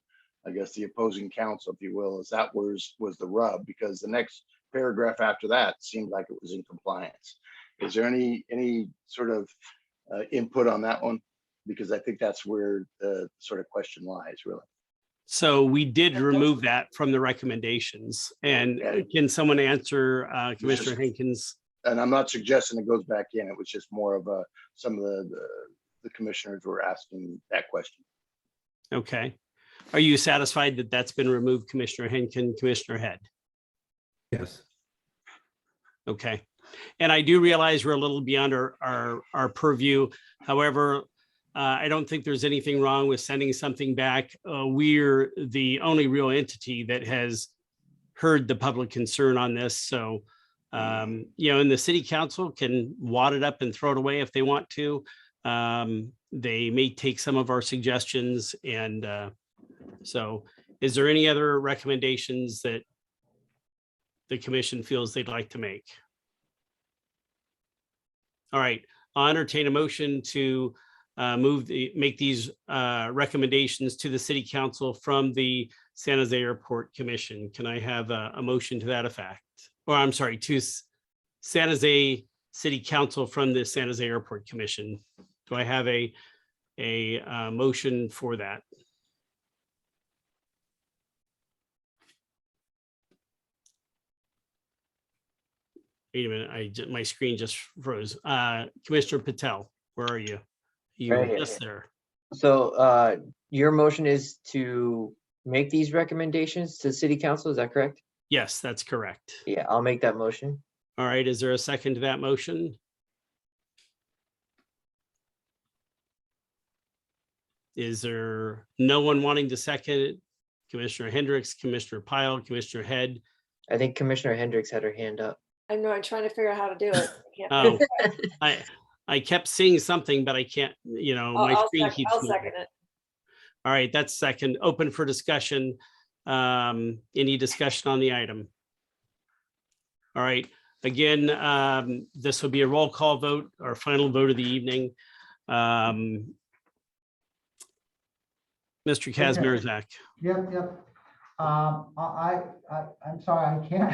I guess, the opposing counsel, if you will, is that was the rub, because the next paragraph after that seemed like it was in compliance. Is there any sort of input on that one? Because I think that's where the sort of question lies, really. So we did remove that from the recommendations. And can someone answer Commissioner Hankins? And I'm not suggesting it goes back in. It was just more of some of the commissioners were asking that question. Okay. Are you satisfied that that's been removed, Commissioner Henkin, Commissioner Head? Yes. Okay. And I do realize we're a little beyond our purview. However, I don't think there's anything wrong with sending something back. We're the only real entity that has heard the public concern on this. So, and the city council can wad it up and throw it away if they want to. They may take some of our suggestions. And so is there any other recommendations that the commission feels they'd like to make? All right, I'll entertain a motion to make these recommendations to the city council from the San Jose Airport Commission. Can I have a motion to that effect? Or I'm sorry, to San Jose City Council from the San Jose Airport Commission. Do I have a motion for that? Wait a minute, my screen just froze. Commissioner Patel, where are you? You Right were here. just there. So your motion is to make these recommendations to city council, is that correct? Yes, that's correct. Yeah, I'll make that motion. All right, is there a second to that motion? Is there no one wanting to second it? Commissioner Hendrix, Commissioner Pyle, Commissioner Head? I think Commissioner Hendricks had her hand up. I know, I'm trying to figure out how to do it. I Oh, can't. I kept seeing something, but I can't, you know, my screen keeps I'll moving. second it. All right, that's second. Open for discussion. Any discussion on the item? All right, again, this will be a roll call vote, our final vote of the evening. Mr. Kazmierzak. Yep. I'm sorry, I can't,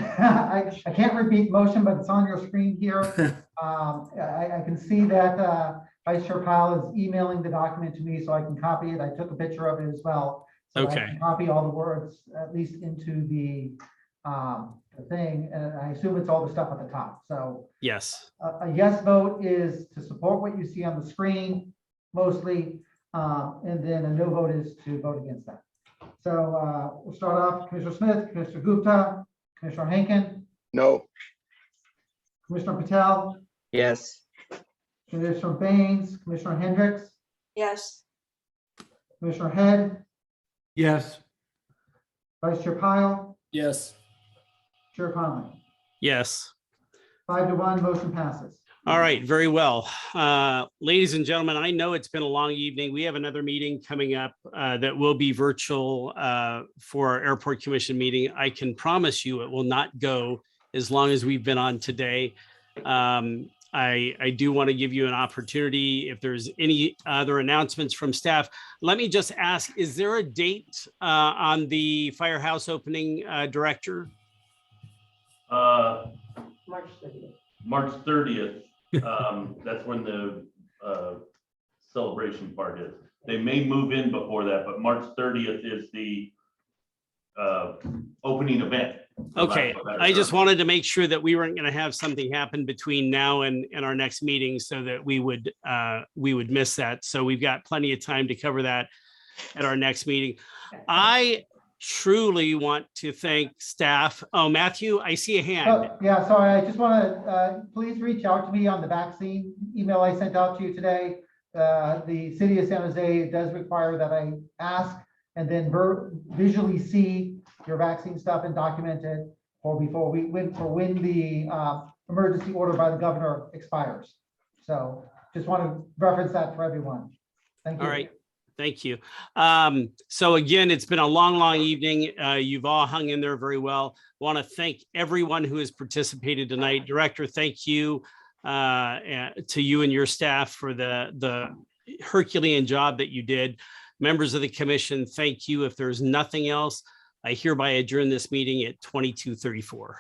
I can't repeat motion, but it's on your screen here. I can see that Vice Chair Pyle is emailing the document to me, so I can copy it. I took a picture of it as well. So I can copy all the words, at least into the thing, and I assume it's all the stuff at the top. So Yes. a yes vote is to support what you see on the screen, mostly, and then a no vote is to vote against that. So we'll start off, Commissioner Smith, Commissioner Gupta, Commissioner Henkin, No. Commissioner Patel, Yes. Commissioner Baines, Commissioner Hendrix, Yes. Commissioner Head, Yes. Vice Chair Pyle, Yes. Chair Conley. Yes. 5-1, motion passes. All right, very well. Ladies and gentlemen, I know it's been a long evening. We have another meeting coming up that will be virtual for our Airport Commission meeting. I can promise you it will not go as long as we've been on today. I do want to give you an opportunity if there's any other announcements from staff. Let me just ask, is there a date on the firehouse opening, Director? March 30th. March 30th. That's when the celebration part is. They may move in before that, but March 30th is the opening event. Okay, I just wanted to make sure that we weren't going to have something happen between now and our next meeting so that we would miss that. So we've got plenty of time to cover that at our next meeting. I truly want to thank staff. Oh, Matthew, I see a hand. Yeah, sorry, I just want to, please reach out to me on the vaccine email I sent out to you today. The city of San Jose does require that I ask and then visually see your vaccine stuff and document it when the emergency order by the governor expires. So just want to reference that for everyone. Thank you. All right. Thank you. So again, it's been a long evening. You've all hung in there very well. Want to thank everyone who has participated tonight. Director, thank you to you and your staff for the Herculean job that you did. Members of the commission, thank you. If there's nothing else, I hereby adjourn this meeting at 22:34.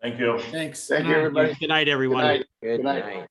Thank you. Thanks. Thank you, everybody. Good night, everyone. Good night.